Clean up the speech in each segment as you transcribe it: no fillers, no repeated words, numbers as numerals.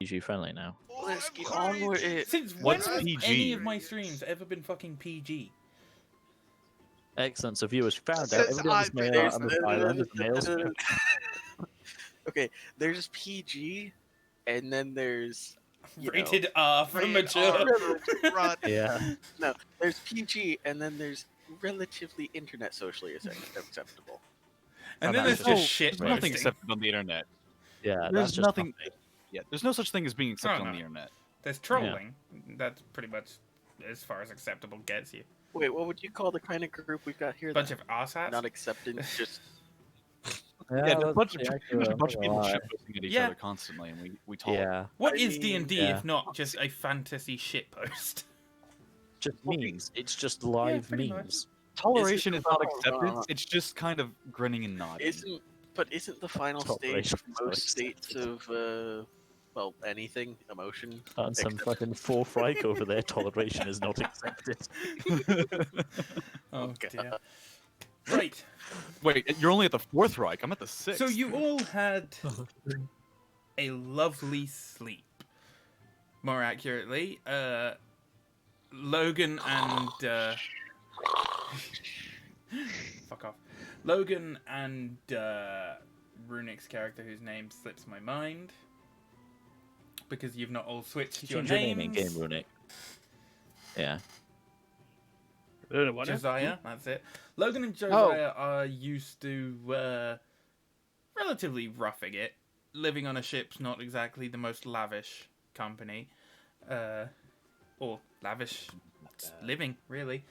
PG friendly now. Let's get on with it. Since when What's has PG? any of my streams ever been fucking PG? Excellent. So viewers found out Since everybody on I've this been male on on this island is male. Okay, there's PG, and then there's Rated R for Rated mature. R. Run. Yeah. no, there's PG, and then there's relatively internet socially acceptable. And then that's there's just just shit There's nothing posting. accepted on the internet. Yeah. There's That's just nothing. Yeah, there's no such thing as being accepted Oh, on no. the internet. There's trolling. That's pretty much as far as acceptable gets you. Wait, what would you call the kind of group we've got here? Bunch of arseats. not accepting, just Yeah, that's a bunch of pretty pretty much a accurate, bunch of I'm people not gonna shitposting at each Yeah. other constantly, and we lie. tolerate. Yeah. What I is mean, D&D yeah. if not just a fantasy shitpost? Just memes. It's just live pretty much. memes. Toleration is not Oh, acceptance. It's just kind of grinning and nodding. isn't the final stage Toleration of is not most states of well, anything, emotion? And some Except- fucking Fourth Reich over there. Toleration is not accepted. Oh God. dear. Right. Wait, you're only at the 4th Reich. I'm at the 6th. So you all had a lovely sleep. More accurately, Logan and fuck off. Logan and Runic's character, whose name slips my mind, because you've not all switched You your change your name in names. game, Runic. Yeah. Josiah, that's it. Logan and Josiah are used to relatively roughing it. Living on a ship's not exactly the most lavish company. Or lavish living, really.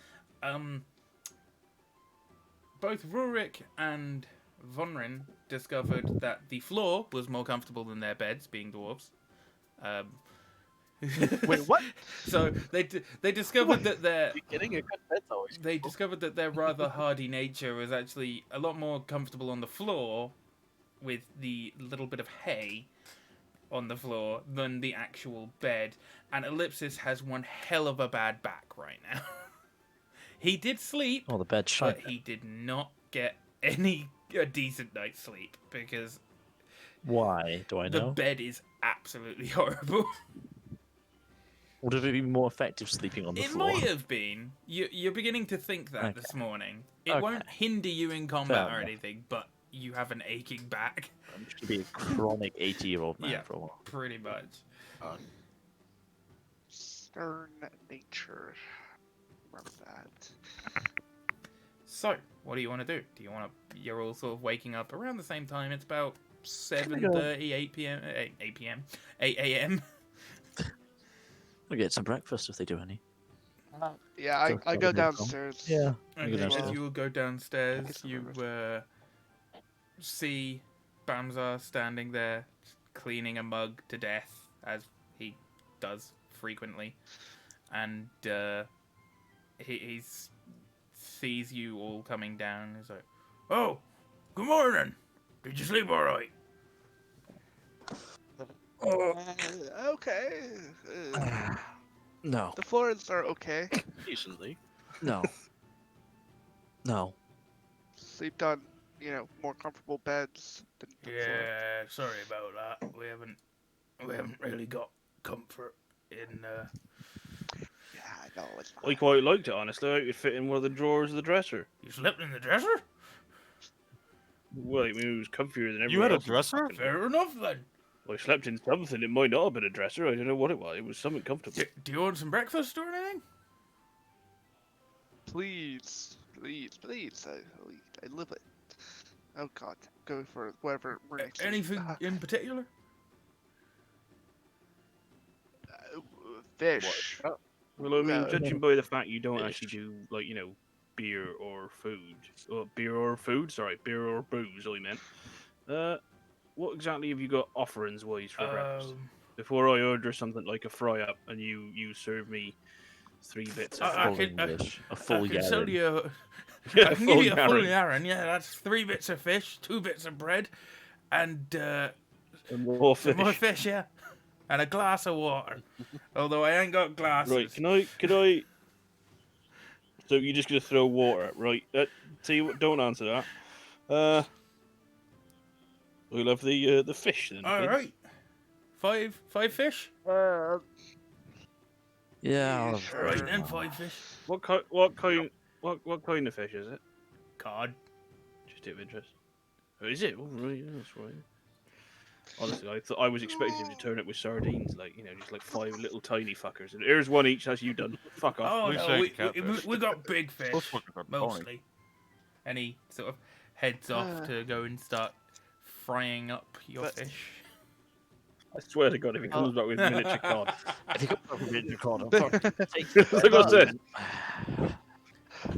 Both Rurik and Vonrin discovered that the floor was more comfortable than their beds, being dwarves. Wait, what? So they discovered that their Getting a good bed's always they cool. discovered that their rather hardy nature was actually a lot more comfortable on the floor with the little bit of hay on the floor than the actual bed. And Ellipsis has one hell of a bad back right now. He did sleep, Oh, the bed's shite. but he did not get a decent night's sleep because Why? Do I the know? bed is absolutely horrible. Would it be more effective sleeping on the It floor? might have been. You're beginning to think that this morning. It Okay. won't hinder you in combat Fair or enough. anything, but you have an aching back. I'm just gonna be a chronic 80-year-old man Yeah. for a while. Pretty much. Stern nature. Remember that. So, what do you want to do? Do you want to? You're all sort of waking up around the same time. It's about we go? 7:30, 8 p.m. 8 p.m. 8 a.m. We'll get some breakfast if they do any. Yeah, I Go go to the downstairs. Yeah. Okay, go as downstairs. you will go downstairs, Get some you see Bamzar standing there, cleaning a mug to death, as he does frequently, and he sees you all coming down. He's like, "Oh, good morning. Did you sleep all right?" Okay. No. The floors are okay. Decently. No. No. Slept on, more comfortable beds than the floor. Yeah, sorry about that. We haven't really got comfort in. Yeah, I know. It's I quite liked it, honestly. I could fit in one of the drawers of the dresser. You slept in the dresser? Well, I mean, it was comfier than everyone You had a else's dresser? fucking- Fair enough then. I slept in something. It might not have been a dresser. I don't know what it was. It was something comfortable. Do you want some breakfast or anything? Please. I live it. Oh God, go for whatever. Anything in particular? Fish. Well, I mean, No. judging by the fact you don't Fish. actually do, like, beer or food. Beer or food? Sorry, beer or booze, I meant. What exactly have you got offerings-wise for breakfast? Before I order something like a fry-up and you serve me 3 bits of I Full can- English. A I full can sell yarn. you. Yeah, I can give you a full full yarn. Yeah, that's 3 bits of fish, 2 bits of bread, and and more some fish. more fish. Yeah, and a glass of water. Although I ain't got glasses. Right, can I... So you're just going to throw water, right? See, don't answer that. We'll have the fish then. All please. right. Five fish. Yeah, I'll have Sure. Right then, 5 fish. What kind of fish is it? Cod. Just out of interest. Oh, is it? Oh, right, yeah, that's right. Honestly, I thought I was expecting him to turn up with sardines, like just like 5 little tiny fuckers. And here's one each. That's you done. Fuck off. Oh Who's no, saying we catfish? got big fish Those fuckers are tiny. mostly. And he sort of heads off to go and start frying up your But- fish. I swear to God, if he comes back with miniature cod, If you got a miniature cod, I'm fucking like I said,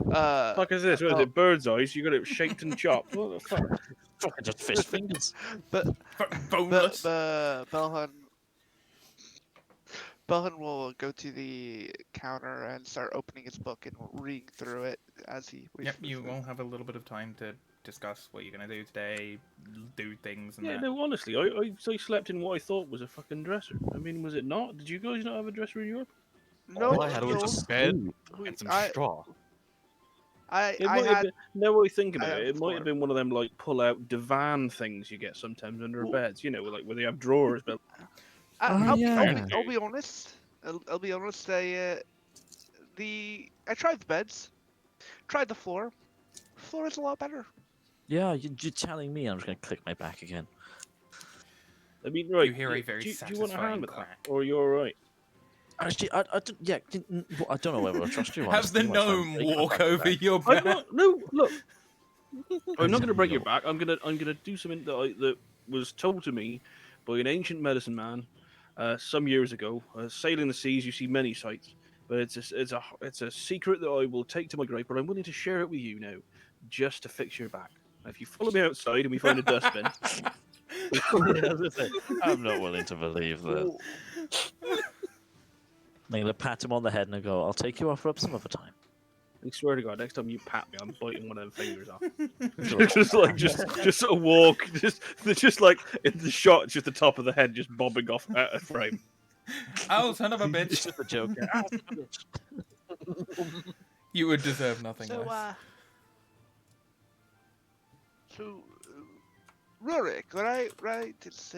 But fuck is this? What is it? Bird's eyes? You got it shaped and chopped. What the fuck? fucking just fish fingers. Boneless. Belhan will go to the counter and start opening his book and reading through it as he. Yep, you will have a little bit of time to discuss what you're gonna do today, do things, and Yeah, that. no, honestly, I slept in what I thought was a fucking dresser. I mean, was it not? Did you guys not have a dresser in Europe? No, All I had was no, just bed we- and some I, straw. I, It I might have had. been, now I think I about had it, it might have before. been one of them like pull-out divan things you get sometimes under beds. Like where they have drawers. But I'll yeah. be honest. I'll be honest. I tried the beds, tried the floor. Floor is a lot better. Yeah, you're telling me I'm just gonna click my back again. I mean, right? You hear a very do you want a satisfying hand with that, crack. or you're all right? Actually, I don't, yeah, I don't know whether I trust you. Have the honestly, much. gnome Take my walk back over back. your I'm back. not, no, look. I'm not going to break your No. back. I'm gonna do something that was told to me by an ancient medicine man some years ago. Sailing the seas, you see many sights, but it's a secret that I will take to my grave. But I'm willing to share it with you now, just to fix your back. Now, if you follow me outside and we find a dustbin, Yeah, I was gonna say, I'm not willing to believe that. I'm gonna pat him on the head and I go, "I'll take you off up some other time." I swear to God, next time you pat me, I'm biting one of them fingers off. just sort of walk, just like in the shot, just the top of the head just bobbing off out of frame. Oh, son of a It's bitch! just a joke. Ah, son of a bitch. You would deserve nothing So, less. Rurik, right? It's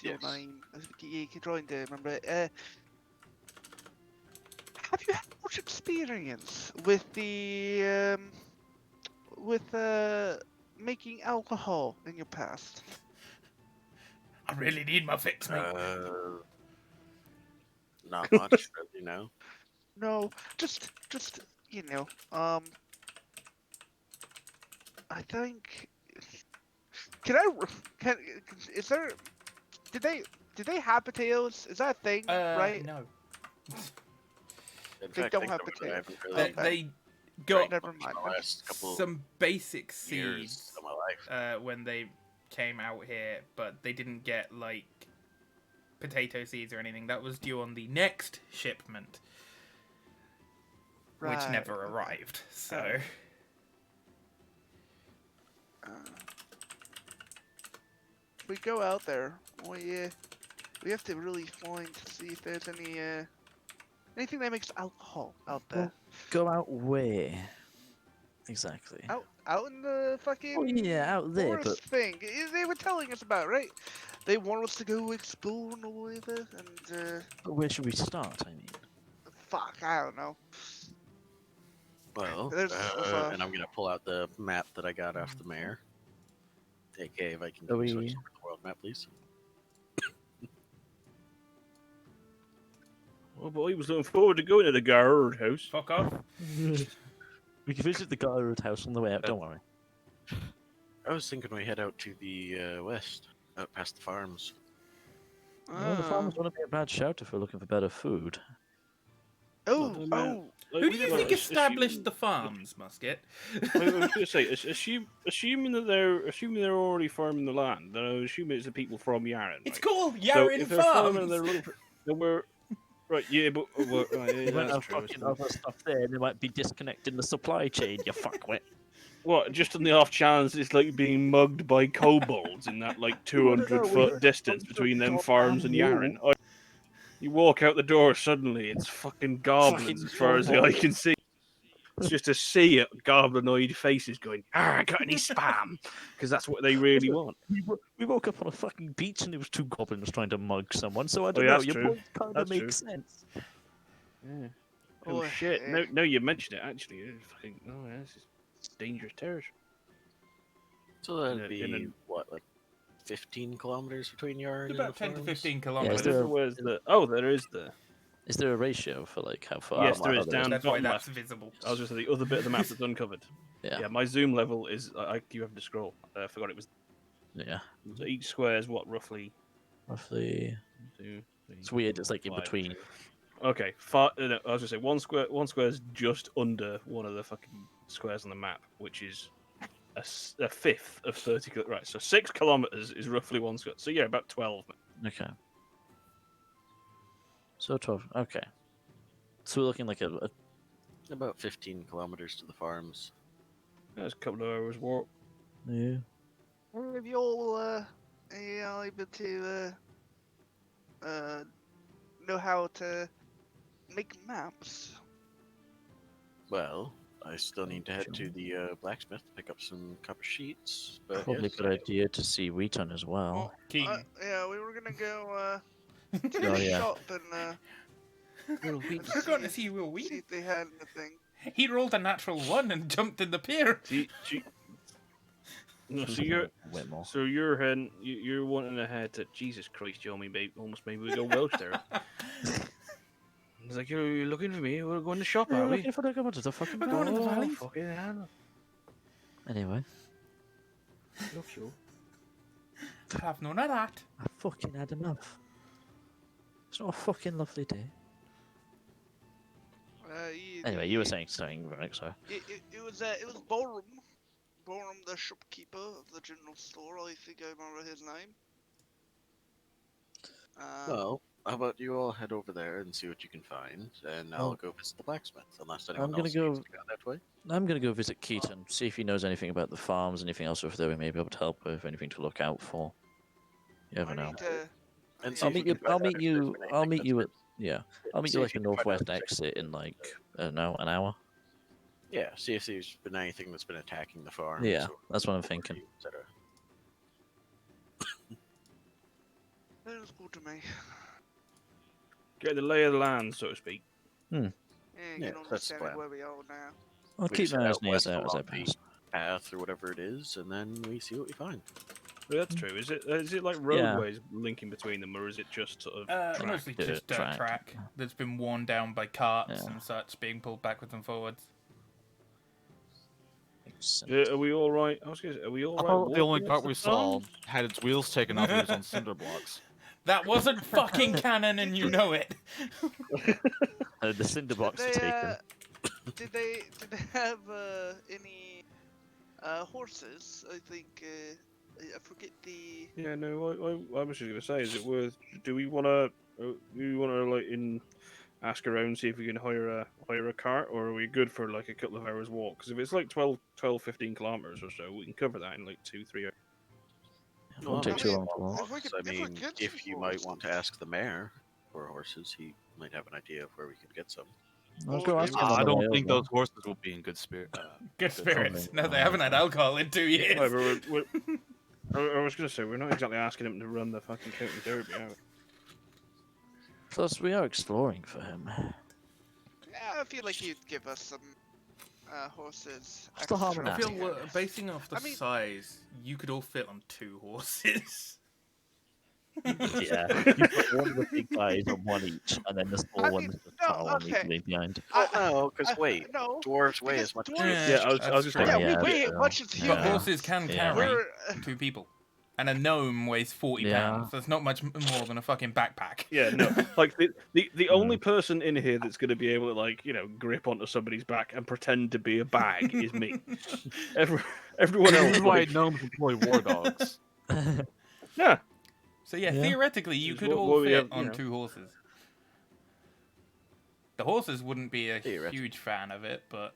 your Yes. name. You joined there, remember? Have you had much experience with the making alcohol in your past? I really need my fix, mate. Not much, really, no. No, just I think. Is there? Did they have potatoes? Is that a thing? Right? No. In They fact, don't I have think potatoes. I haven't really They, Okay. they got Never mind. the last couple some basic years seeds of my life. when they came out here, but they didn't get like potato seeds or anything. That was due on the next shipment, which Right, never okay. arrived. So Okay. If we go out there, we have to really find to see if there's anything that makes alcohol out there. Go out where? Exactly. Out in the fucking Oh yeah, out there, but forest thing. They were telling us about, right? They want us to go explore and all of it, and where should we start? I mean, fuck, I don't know. Well, There's also- and I'm gonna pull out the map that I got off the mayor. Okay, if I can Are switch we- over to the world map, please. Oh boy, I was looking forward to going to the guard house. fuck off. we can visit the Gyroad house on the way out. Don't worry. I was thinking we head out to the west, out past the farms. Well, the Ah. farmers wouldn't be a bad shout if we're looking for better food. Oh, Oh, man. oh, Who do you think established the farms, Musket? I was going to say, assuming they're already farming the land, then I assume it's the people from Yaren. It's right? called So Yaren if they're farming, Farms. they're looking for, then we're right. Yeah, but right, yeah, They might that's have true. fucking other stuff there. They might be disconnecting the supply chain. You fuckwit. What? Just on the off chance it's like being mugged by kobolds in that like 200-foot distance between them farms and Yaren. You walk out the door, suddenly it's fucking goblins Fucking as far as the eye can see. It's just a sea of goblinoid faces going, "Ah, got any spam?" Because that's what they really want. We woke up on a fucking beach and there was two goblins trying to mug someone. So I don't yeah, know. that's Your true. point kind of That's true. makes sense. Yeah. Oh, Oh shit! eh. No, you mentioned it actually. It's fucking, oh, yeah, this is dangerous territory. So that'd In be a- what, like 15 kilometers between your It's and about the 10 to farms? 15 Yeah, kilometers. is there a- Where's the? Oh, there is the. Is there a ratio for like how far? Yes, Oh, there I is, know down That's why bottom that's left. visible. I was just the other bit of the map that's uncovered. Yeah. Yeah, my zoom level is. You have to scroll. I forgot it was. Yeah. So each square is what roughly. Roughly. 2, 3, It's weird. It's like in 5. between. Okay, no, I was gonna say one square is just under one of the fucking squares on the map, which is a fifth of 30. Right, so 6 kilometers is roughly one square. So yeah, about 12. Okay. So 12. Okay. So we're looking like a About 15 kilometers to the farms. That's a couple of hours walk. yeah. If you all are you all able to know how to make maps? Well, I still need to head to the blacksmith to pick up some copper sheets. But Probably yes, a good idea to see Wheaton as well. Keaton. Yeah, we were gonna go to Oh, the yeah. shop and We're going to see Will see Wheaton. if they had anything. He rolled a natural 1 and jumped in the pier. No, Whitmore. so you're heading, you're wanting to head to Jesus Christ, Yomi, babe. Almost maybe we go Welsh there. It's like you're looking for me. We're going to shop, Yeah, are we? looking for the to the fucking We're going to the Oh, valley. fucking hell. Anyway, Look you. Have none of that. I fucking had enough. It's not a fucking lovely day. Anyway, you were saying something, right? So It was Borum. Borum, the shopkeeper of the general store. I think I remember his name. well, how about you all head over there and see what you can find, and I'll Well, go visit the blacksmith. Unless anyone gonna else go- needs to go that way. I'm gonna go visit Keaton, see if he knows anything about the farms, anything else over there we may be able to help with, anything to look out for. You never I know. need to. And I see I'll if meet we you. can find I'll out meet if there's you. been I'll anything meet that's you been- at. Yeah, I'll meet See you if like you a can find out northwest if there's exit in like an hour. Yeah, see if there's been anything that's been attacking the farm. Yeah, that's what I'm thinking. That is good to me. Get the lay of the land, so to speak. Yeah, Yeah, you that's the understand plan. where we are now. I'll We keep just my head eyes out and ears west out as I along the pass. path or whatever it is, and then we see what we find. Well, that's true. Is it like roadways linking between them, or is it just sort of track? Mostly Dirt just dirt track. track that's been worn down by carts Yeah. and such, being pulled backwards and forwards. Are we all right? I was gonna say, are we all right? The only walking part up we the saw farm? had its wheels taken off. It was on cinder blocks. That wasn't fucking canon, and you know it. The cinder box Did are they, taken. did they have any horses? I think I forget the. Yeah, no. I was just gonna say, is it worth? Do we wanna? Ask around, see if we can hire a cart, or are we good for like a couple of hours walk? Because if it's like 12, 15 kilometers or so, we can cover that in like 2-3 hours. It won't take I too mean, long to walk. if we could- I if we mean, get if some you might want to horses. ask the mayor for horses, he might have an idea of where we could get some. I'll go ask him on I the don't way think over. those horses will be in good spirit. Good spirits. probably- No, they haven't had alcohol in 2 years. However, I was gonna say we're not exactly asking him to run the fucking county derby out. Plus, we are exploring for him. Yeah, I feel like you'd give us some horses. What's the harm in extra. I feel basing off the I mean- size, you could all fit on 2 horses. Yeah, you put one of the big guys on one each, and then the small I one mean, is just no, following okay. immediately behind. No, because wait, No, dwarves weigh because as much as dwarves- humans. Yeah, I was That's just true. yeah, Yeah, we weigh yeah. much as But humans. Yeah. horses can Yeah. carry We're 2 people. And a gnome weighs 40 Yeah. pounds. That's not much more than a fucking backpack. Yeah, no. Like the only person in here that's gonna be able to like grip onto somebody's back and pretend to be a bag is me. Everyone This else. is why Like, gnomes employ war dogs. yeah. So yeah, Yeah. theoretically, you Which is could what all we fit have, on 2 horses. The horses wouldn't be a Theoretically. huge fan of it, but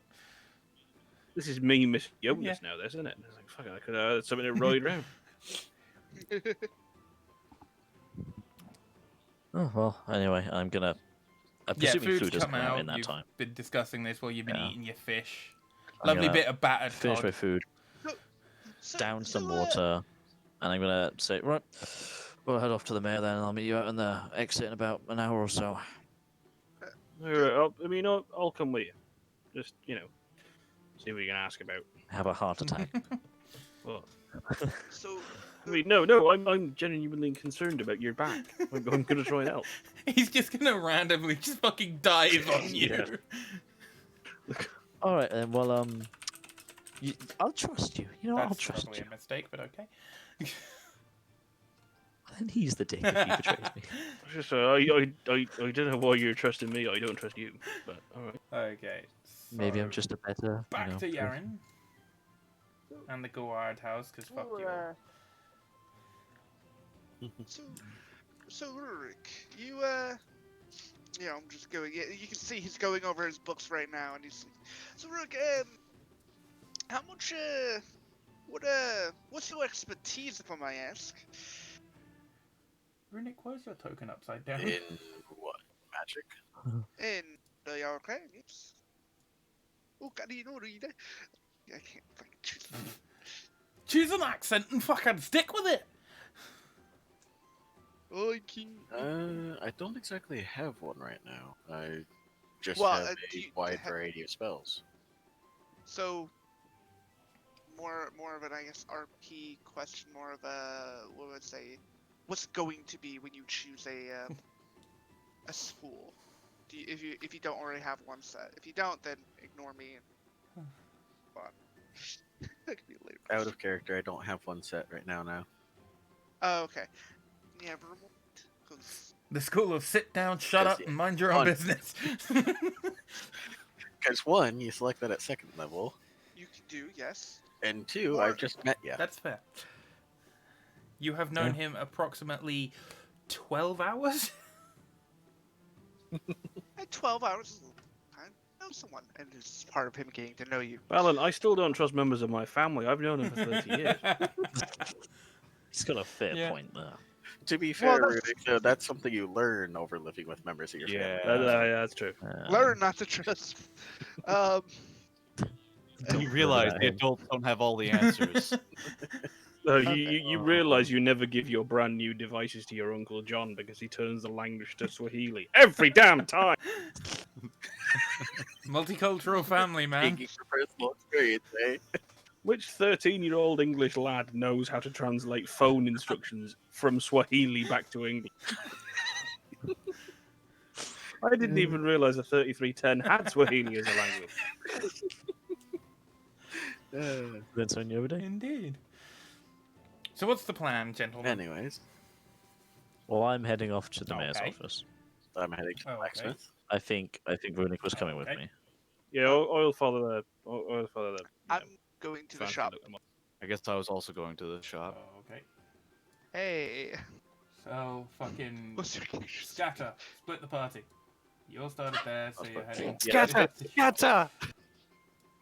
This is me, Miss Jonas Yeah. now, this, isn't it? It's like fuck, I could have something to ride around. Oh well. Anyway, I'm gonna presuming food's food has come come out out. in that You've time. been discussing this while you've been Yeah. eating your fish. I'm Lovely gonna bit of battered Finish my cod. food, So, down some so, water, and I'm gonna say, right, we'll head off to the mayor then, and I'll meet you out in the exit in about an hour or so. All right, I'll come with you. Just see what you can ask about. Have a heart attack. Well, so no, I'm genuinely concerned about your back. I'm gonna try and help. He's just gonna randomly just fucking dive on you. All right then. Well, I'll trust you. You know, I'll That's trust probably you. a mistake, but okay. And he's the dick if he betrays me. Just I don't know why you're trusting me. I don't trust you. But all right. Okay. Maybe I'm so just a better. back you know, to person. Yaren and the Guard house, because fuck you. So Rurik, you I'm just going. You can see he's going over his books right now, and he's like, so Rurik, how much what's your expertise, if I may ask? Runic, why is your token upside down? In what? Magic? In the arcanes. Oh, can you know read it? I can't fucking choose. Choose an accent and fucking stick with it. I can. I don't exactly have one right now. I just Well, have do a you- wide ha- variety of spells. So, more of an, I guess, RP question, more of a, what would I say, what's going to be when you choose a school? If you don't already have one set. If you don't, then ignore me and fun. That could be later. Out of character, I don't have one set right now. Oh, okay. Never mind. 'Cause- The school of sit down, shut up, Because, and mind your own on- business. Because one, you select that at second level, you can do, yes. and two, Or- I've just met you. That's fair. You have known him approximately 12 hours? At 12 hours, I know someone, and it's part of him getting to know you. Alan, I still don't trust members of my family. I've known them for 30 years. He's got a fair Yeah. point there. To be fair, that's- Rudik, though, that's something you learn over living with members of your Yeah. family. Yeah, that's true. Learn not to trust. Don't You put realize that the in. adults don't have all the answers. You realize you never give your brand new devices to your Uncle John because he turns the language to Swahili every damn time. Multicultural family, man. Speaking from personal experience, eh? Which 13-year-old English lad knows how to translate phone instructions from Swahili back to English? I didn't even realize the 3310 had Swahili as a language. That's on you every day. Indeed. So what's the plan, gentlemen? Anyways, Well, I'm heading off to the mayor's Okay. office. I'm heading to the Oh, okay. blacksmith. I think Runic was coming with Okay. me. Yeah, I'll follow the. I'll follow the. I'm going to the fancy shop. look them up. I guess I was also going to the shop. Oh, okay. Hey, So, fucking what's your name? scatter. Split the party. You all started there, so you're heading. Scatter! Scatter!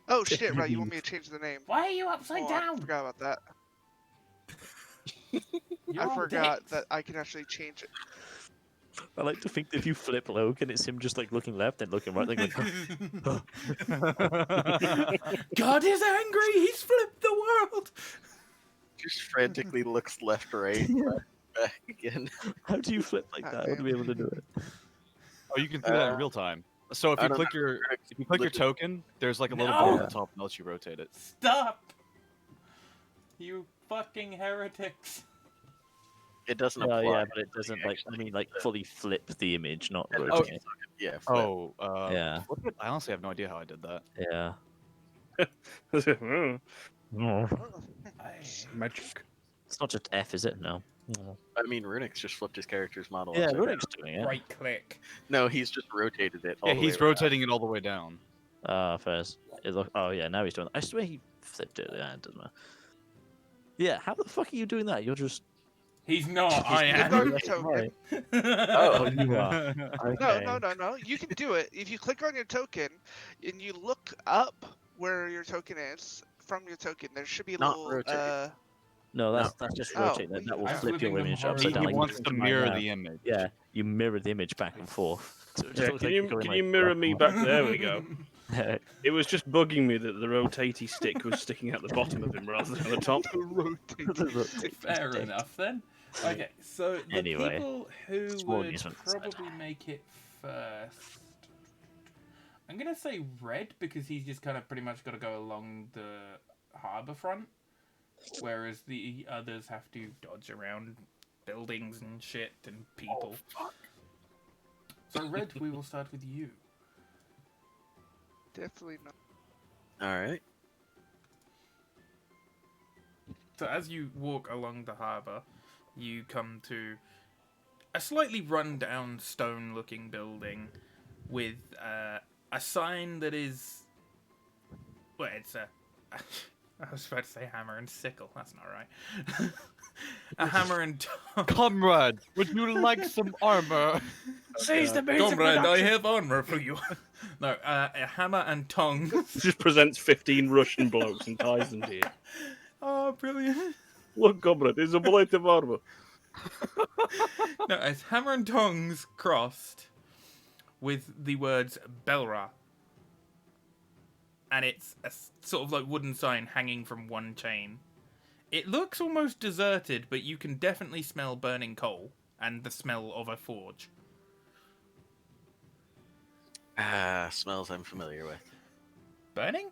Oh shit! Right, you want me to change the name? Why are you upside Oh, I down? forgot about that. You're I all forgot dicks. that I can actually change it. I like to think that if you flip Logan, it's him just like looking left and looking right. Like, God is angry. He's flipped the world. Just frantically looks left, right, back again. how do you flip like that? I want to be able to do it. Oh, you can do that in Uh, real time. So if I you don't click know. your token, there's like a little No! bar at the top that lets you rotate it. Stop. You fucking heretics. It doesn't Oh apply. yeah, but it doesn't like. I mean, like fully flip the image, not And rotate that's- it. Yeah. Flip. Oh, Yeah. I honestly have no idea how I did that. Yeah. Magic. It's not just F, is it? No. No. I mean, Runik's just flipped his character's model. Yeah, upside down. Runic's doing it. Right click. No, he's just rotated it. All Yeah, the he's way around. rotating it all the way down. First. Oh yeah, now he's doing. I swear he flipped it. Yeah, it doesn't matter. Yeah, how the fuck are you doing that? You're just. He's not. I Click on am. your token. Right. Oh, you are. Okay. No. You can do it. If you click on your token and you look up where your token is from your token, there should be a Not little. rotate. No, that's just Oh, rotating. That will I'm flip flipping your them image horizontally. upside He down. like wants you to do right mirror now. the image. Yeah, you mirror the image back and forth. So it just Yeah, looks can like you you're going, can like, you mirror me back? There we go. Yeah. It was just bugging me that the rotatey stick was sticking at the bottom of him rather than the top. Fair Stick. enough then. Okay, so the Anyway, people who small would amusement aside. probably make it first, I'm gonna say Red because he's just kind of pretty much got to go along the harbour front, whereas the others have to dodge around buildings and shit and people. So Red, we will start with you. Definitely not. All right. So as you walk along the harbour, you come to a slightly run-down stone-looking building with a sign that is... Well, it's a... I was about to say hammer and sickle. That's not right. A hammer and tongue. Comrade, would you like some armor? Seize the means of Comrade, I production. have armor for you. No, a hammer and tongue. Just presents 15 Russian blokes and ties them to you. Oh, brilliant. Look, comrade, it's a bullet of armor. No, it's hammer and tongs crossed with the words Belra. And it's a sort of like wooden sign hanging from one chain. It looks almost deserted, but you can definitely smell burning coal and the smell of a forge. Ah, smells I'm familiar with. Burning?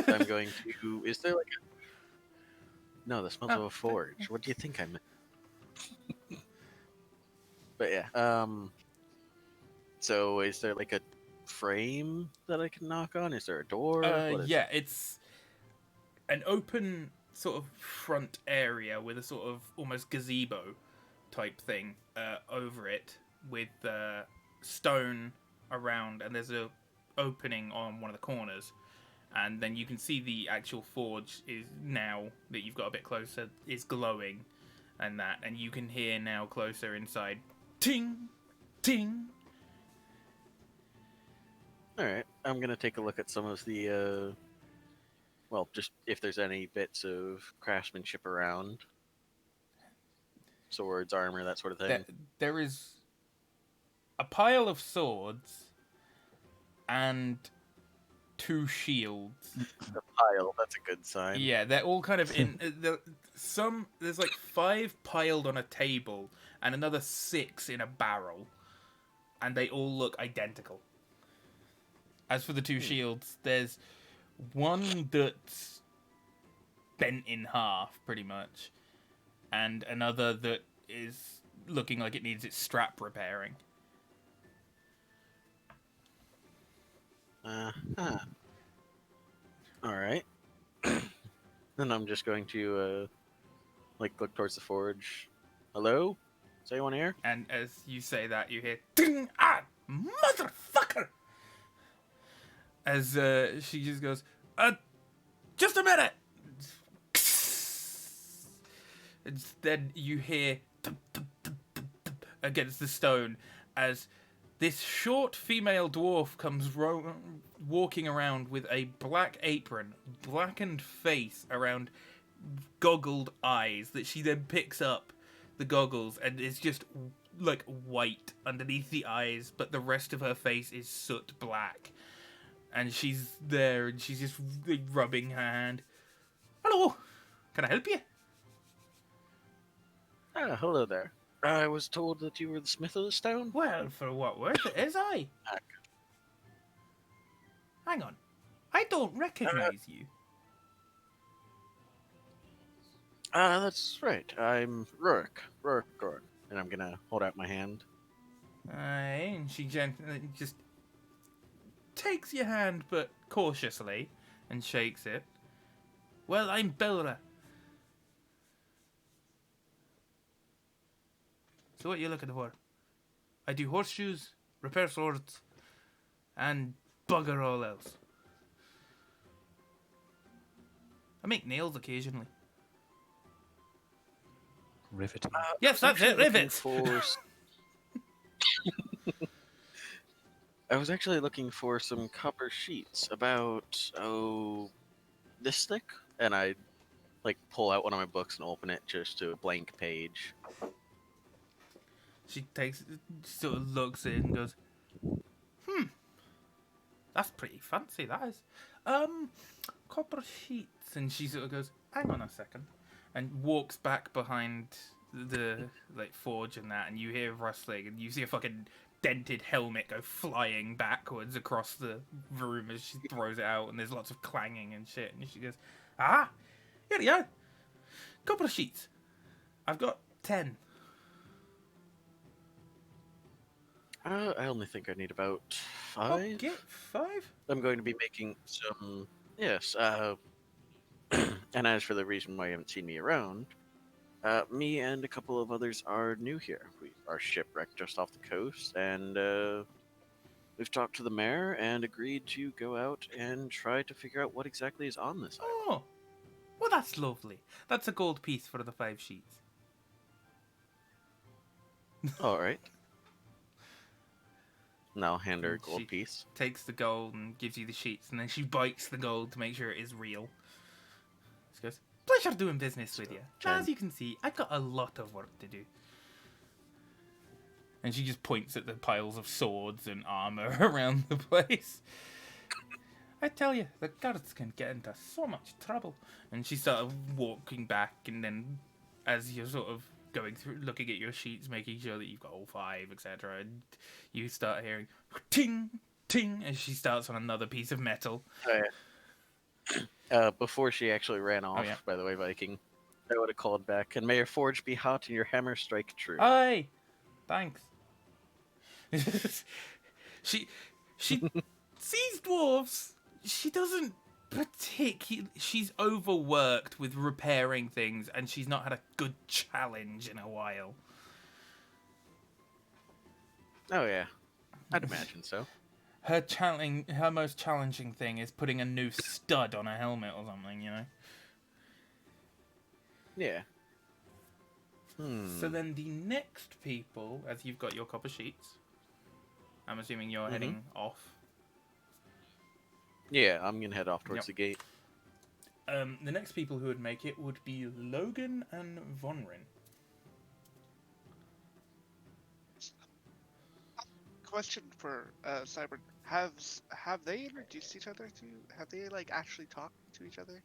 I'm going to. Is there like a. No, the smells of a forge. What do you think I meant? But yeah. So is there like a frame that I can knock on? Is there a door? What is Yeah, it's an open sort of front area with a sort of almost gazebo type thing over it with stone around, and there's a opening on one of the corners, and then you can see the actual forge is now that you've got a bit closer is glowing, and you can hear now closer inside, ting, ting. All right, I'm gonna take a look at some of the, well, just if there's any bits of craftsmanship around, swords, armor, that sort of thing. There is a pile of swords and 2 shields. The pile, that's a good sign. Yeah, they're all kind of in. There's like 5 piled on a table and another 6 in a barrel, and they all look identical. As for the 2 shields, there's one that's bent in half, pretty much, and another that is looking like it needs its strap repairing. All right. Then I'm just going to look towards the forge. Hello? Is anyone here? And as you say that, you hear ding, ah, motherfucker! As she just goes, just a minute! And then you hear thump, thump, thump, thump, thump against the stone as this short female dwarf comes walking around with a black apron, blackened face around goggled eyes that she then picks up the goggles and is just like white underneath the eyes, but the rest of her face is soot black. And she's there and she's just rubbing her hand. Hello, can I help you? Ah, hello there. I was told that you were the smith of this town. Well, for what worth it is, I. Hang on, I don't recognize you. That's right. I'm Rourke Gordon, and I'm gonna hold out my hand. Aye, and she gently just takes your hand, but cautiously, and shakes it. Well, I'm Belra. So what are you looking for? I do horseshoes, repair swords, and bugger all else. I make nails occasionally. Riveting. Yes, that's it, rivets! I was actually looking for some copper sheets about, this thick, and I pull out one of my books and open it just to a blank page. She sort of looks at it and goes, That's pretty fancy, that is. Copper sheets. And she sort of goes, hang on a second. And walks back behind the like forge and that, and you hear rustling, and you see a fucking dented helmet go flying backwards across the room as she throws it out, and there's lots of clanging and shit. And she goes, here you go. Copper sheets. I've got 10. I only think I need about I'll 5. get 5? I'm going to be making some. Yes. And as for the reason why you haven't seen me around, me and a couple of others are new here. We are shipwrecked just off the coast, and we've talked to the mayor and agreed to go out and try to figure out what exactly is on this island. Oh, well, that's lovely. That's a gold piece for the 5 sheets. All right. And I'll hand her a And gold she- piece. Takes the gold and gives you the sheets, and then she bites the gold to make sure it is real. She goes, pleasure doing business with you. Jen. As you can see, I've got a lot of work to do. And she just points at the piles of swords and armor around the place. I tell you, the guards can get into so much trouble. And she started walking back, and then as you're sort of going through, looking at your sheets, making sure that you've got all 5, etc., and you start hearing ting, ting, as she starts on another piece of metal. Before she actually ran off, yeah. by the way, Viking, I would have called back, and may your forge be hot and your hammer strike true. Aye, thanks. she sees dwarves. She doesn't particularly. She's overworked with repairing things, and she's not had a good challenge in a while. Oh, yeah. I'd imagine so. Her most challenging thing is putting a new stud on a helmet or something, you know. Yeah. So then the next people, as you've got your copper sheets, I'm assuming you're heading off. Yeah, I'm gonna head off towards Yep. the gate. The next people who would make it would be Logan and Vonrin. Question for Cyber: Have they introduced each other to? Have they like actually talked to each other?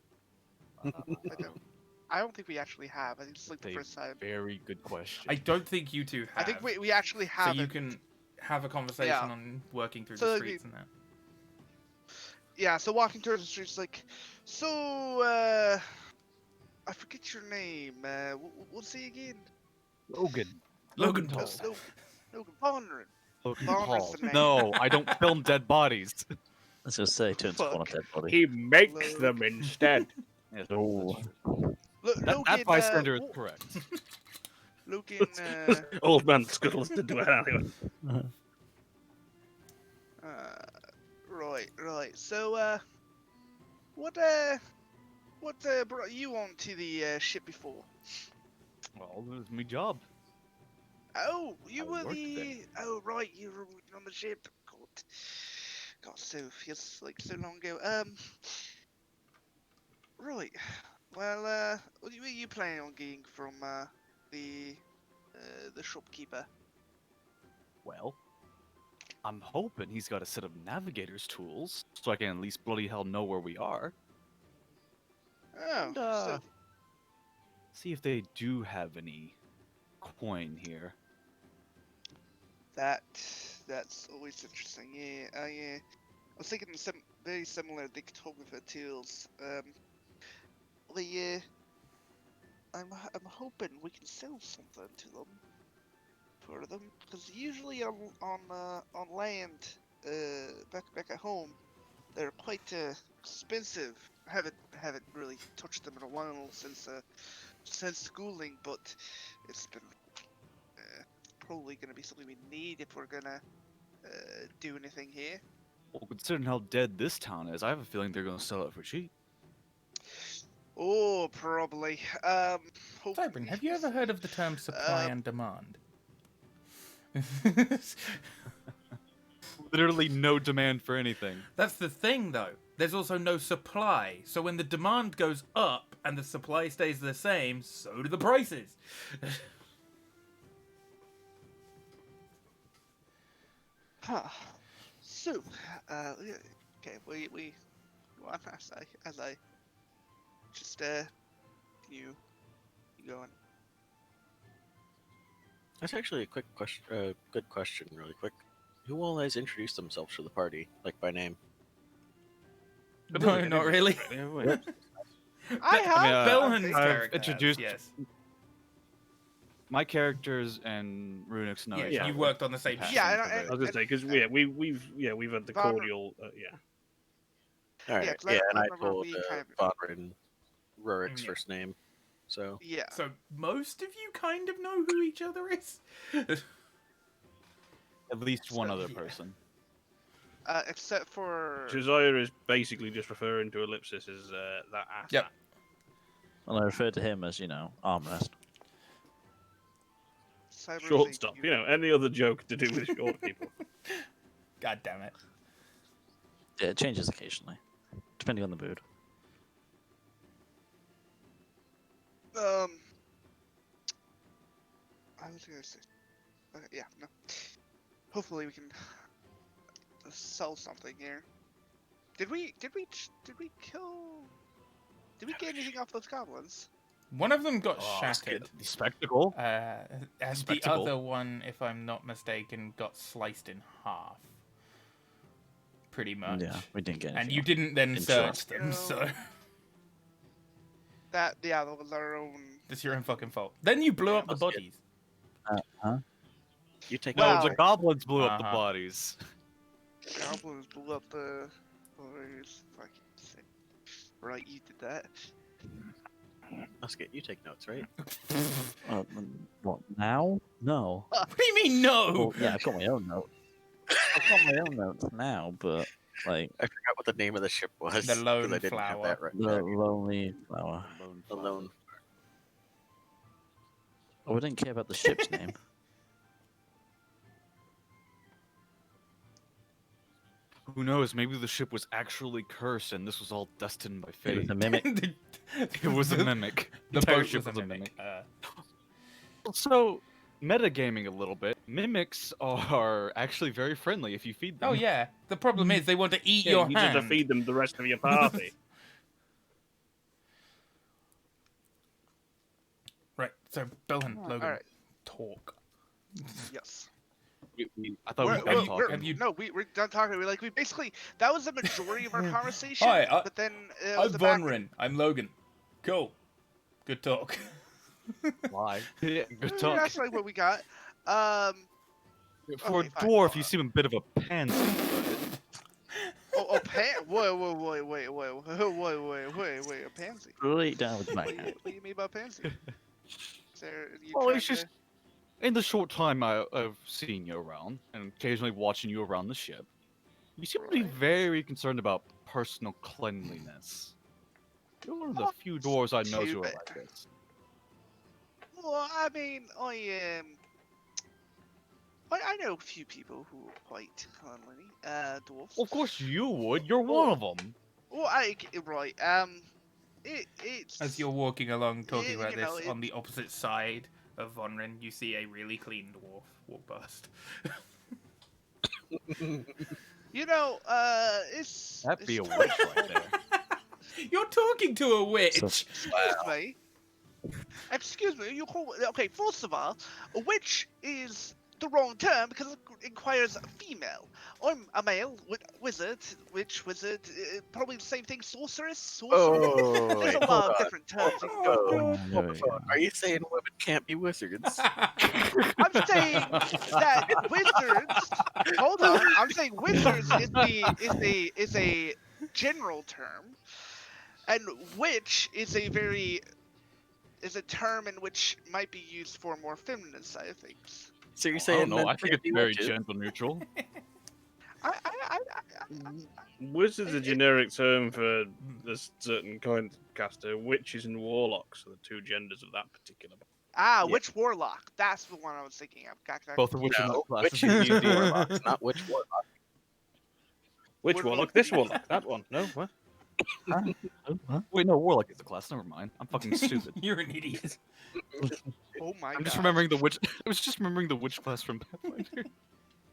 I don't think we actually have. I think it's like the They- first time. Very good question. I don't think you two have. I think we actually So have. you can have a conversation Yeah. on working through So, the like, streets and that. Yeah, so walking through the streets, like, so, I forget your name. What's he again? Logan. Logan No, Paul. Logan Vonneran. Logan Bonner's Paul. the name. No, I don't film dead bodies. I was going to say, turns to one of Fuck. dead body. He makes them instead. Yes, Oh. that bystander is correct. Logan, Old man Scuttles did do it anyway. right. So, what brought you onto the ship before? Well, it was my job. Oh, you I were worked the. there. Oh, right, you were on the ship. God, so feels like so long ago. Right. Well, what were you planning on getting from the shopkeeper? Well, I'm hoping he's got a set of navigator's tools, so I can at least bloody hell know where we are. Oh, And, so see if they do have any coin here. that's always interesting. Yeah, I was thinking very similar dictographer tools. I'm hoping we can sell something to them for them, because usually on land, back at home, they're quite expensive. Haven't really touched them in a while since schooling, but it's been probably going to be something we need if we're gonna do anything here. Well, considering how dead this town is, I have a feeling they're going to sell it for cheap. Oh, probably. Hopefully. Cybrin, have you ever heard of the term supply and demand? Literally no demand for anything. That's the thing, though. There's also no supply. So when the demand goes up and the supply stays the same, so do the prices. Huh. So, yeah, okay, well, as I just, you going. That's actually a quick question. Good question, really quick. Who all has introduced themselves to the party, like by name? No, not really. I have. mean, Belhan's I've character introduced- has, yes. My characters and Runix know Yeah, each yeah. other. you worked on the same Passed ship. Yeah, into and I the- was gonna say because we've had the Von- cordial. Yeah. All right. 'cause I Yeah, and I remember told we kind of- Vonred Rurik's Yeah. first name. So Yeah. So most of you kind of know who each other is. At least one So, other yeah. person. Except for Josiah is basically just referring to Ellipsis as that ass. Yep. And I refer to him as, armrest. Cyber Short Zeke, stop. You know, any other joke to do with short people. God damn it. Yeah, it changes occasionally, depending on the mood. I was gonna say, yeah, no. Hopefully we can sell something here. Did we kill? Did we get anything off those goblins? One of them got Oh, shattered. The spectacle. And the Spectacle. other one, if I'm not mistaken, got sliced in half. Pretty much. Yeah, we didn't get And anything you off. didn't then Insurance. search them, No. so That was our own. that's your own fucking fault. Then you blew Yeah, up the that's good. bodies. you take No, Wow. the goblins blew up the Uh-huh. bodies. Goblins blew up the. Fucking sick. Right, you did that. Musket. You take notes, right? What, now? No. What do you mean no? Well, yeah, I've got my own note. I've got my own notes now, but, like, I forgot what the name of the ship was. The 'cause Lone I didn't have Flower. that right. the Lonely Flower. The lone. Oh, I didn't care about the ship's name. Who knows? Maybe the ship was actually cursed, and this was all destined by It fate. was a mimic. It was a mimic. The entire boat ship was a mimic. So, metagaming a little bit, mimics are actually very friendly if you feed them. Oh yeah. The problem is they want to eat Yeah, your you need to hand. feed them the rest of your party. Right. So Belhan, All Logan, right. talk. Yes. I thought we We're- were done we're- talking. have you- No, we're done talking. We basically that was the majority of our conversation. Hi, but then it was I'm the back- Vonrin. I'm Logan. Cool. Good talk. Lie. Yeah, good Mm, talk. That's like what we got. For okay, a fine. dwarf, you seem a bit of a pansy. Wait, a pansy. Right down with my What hand. do you mean by pansy? Is there, you Well, trying it's just to- in the short time I've seen you around, and occasionally watching you around the ship, you seem to be Right. very concerned about personal cleanliness. You're one of the few dwarves I know who are Stupid. like this. Well, I mean, I know a few people who are quite cleanly, dwarves. Of course you would. You're one of them. Well, right. It's As you're walking along talking Yeah, about you this, know, on the opposite side of Vonrin, you see a really clean dwarf walk past. It's That'd be a it's- witch right there. You're talking to a witch. So- Excuse me. Okay. First of all, a witch is the wrong term because it requires a female. I'm a male wizard, witch, wizard. Probably the same thing. Sorceress, sorcerer. Oh, There's wait, a hold lot of on. different terms you can go for. Oh, there we go. Are you saying women can't be wizards? I'm saying that wizards. Hold on. I'm saying wizards is a general term, and witch is a term in which might be used for more feminine side of things. So you're I saying don't know. men I think can't it's be very witches? gender neutral. Wizard's a generic term for this certain kind of caster. Witches and warlocks are the two genders of that particular. Ah, Yeah. witch warlock. That's the one I was thinking of. Both of which are No, not classes witches in and D&D. warlocks, not witch warlock. Which What warlock? about- This warlock? That one? No? What? Wait, no, warlock is the class. Never mind. I'm fucking stupid. You're an idiot. Oh my god. I'm just remembering the witch. I was just remembering the witch class from Pathfinder.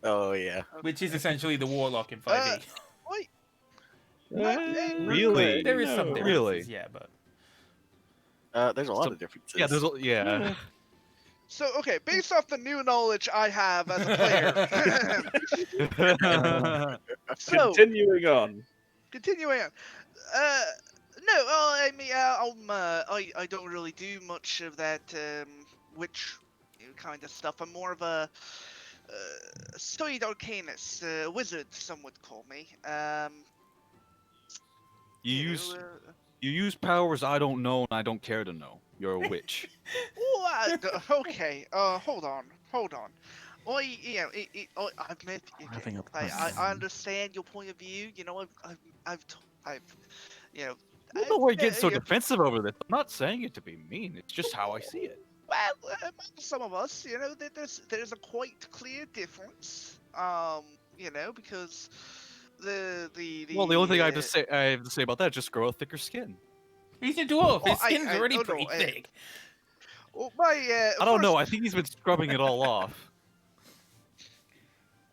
Oh yeah. which is essentially the warlock in 5e. Wait, Really? There is some No. differences, Really? yeah, but There's a lot So- of differences. Yeah, there's yeah. so okay, based off the new knowledge I have as a player. So, Continuing on. continuing on. No, I mean, I don't really do much of that witch kind of stuff. I'm more of a Stoid Arcanist, wizard, some would call me. You you know, use you use powers I don't know and I don't care to know. You're a witch. okay, hold on. You know, I've met. Wrapping up I understand your point of view. You know, I've, you know. I don't know why you get so yeah, defensive over this. I'm not saying it to be mean. It's just how I see it. Well, among some of us, you know, there's a quite clear difference. You know, because the Well, the only thing I have to say about that is just grow a thicker skin. he's a dwarf. His Oh, skin's already no, pretty thick. well, my I don't know. I first- think he's been scrubbing it all off.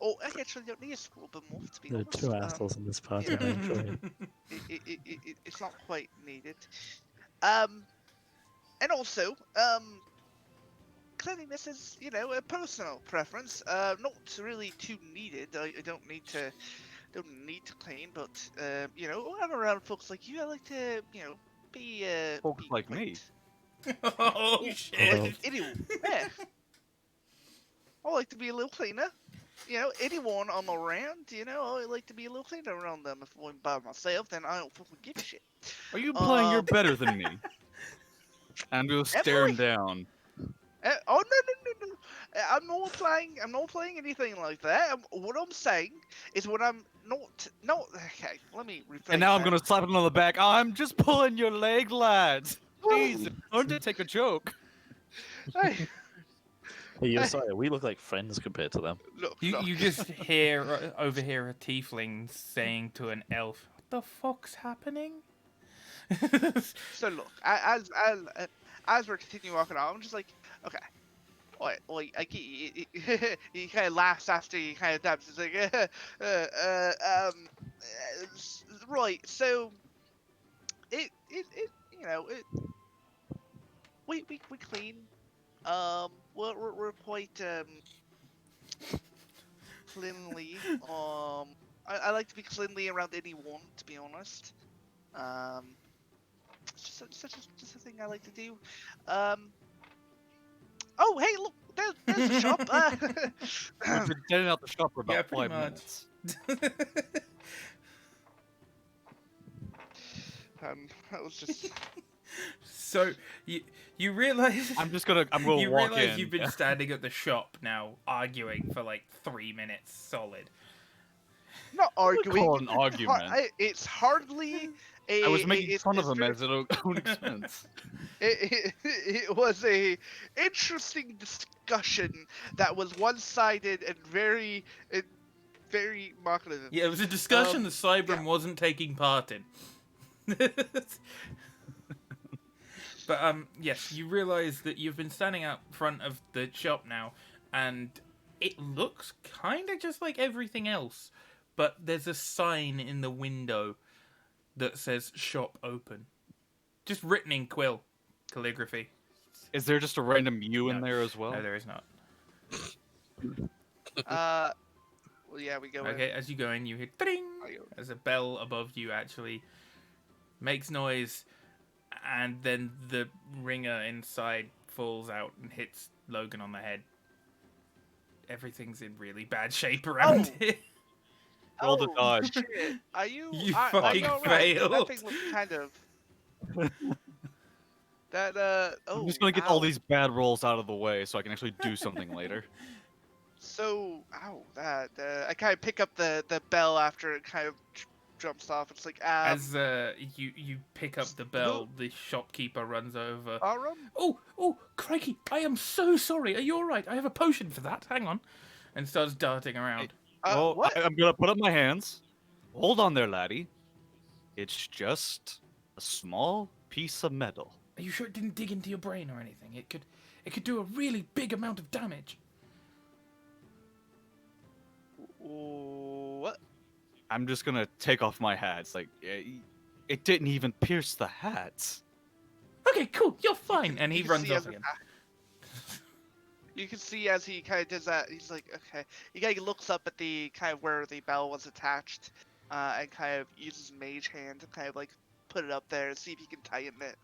Oh, I actually don't need a scrub them off, to be There are honest. two assholes in this party. I enjoy it. It's not quite needed. And also, cleanliness is, you know, a personal preference. Not really too needed. I don't need to clean, but you know, when I'm around folks like you, I like to, you know, be Folks be like me? quite- Oh Well, shit! anyone, yeah. I like to be a little cleaner. You know, anyone I'm around, you know, I like to be a little cleaner around them. If I'm by myself, then I don't fucking give a shit. Are you implying you're Um, better than me? I'm just Am I? staring down. Oh no! I'm not playing anything like that. What I'm saying is what I'm not. Okay, let me rephrase. And now I'm that. gonna slap him on the back. I'm just pulling your leg, lads. Jesus, learn to take a joke. Hey, Hey, you're sorry. We look like friends compared to them. look, You look. you just overhear a tiefling saying to an elf, "What the fuck's happening?" So look, as we're continuing walking on, I'm just like, okay. Wait, I get he kind of laughs after he kind of dabs. He's like, right. So, it you know, we clean. We're quite cleanly. I like to be cleanly around anyone, to be honest. It's just a thing I like to do. Oh, hey, look, there's the shop. We've been getting out the shop for about Yeah, pretty 5 much. minutes. That was just. So you realize I'm gonna you walk realize in. you've been standing at the shop now arguing for like 3 minutes solid. Not arguing. call it an argument. It's hardly a. I was making it's- fun of it's him very- at his own expense. it was a interesting discussion that was one-sided and very manipulative. Yeah, it was a discussion that Cybram yeah. wasn't taking part in. But yes, you realise that you've been standing out front of the shop now, and it looks kind of just like everything else, but there's a sign in the window that says "Shop Open," just written in quill calligraphy. Is there just a random U in No. there as well? No, there is not. Well, yeah, we go. Okay, as you go in, you hear ding as a bell above you actually makes noise, and then the ringer inside falls out and hits Logan on the head. Everything's in really bad shape around Oh. here. Roll the dodge. Shit. Are you? You I fucking know, right. That failed. thing was kind of. That Oh. I'm just gonna get all ow. these bad rolls out of the way so I can actually do something later. So, that I kind of pick up the bell after it kind of jumps off. It's like As you pick up the bell, the shopkeeper runs over. Arum? Oh, crikey! I am so sorry. Are you all right? I have a potion for that. Hang on, and starts darting around. Well, What? I'm gonna put up my hands. Hold on there, laddie. It's just a small piece of metal. Are you sure it didn't dig into your brain or anything? It could do a really big amount of damage. What? I'm just gonna take off my hat. It's like it didn't even pierce the hat. Okay, cool. You're fine. And he You can runs see off as again. You can see as he kind of does that, he's like, okay. He kind of looks up at the kind of where the bell was attached, and kind of uses mage hand to kind of like put it up there and see if he can tighten it.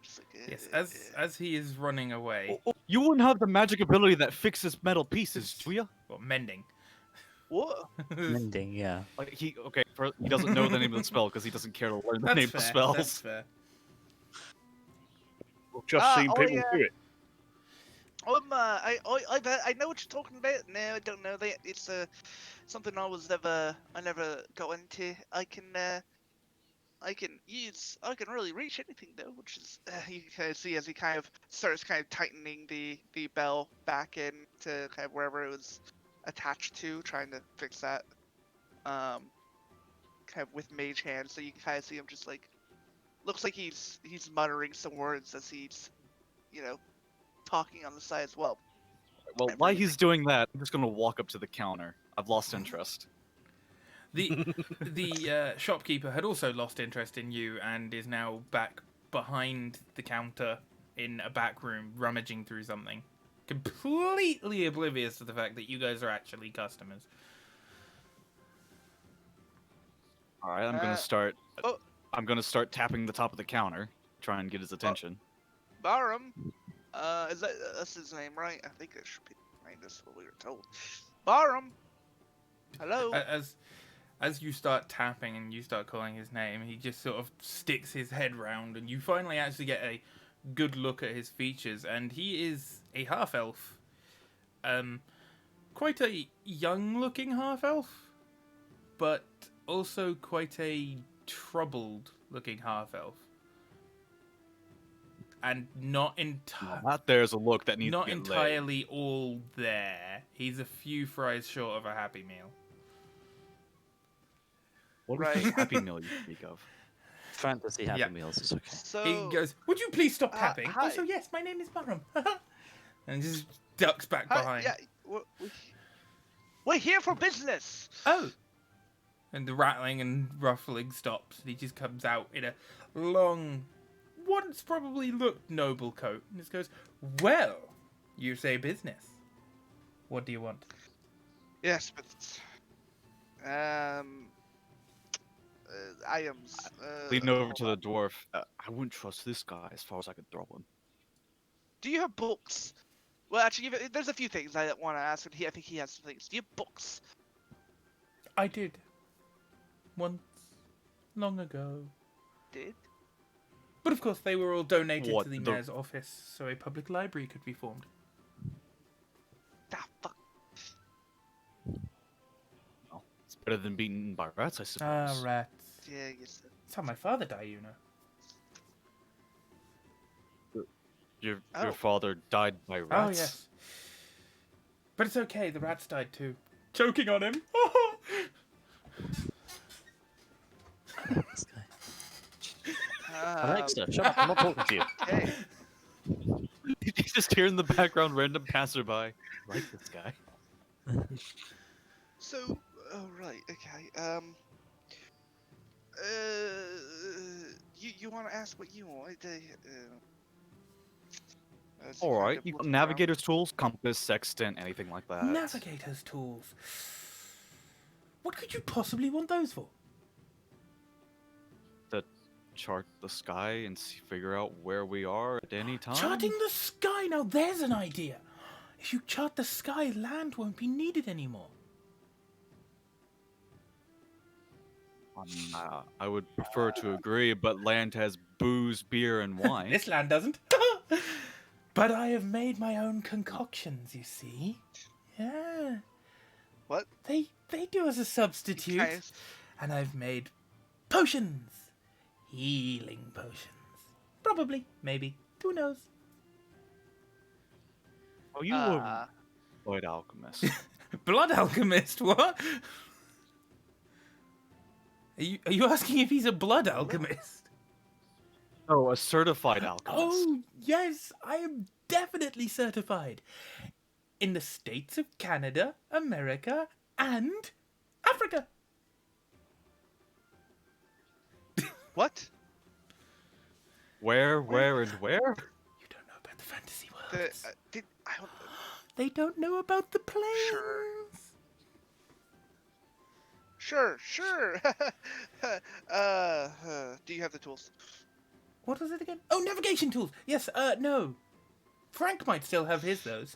Just like, Yes, as he is running away, You wouldn't have the magic ability that fixes metal pieces, do you? well, mending. What? Mending, yeah. Like he he doesn't know the name of the spell because he doesn't care to learn the That's name fair. of spells. That's fair. I've just seen people yeah. do it. I know what you're talking about. No, I don't know that. It's something I never got into. I can really reach anything though, which is you can kind of see as he kind of starts kind of tightening the bell back in to kind of wherever it was attached to, trying to fix that. Kind of with mage hand, so you can kind of see him just like looks like he's muttering some words as he's, talking on the side as well. Well, I'm while really he's doing that, I'm just gonna walk up to the counter. I've lost interest. The shopkeeper had also lost interest in you and is now back behind the counter in a back room, rummaging through something, completely oblivious to the fact that you guys are actually customers. All right, I'm gonna Uh, start. oh. I'm gonna start tapping the top of the counter, try and get his attention. Barum, that's his name, right? I think it should be named. That's what we were told. Barum, hello. As you start tapping and you start calling his name, he just sort of sticks his head round, and you finally actually get a good look at his features, and he is a half elf. Quite a young-looking half elf, but also quite a troubled-looking half elf, and not That there's a look that needs not to get laid. entirely all there. He's a few fries short of a Happy Meal. What Right. is the Happy Meal you speak of? Fantasy Happy Yeah. Meals is okay. So He goes, "Would you please stop tapping?" hi. Also, yes, my name is Barum. And just ducks back hi, behind. yeah, we're here for business. Oh. And the rattling and ruffling stops, and he just comes out in a long, once probably looked noble coat, and just goes, "Well, you say business. What do you want?" Yes, but items. Leading over to the dwarf. I wouldn't trust this guy as far as I could throw him. Do you have books? Well, actually, there's a few things I want to ask, and I think he has some things. Do you have books? I did. Once. Long ago. Did? But of course, they were all donated What, to the the- mayor's office, so a public library could be formed. Ah, fuck. Well, it's better than being eaten by rats, I suppose. Ah, rats. Yeah, yes. That's how my father died, you know. Your Oh. father died by rats. Oh, yes. But it's okay, the rats died too. Choking on him. This guy. Um, Alexa, shut up! I'm not talking to you. okay. You just hear in the background random passerby. I like this guy. So, oh right, okay. You want to ask what you want? All right, you got navigator's tools, compass, sextant, anything like that. Navigator's tools. What could you possibly want those for? Chart the sky and figure out where we are at any time. Charting the sky, now there's an idea. If you chart the sky, land won't be needed anymore. I would prefer to agree, but land has booze, beer, and wine. This land doesn't. But I have made my own concoctions, you see. Yeah. What? They do as a substitute. Guys, And I've made potions. Healing potions. Probably. Maybe. Who knows? Oh, you uh, Lloyd Alchemist. Blood alchemist, what? Are you asking if he's a blood alchemist? Oh, a certified alchemist. Oh, yes, I am definitely certified. In the states of Canada, America, and Africa. What? Where, and where? You don't know about the fantasy The worlds. I don't. They don't know about the planes. Sure. Do you have the tools? What was it again? Oh, navigation tools. Yes. No. Frank might still have those.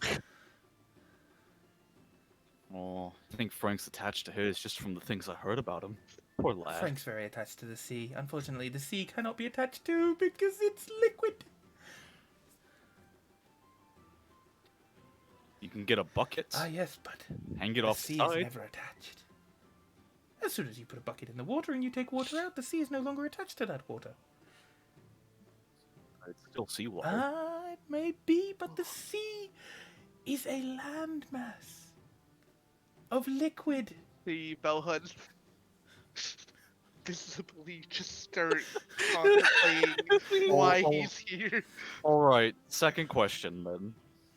Oh, I think Frank's attached to his just from the things I heard about him. Poor lad. Frank's very attached to the sea. Unfortunately, the sea cannot be attached to because it's liquid. You can get a bucket, Ah, yes, but hang it the off the sea is side. never attached. As soon as you put a bucket in the water and you take water out, the sea is no longer attached to that water. It's still seawater. Ah, it may be, but the sea is a landmass of liquid. The Bellhood visibly just start contemplating why Oh. he's here. All right, second question then.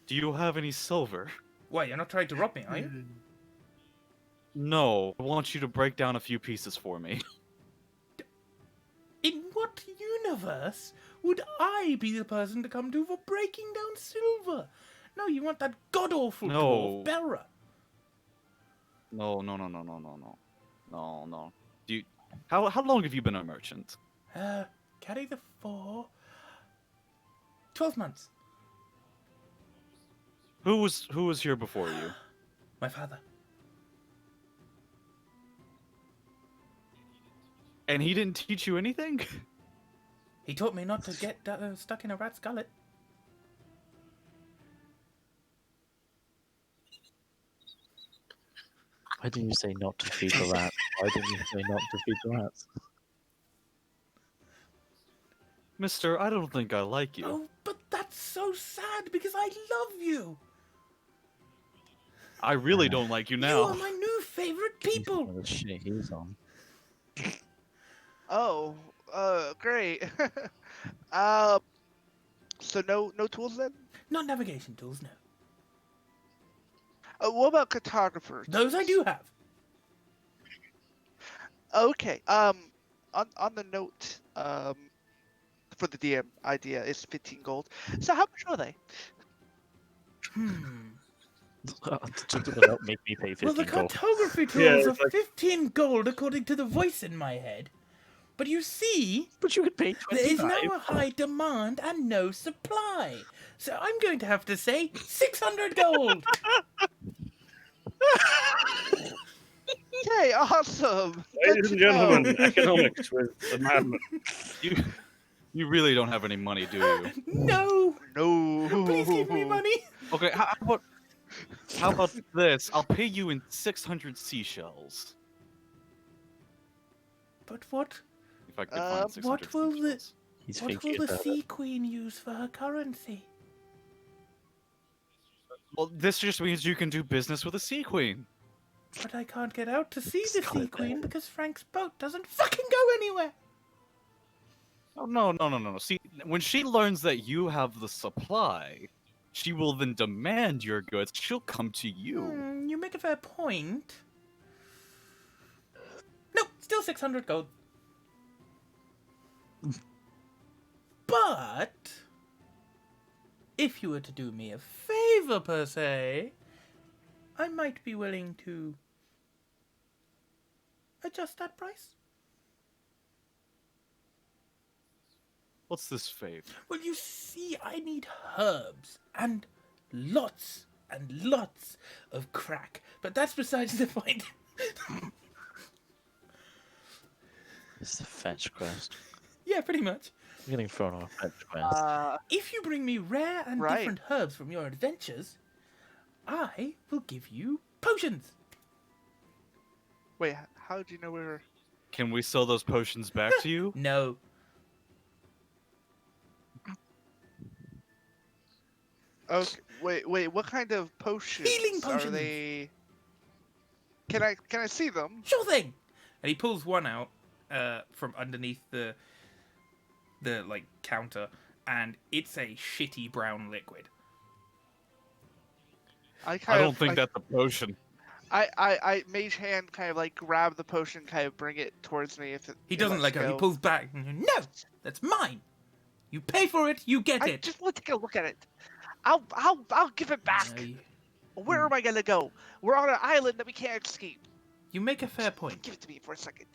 Do you have any silver? Why, you're not trying to rob me, are you? No, I want you to break down a few pieces for me. In what universe would I be the person to come to for breaking down silver? No, you want that god-awful No. dwarf, Belra. No. Do you? How long have you been a merchant? Carry the 4. 12 months. Who was here before you? My father. And he didn't teach you anything? He taught me not to get stuck in a rat's gullet. Why didn't you say not to feed the rats? Why didn't you say not to feed the rats? Mister, I don't think I like you. Oh, but that's so sad because I love you. I really don't like you You now. are my new favorite people. Oh, the shit he's on. Oh, great. So no tools then? Not navigation tools, no. What about cartographers? Those I do have. Okay. On the note, for the DM idea is 15 gold. So how much are they? Don't make me pay 15 Well, the gold. cartography tools Yeah, are it's like- 15 gold according to the voice in my head. But you see, But you could pay there is 25. now a high demand and no supply. So I'm going to have to say 600 gold. Okay, awesome. Ladies Good and to know. gentlemen, economics with the madman. You really don't have any money, do you? No. No. Please give me money. Okay, how about this? I'll pay you in 600 seashells. But what If I could find 600 what will the- seashells. He's what will thinking the about Sea Queen use for her currency? Well, this just means you can do business with a sea queen. But I can't get out to see the Got Sea it Queen there. because Frank's boat doesn't fucking go anywhere. Oh, no. See, when she learns that you have the supply, she will then demand your goods. She'll come to you. You make a fair point. No, still 600 gold. But if you were to do me a favor, per se, I might be willing to adjust that price. What's this favor? Well, you see, I need herbs and lots of crack. But that's besides the point. It's the fetch quest. Yeah, pretty much. I'm getting thrown on a fetch quest. If you bring me rare and Right. different herbs from your adventures, I will give you potions. Wait, how do you know we're? Can we sell those potions back to you? No. Okay, wait. What kind of potions? Healing Are potions. they? Can I see them? Sure thing. And he pulls one out from underneath the like counter, and it's a shitty brown liquid. I I kind don't of, think that's a potion. I mage hand kind of like grab the potion, kind of bring it towards me. If it, He it doesn't lets let go. He pulls back. No, that's mine. You pay for it. You get I it. just want to take a look at it. I'll give it back. No, Where am I gonna go? We're on an island that we can't escape. you make a fair point. Give it to me for a second.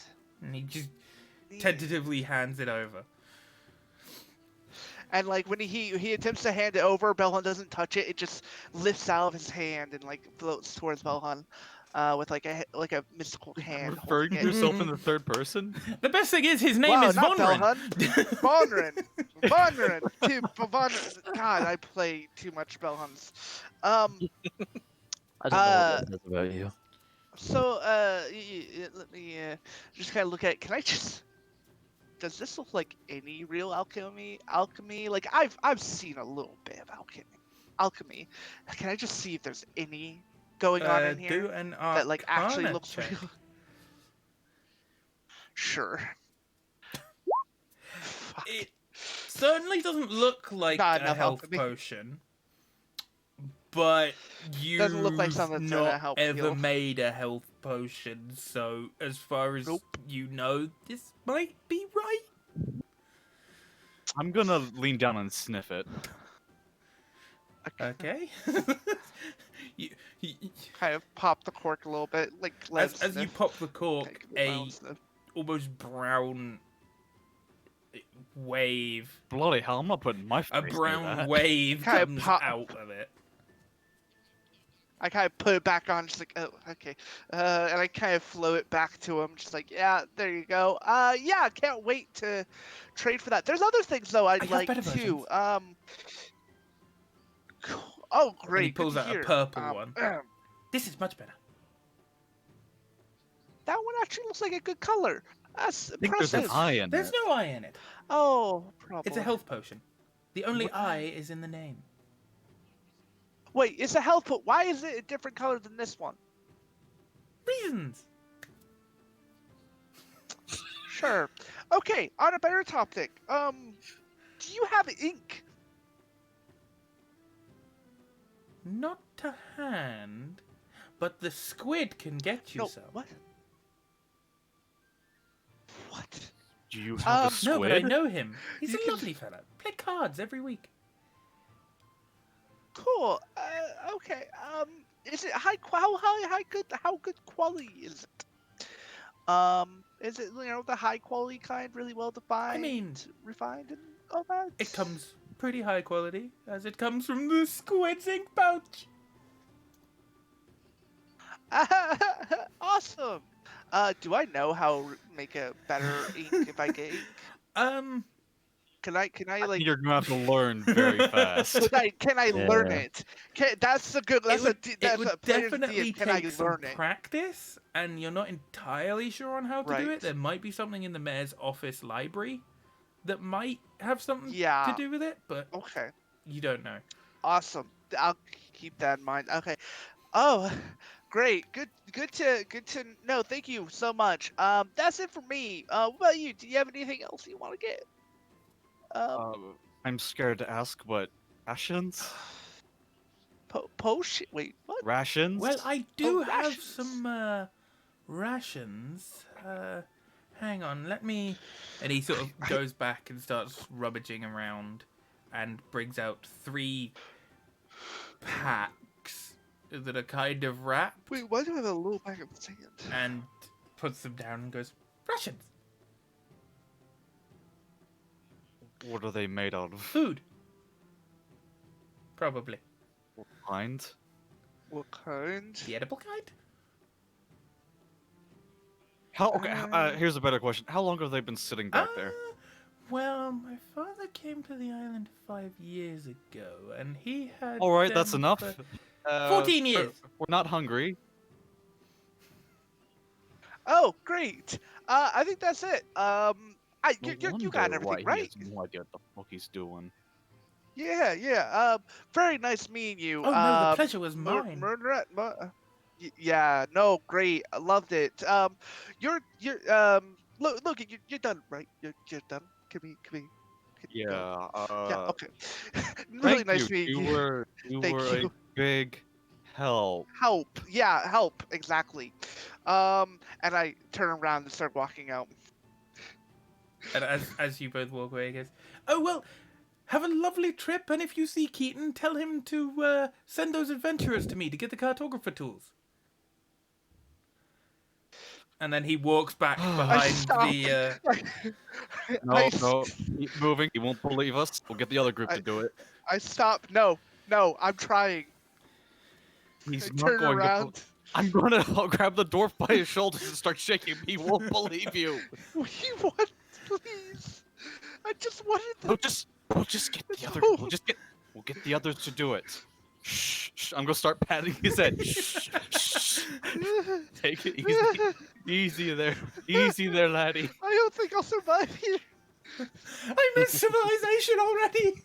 And he just tentatively hands it over. And like when he attempts to hand it over, Belhan doesn't touch it. It just lifts out of his hand and like floats towards Belhan, with like a mystical hand. Referring to holding it. yourself in the third person? The best thing is his name Wow, is not Vonrin. Belhan. Vonrin. God, I play too much Belhans. I don't know what that says about you. So let me just kind of look at it. Can I just? Does this look like any real alchemy? Like I've seen a little bit of alchemy. Can I just see if there's any going on in here Do an that like actually Arcana looks check. real? Sure. Fuck. It certainly doesn't look like Not a enough health alchemy. potion, but you've Doesn't look like something that's gonna not help ever heal. made a health potion, so as far as Nope. you know, this might be right. I'm gonna lean down and sniff it. Okay. you, Kind of pop the cork a little bit, like let as him you sniff. pop the Okay, cork, give it my a own sniff. almost brown wave, Bloody hell, I'm not putting my face a near brown that. wave Kinda comes pop- out of it. I kind of put it back on, just like, oh, okay. And I kind of flow it back to him, just like, yeah, there you go. Yeah, I can't wait to trade for that. There's other things though I'd have like better too. versions. Cool. Oh, great. And he good pulls to out a hear. purple one. That This is much better. one actually looks like a good color. That's I think there's an impressive. eye in There's it. no eye in it. Oh, probably. It's a health potion. The only eye is in the name. Wait, it's a health put. Why is it a different color than this one? Reasons. Sure. Okay, on a better topic. Do you have ink? Not to hand, but the squid can get you No. some. What? What? Do you have a squid? No, but I know him. He's You a can- lovely fella. Play cards every week. Cool. Okay. Is it how good quality is it? Is it the high quality kind, really well defined, mean, refined, and all that? It comes pretty high quality, as it comes from the squid's ink pouch. Awesome. Do I know how to make a better ink if I get ink? Can I like? You're gonna have to learn very fast. Can I learn Yeah. it? That's a good. That's it would a player's definitely DM. Can I take some learn it? practice, and you're not entirely sure on how to do Right. it. There might be something in the mayor's office library that might have something Yeah. to do with it, but Okay. you don't know. Awesome. I'll keep that in mind. Okay. Oh, great. Good to know. Thank you so much. That's it for me. What about you? Do you have anything else you want to get? I'm scared to ask, but rations? Potion. Wait, what? Rations? Well, I do have rations. some rations. Hang on, let me. And he sort of goes back and starts rummaging around, and brings out 3 packs that are kind of wrapped, Wait, why do I have a little bag of sand? and puts them down and goes, rations, What are they made out of? food, probably What kind? What kind? the edible kind. How? Okay, here's a better question. How long have they been sitting back there? Well, my father came to the island 5 years ago, and he had. All right, that's them enough. for- 14 we're- years. We're not hungry. Oh, great. I think that's it. No You got wonder why everything right. He has no idea what the fuck he's doing. Yeah. Very nice meeting you. Oh no, the pleasure was Mur- mine. Murderer. Yeah. No, great. I loved it. You're look. You're done, right? You're done. Can we? Yeah. Yeah. Okay. Really Thank nice you. meeting you. You Thank were you. a big help. Help. Yeah, help. Exactly. And I turn around and start walking out. And as you both walk away, he goes, "Oh well, have a lovely trip. And if you see Keaton, tell him to send those adventurers to me to get the cartographer tools." And then he walks back I behind stop. the. No, no, keep moving. He won't believe us. We'll get the other group to do it. I stop. No, I'm trying. He's I not turn going to. around. I'm gonna I'll grab the dwarf by his shoulders and start shaking him. He won't believe you. What do you want, please? I just wanted the. We'll just get the other. We'll get the others to do it. Shh, shh. I'm gonna start patting his head. Shh, shh. Take it easy. Easy there. Easy there, laddie. I don't think I'll survive here. I miss civilization already.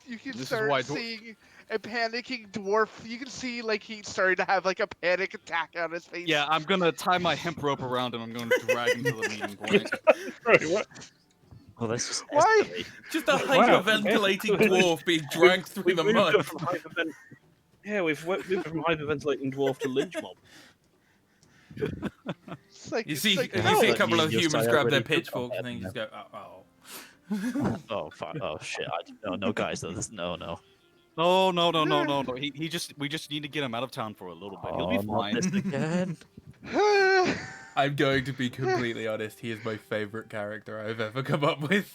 You can This is start why seeing a panicking dwarf. You can see like he's starting to have like a panic attack on his face. Yeah, I'm gonna tie my hemp rope around him. I'm gonna drag him to the meeting point. Right, what? Well, let's just Why? escalate. Just a Wow. hyperventilating dwarf being dragged through the We've mud. moved from yeah, we've moved from hyperventulating dwarf to lynch mob. It's like, You it's see, like, you no. see a But couple you of just humans say grab their already took pitchforks that, and then you yeah. just go, oh. Oh fuck! Oh shit! No, guys, no. No. We just need to get him out of town for a little bit. He'll be Oh, not fine. this again. I'm going to be completely honest. He is my favorite character I've ever come up with.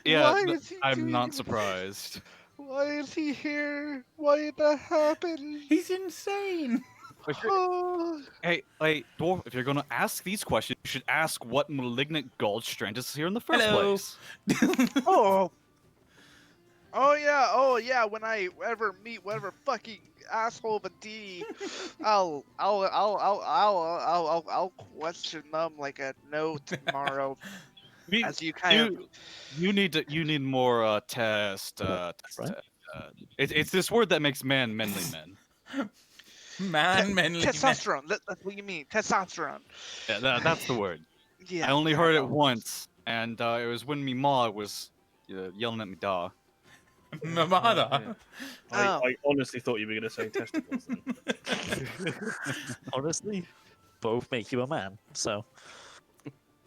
Yeah, Why is he I'm doing not this? surprised. Why is he here? Why did that happen? He's insane. Oh. Hey, dwarf, if you're gonna ask these questions, you should ask what malignant gulch strand is here in the first Hello. place. Oh. Oh yeah. When I ever meet whatever fucking asshole of a D, I'll question them like a no tomorrow. We- As you kind of. you need more test. Right? It's this word that makes manly men. Manly man. Testosterone. That's what you mean. Testosterone. Yeah, that's the word. Yeah. I only heard it once, and it was when me ma was yelling at me da. Mamada. Oh. I honestly thought you were going to say testicles. Then. Honestly, both make you a man. So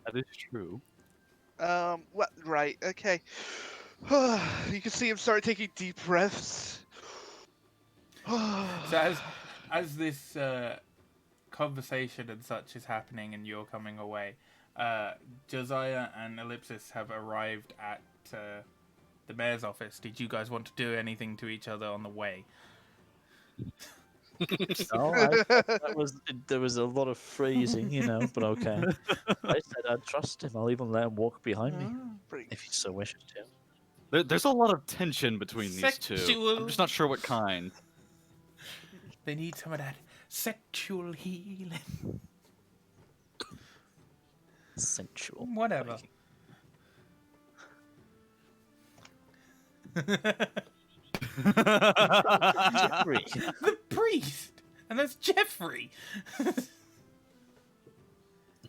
That is true. What? Right. Okay. You can see him start taking deep breaths. So as this conversation and such is happening and you're coming away, Josiah and Ellipsis have arrived at the mayor's office. Did you guys want to do anything to each other on the way? no, there was a lot of phrasing, but okay. I said I'd trust him. I'll even let him walk behind me Pretty- if he so wishes to. There's a lot of tension between these two. Sexual. I'm just not sure what kind. They need some of that sexual healing. Sensual. Whatever. Jeffrey. The priest! And that's Jeffrey!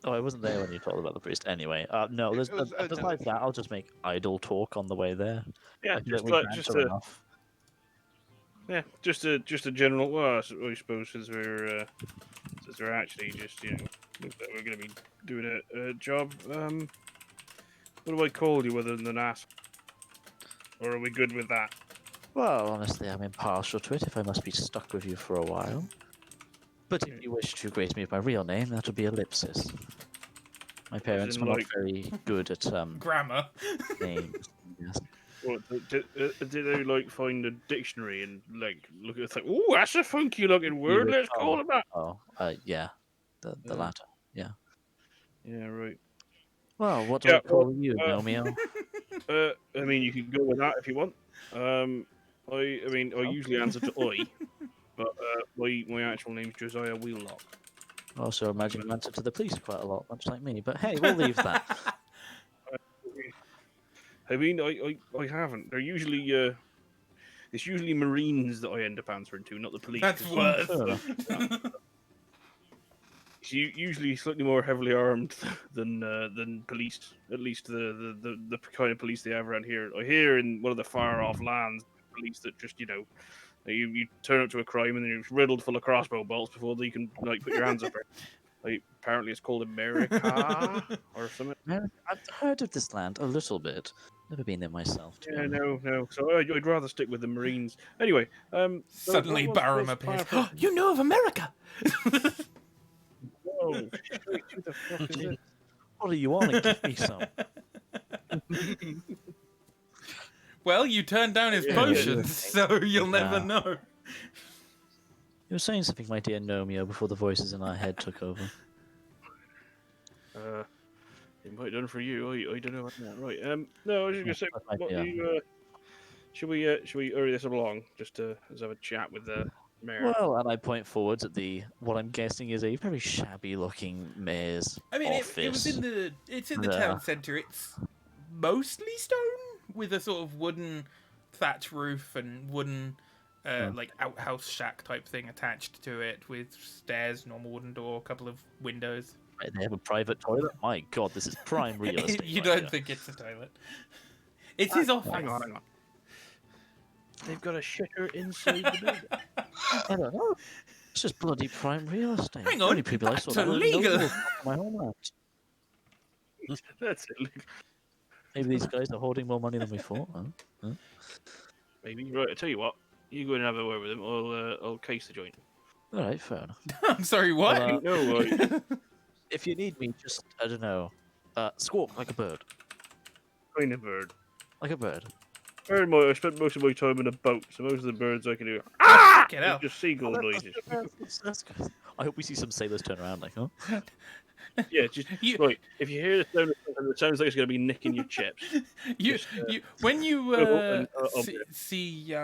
Oh, I wasn't there when you told about the priest. Anyway, no, It was, besides that, I'll just make idle talk on the way there. Yeah, Like, just we like banter just a enough. just a general. Well, I suppose since we're actually just looks like we're going to be doing a job. What do I call you other than ask? Or are we good with that? Well, honestly, I'm impartial to it if I must be stuck with you for a while. But if you wish to grace me with my real name, that would be Ellipsis. My parents in were not like- very good at Grammar. names. Yes. What did they like find a dictionary and like look at it like, oh, that's a funky looking word. Let's call it that. Oh, yeah, the Yeah. latter. Yeah, right. Well, what do Yeah, I call you, well, Nomeo? I mean, you can go with that if you want. I mean, I usually answer to I, but my actual name's Josiah Wheellock. Also, imagine you answer to the police quite a lot, much like me. But hey, we'll leave that. I mean, I haven't. They're usually it's usually Marines that I end up answering to, not the police. That's 'cause worse. Fair enough. It's usually slightly more heavily armed than police. At least the kind of police they have around here. I hear in one of the far off lands, police that just you turn up to a crime and then you're riddled full of crossbow bolts before you can like put your hands up. Like apparently it's called America or something. I've heard of this land a little bit. Never been there myself. To be Yeah, honest. no. So I'd rather stick with the Marines. Anyway, Suddenly, Barham appears. Oh, you know of America? Whoa, who the fuck is it? What do you want? And give me some. Well, you turned down his Yeah, potions, so you'll never Yeah. know. You were saying something, my dear Nomeo, before the voices in our head took over. It might have done for you. I don't know about that. Right. No, I was just gonna say, That might what be, should we hurry this along just to have a chat with the mayor? Well, and I point forwards at what I'm guessing is a very shabby-looking mayor's I mean, office. it's in the Yeah. town centre. It's mostly stone with a sort of wooden thatch roof and wooden like outhouse shack type thing attached to it with stairs, normal wooden door, a couple of windows. Right, they have a private toilet. My God, this is prime real estate. You right don't here. think it's a toilet? It's his office. Hang on. They've got a shitter inside the building. I don't know. It's just bloody prime real estate. Hang The only on, people I that's saw that were illegal. nobles from my homeland. That's it. Maybe these guys are hoarding more money than we thought. Huh? Maybe. Right. I tell you what. You go and have a word with him. I'll case the joint. All right, fair enough. I'm sorry, what? Well, No, right. If you need me, just I don't know, squawk like a bird, Kind of bird. like a bird. I spent most of my time in a boat, so most of the birds I can do Get out. just seagull noises. That's good. I hope we see some sailors turn around like, huh? Yeah, just You- right. If you hear the sound of something that sounds like it's going to be nicking your chips, You, Just, when you and, I'll see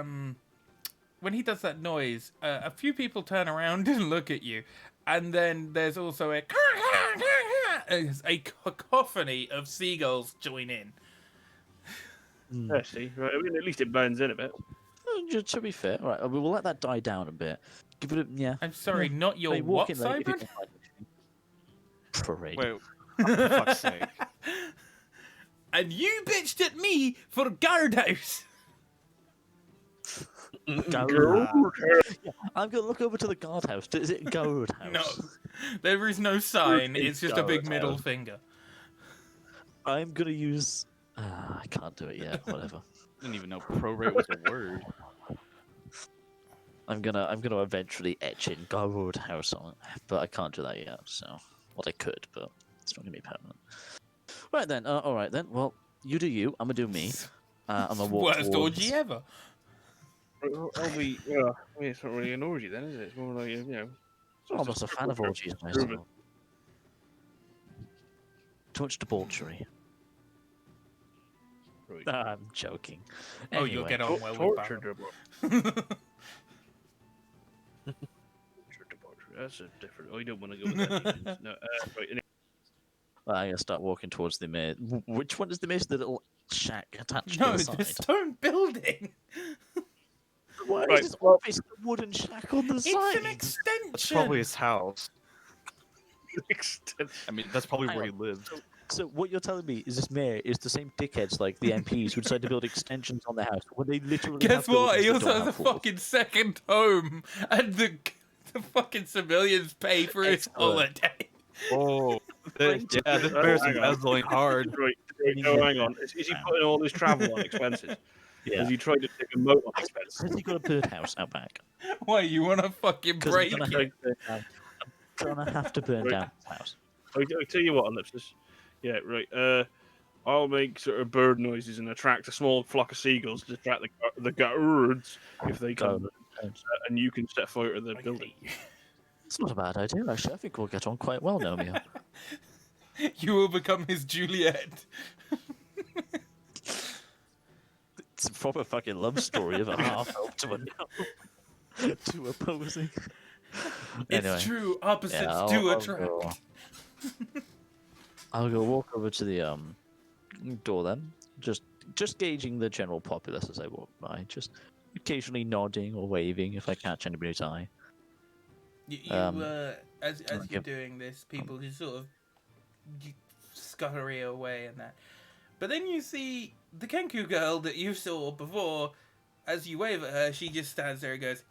when he does that noise, a few people turn around and look at you, and then there's also a cacophony of seagulls join in. yeah, see, right. I mean, at least it blends in a bit. Just to be fair, all right, we will let that die down a bit. Give it a yeah. I'm sorry, not your Maybe walk what, in late if you Cybert? can find anything. Parade. Wait, for fuck's sake. And you bitched at me for guardhouse. Guard. Yeah, I'm gonna look over to the guardhouse. Is it guardhouse? No, there is no sign. It's It's just a big middle guardhouse. finger. I'm gonna use. I can't do it yet. Whatever. I didn't even know prorate was a word. I'm gonna eventually etch in guardhouse on it, but I can't do that yet. So, well, I could, but it's not gonna be permanent. Right then. All right then. Well, you do you. I'm gonna do me. I'm gonna walk Worst towards... orgy ever. I'll be. Well, I mean, it's not really an orgy then, is it? It's more like I'm not a fan of orgies myself. Too much debauchery. Right. I'm joking. Oh, you'll Anyway. get on well with Torture Barham. debauchery. That's a different. I don't want to go with that. No, right. Anyway. Well, I'm gonna start walking towards the maze. Which one is the maze? The little shack attached No, to the it's side. the stone building. Why Right, is this well- office a wooden shack on the It's side? an extension. That's probably his house. Extent. I mean, that's probably Hang where he lives. So what you're telling me is this mayor is the same dickheads like the MPs who decide to build extensions on their house when they literally have Guess what? buildings He that also don't has a have floors. fucking second home, and the fucking civilians pay for his Excellent. holiday. Oh, Right. yeah, this bear's Hang on. embezzling hard. Right. No, hang on. Is he putting all his travel on expenses? Yeah. Has he tried to take a moat on expenses? Has he got a birdhouse out back? Why you want to fucking 'Cause break I'm it? gonna have to burn Right. down his house. I tell you what, Ellipsis. Yeah, right. I'll make sort of bird noises and attract a small flock of seagulls to attract the guards if they come, and you can set fire to the building. It's not a bad idea, actually. I think we'll get on quite well, Nomeo. You will become his Juliet. It's a proper fucking love story of a half elf to a gnome. Two opposing. Anyway, It's true. Opposites yeah, do I'll attract. go- I'll go walk over to the door then. Just gauging the general populace as I walk by. Just occasionally nodding or waving if I catch anybody's eye. You Um, as you're yep. doing this, people just sort of scurry away and that. But then you see the Kenku girl that you saw before. As you wave at her, she just stands there and goes,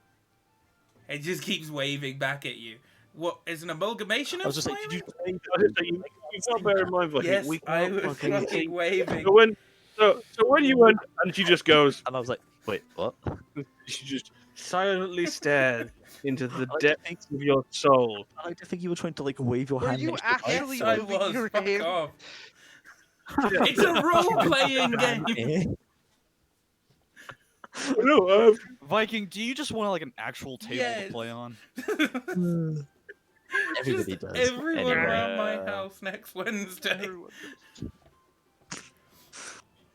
and just keeps waving back at you. What is an amalgamation of I was just like, did smiling? you? You got to bear in mind, Viking, Yes, we I can't was fucking fucking see. waving. So when you went, and she just goes, And I was like, wait, what? she just silently stared into the I don't think depths of your soul. I don't think you were trying to like wave your Were hand you next to the mic, actually Yes, so- I moving was. your Fuck hand? off. It's a role-playing game. Eh? No, Viking, do you just want like an actual table Yes. to play on? Everybody Just does. everyone Anyway. around my house next Wednesday. Everyone does.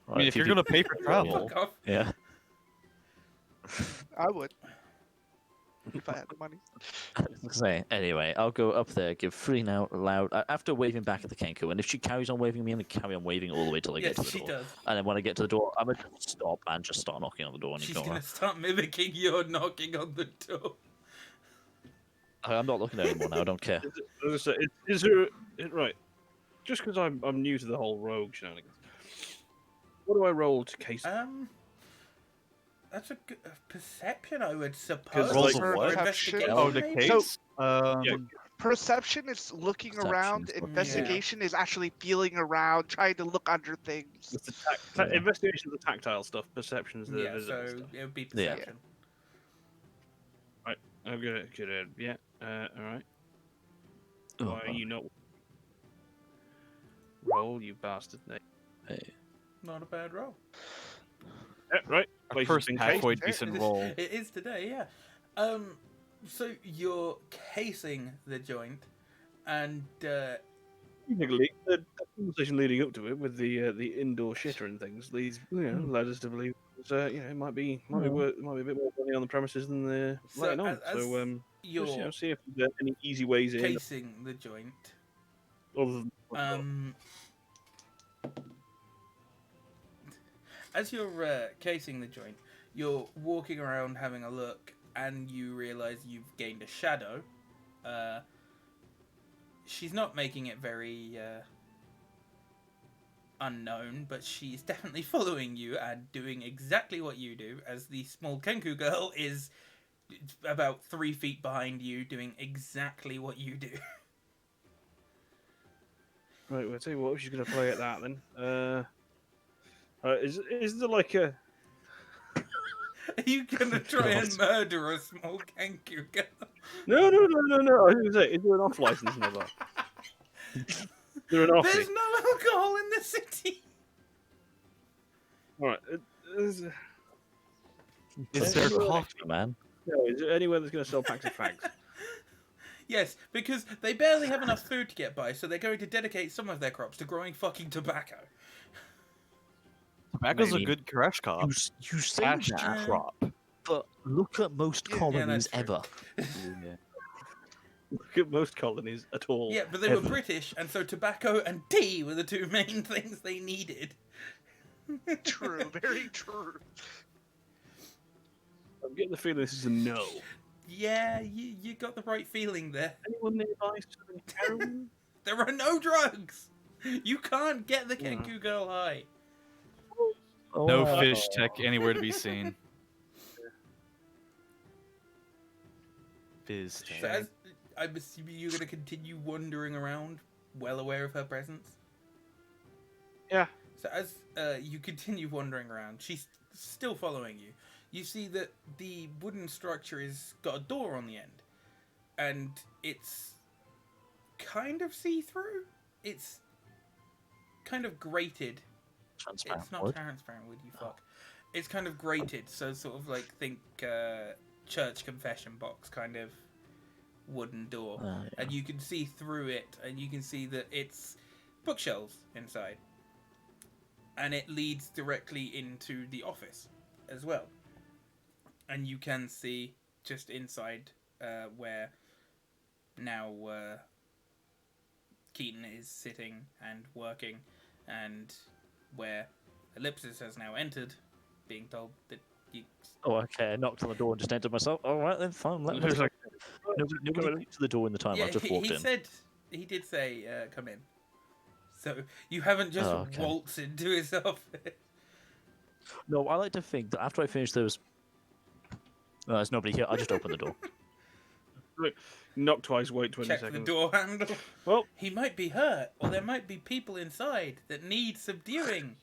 I mean, if you're gonna pay for travel, Fuck off. Yeah. I would. If I had the money. Say anyway, I'll go up there, give 3 now loud after waving back at the Kenku, and if she carries on waving me, I'm gonna carry on waving all the way till I Yes, get to the she door. does. And then when I get to the door, I'm gonna stop and just start knocking on the door. And She's ignore gonna her. start mimicking your knocking on the door. I'm not looking at her anymore now. I don't care. is there right? Just because I'm new to the whole rogue shenanigans, what do I roll to case? That's a good perception, I would suppose. rolls of or what? investigation, oh, the maybe? case. Yeah. Perception is looking around. Perception's what- Investigation is actually feeling around, trying to look under things. It's the investigation of the tactile stuff. Perception is the Yeah, visible so stuff. it would be Yeah. perception. I'm gonna get it. Yeah. All right. Oh, Why are you not? Roll, you bastard. hey. Not a bad roll. Yeah, right. A Place has first been halfway cased. decent roll. It is today, yeah. So you're casing the joint, and Technically, the conversation leading up to it with the indoor shitter and things leads led us to believe it might be a bit more money on the premises than the So letting on. as So you're just, see if there's any easy ways in. casing the joint, Other than as you're casing the joint, you're walking around having a look, and you realize you've gained a shadow. She's not making it very unknown, but she's definitely following you and doing exactly what you do, as the small Kenku girl is about 3 feet behind you, doing exactly what you do. right, we'll tell you what. She's gonna play at that then. Is there like a Are you gonna try and murder a small Kenku girl? no? I was gonna say, is there an off license and all that? Is there an off? There's no alcohol in the city. All right. Is Is there there coffee? man? Is there anywhere that's gonna sell packs of fags? Yes, because they barely have enough food to get by, so they're going to dedicate some of their crops to growing fucking tobacco. Tobacco's Maybe. a good crash cop. You say Cash that, crop. but look at most Yeah, colonies that's true. ever. Yeah. Look at most colonies at all. Yeah, but they were ever. British, and so tobacco and tea were the 2 main things they needed. True, very true. I'm getting the feeling this is a no. Yeah, you got the right feeling there. Anyone nearby selling heroin? There are no drugs! You can't get the Kenku girl high. No Oh, fish tech anywhere to be seen. Fizz So tech. I'm assuming you're going to continue wandering around, well aware of her presence? Yeah. So as you continue wandering around, she's still following you. You see that the wooden structure has got a door on the end, and it's kind of see-through. It's kind of grated. transparent It's not wood. transparent wood, you fuck. It's kind of grated, so sort of like think church confession box kind of wooden door. Yeah. And you can see through it, and you can see that it's bookshelves inside. And it leads directly into the office as well. And you can see just inside where now Keaton is sitting and working, and where Ellipsis has now entered, being told that You, Oh, okay. I knocked on the door and just entered myself. All right, then fine. Let me. It's like, Nobody Come in. came to the door in the time. yeah, I just he, walked he in. said he did say come in. So you haven't just Oh, okay. waltzed into his office. No, I like to think that after I finish those. There's nobody here. I just open the door. knock twice, wait 20 Check the seconds. door handle. Well, He might be hurt, or there might be people inside that need subduing.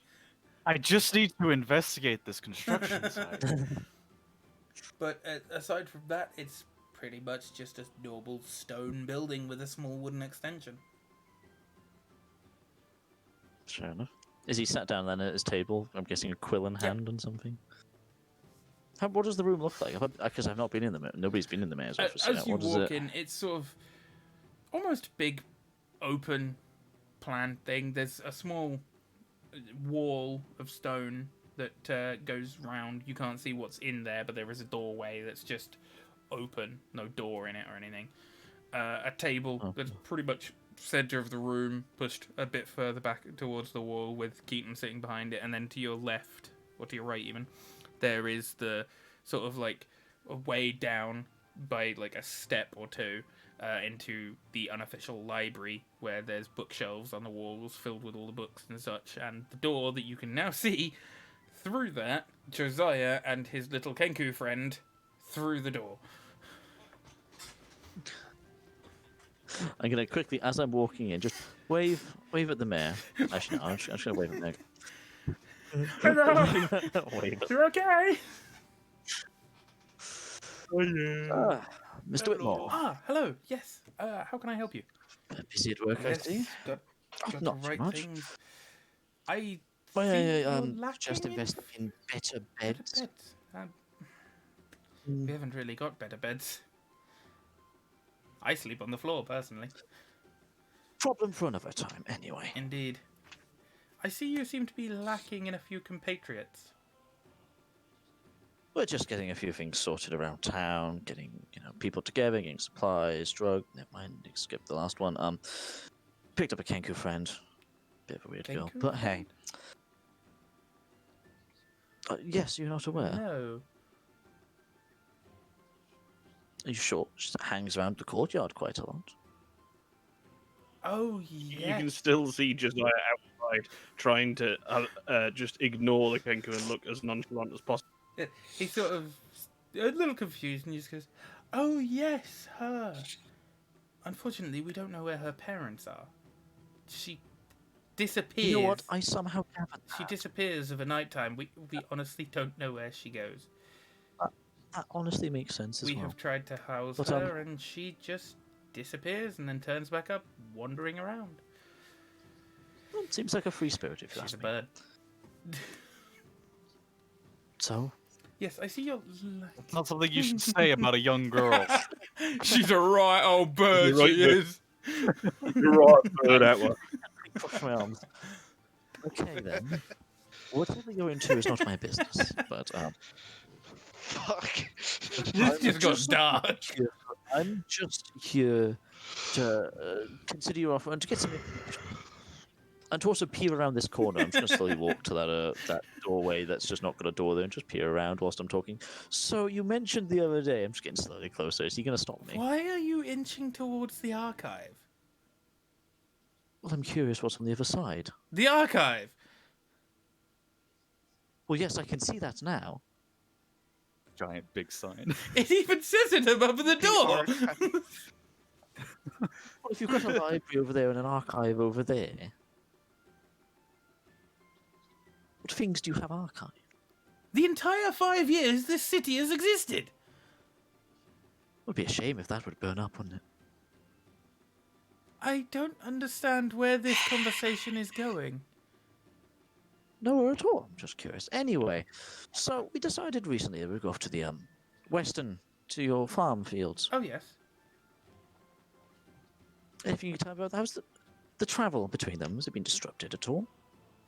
I just need to investigate this construction site. But aside from that, it's pretty much just a normal stone building with a small wooden extension. Fair enough. Is he sat down then at his table? I'm guessing a quill in Yeah. hand and something. What does the room look like? Because I've not been in the. Nobody's been in the mayor's office As yet. you What does walk it? in, it's sort of almost big, open plan thing. There's a small wall of stone that goes round. You can't see what's in there, but there is a doorway that's just open, no door in it or anything. A table Oh. that's pretty much center of the room, pushed a bit further back towards the wall, with Keaton sitting behind it, and then to your left, or to your right even, there is the sort of like way down by like a step or two into the unofficial library, where there's bookshelves on the walls filled with all the books and such, and the door that you can now see through that, Josiah and his little Kenku friend through the door. I'm gonna quickly, as I'm walking in, just wave at the mayor. Actually, no, I'm just gonna wave at Meg. Hello, Wave at you're okay? Mr. Whitmore. Ah, hello. Yes. How can I help you? Busy at work, I see. got, got Not the too right much. things. I Well, see yeah, you're lacking just in investing in better beds. beds. Mm. We haven't really got better beds. I sleep on the floor, personally. Problem for another time, anyway. Indeed. I see you seem to be lacking in a few compatriots. We're just getting a few things sorted around town, getting people together, getting supplies, drug. Never mind, skip the last one. Picked up a Kenku friend. Bit of a weird girl, Kenku but hey. Yes, you're not aware. No. Are you sure? She hangs around the courtyard quite a lot. Oh, you yes. can still see Josiah outside trying to just ignore the Kenku and look as nonchalant as possible. He's sort of a little confused and he just goes, "Oh, yes, her. Unfortunately, we don't know where her parents are. She disappears. You know what? I somehow gathered She that. disappears of a night time. We honestly don't know where she goes. That honestly makes sense as We well. have tried to house But, her, and she just disappears and then turns back up, wandering around. Well, seems like a free spirit, if you She's a ask me. bird. So, Yes, I see you're. It's not something you should say about a young girl. She's a right old bird. You're right, She bird. is. You're right, bird that one. cross my arms. Okay then. Whatever you're into is not my business, but Fuck. This just got dark. I'm just here to consider your offer and to get some information. And to also peer around this corner. I'm just going to slowly walk to that doorway that's just not got a door there and just peer around whilst I'm talking. So you mentioned the other day, I'm just getting slowly closer. Is he going to stop me? Why are you inching towards the archive? Well, I'm curious what's on the other side. The archive. Well, yes, I can see that now. Giant big sign. It even says it above the door. archive. Well, if you've got a library over there and an archive over there, what things do you have archived? The entire 5 years this city has existed. It would be a shame if that would burn up, wouldn't it? I don't understand where this conversation is going. Nowhere at all. I'm just curious. Anyway, so we decided recently that we'd go off to the western, to your farm fields. Oh, yes. Anything you can tell me about that? How's the travel between them? Has it been disrupted at all?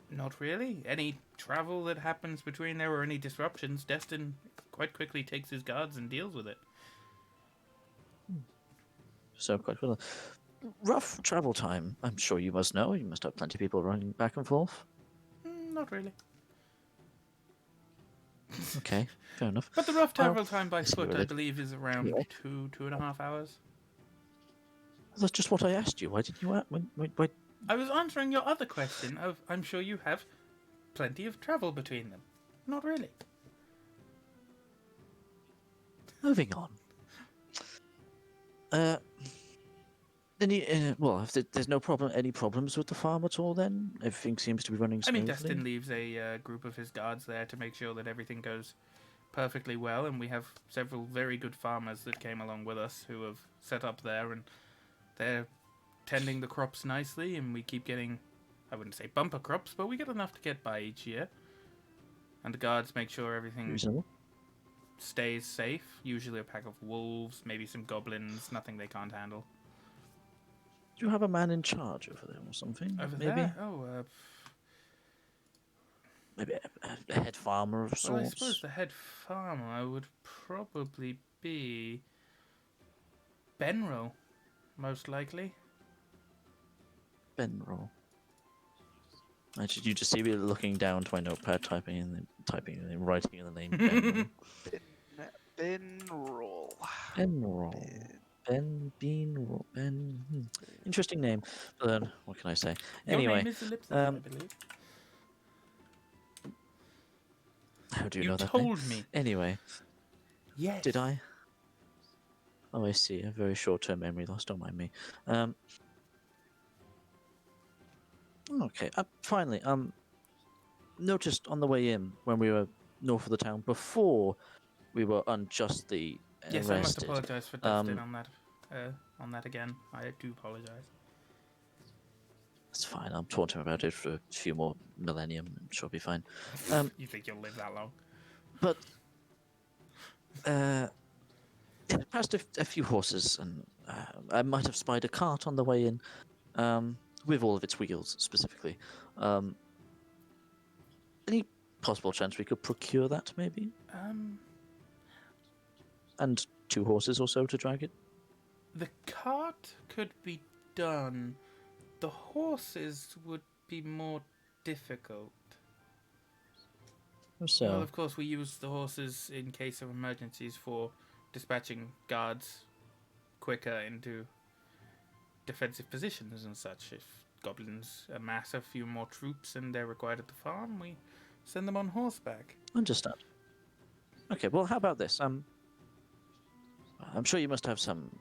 Not really. Any travel that happens between there or any disruptions, Destin quite quickly takes his guards and deals with it. So quite well. Rough travel time. I'm sure you must know. You must have plenty of people running back and forth. Not really. Okay, fair enough. But the rough Well, travel time by let's see foot, what I it- believe, is around Yeah. 2.5 hours. That's just what I asked you. Why didn't you ask? Why? I was answering your other question of I'm sure you have plenty of travel between them. Not really. Moving on. Well, if there's no problem, any problems with the farm at all, then everything seems to be running I mean, smoothly. Destin leaves a group of his guards there to make sure that everything goes perfectly well, and we have several very good farmers that came along with us who have set up there, and they're tending the crops nicely, and we keep getting, I wouldn't say bumper crops, but we get enough to get by each year. And the guards make sure everything Reasonable. stays safe. Usually a pack of wolves, maybe some goblins, nothing they can't handle. Do you have a man in charge over there or something? Over maybe, there? maybe a head farmer of Well, I sorts. suppose the head farmer would probably be Benro, most likely. Benro. Actually, you just see me looking down to my notepad, writing in the name Benro. Ben roll. Benro. Ben. Interesting name. But then, what can I say? Your Anyway, name is Ellipsis, I um, believe. how do you You know that name? told me. Anyway, Yes. did I? Oh, I see. A very short-term memory loss. Don't mind me. Okay. Finally, noticed on the way in when we were north of the town before we were unjustly Yes, I must arrested. apologize for Dustin on that again. I do apologize. It's fine. I'll talk to him about it for a few more millennium. I'm sure it'll be fine. You think you'll live that long? But passed a few horses, and I might have spied a cart on the way in, with all of its wheels specifically. Any possible chance we could procure that, maybe? And 2 horses or so to drag it? The cart could be done. The horses would be more difficult. Or so? Well, of course, we use the horses in case of emergencies for dispatching guards quicker into defensive positions and such. If goblins amass a few more troops and they're required at the farm, we send them on horseback. Understand. Okay, well, how about this? I'm sure you must have some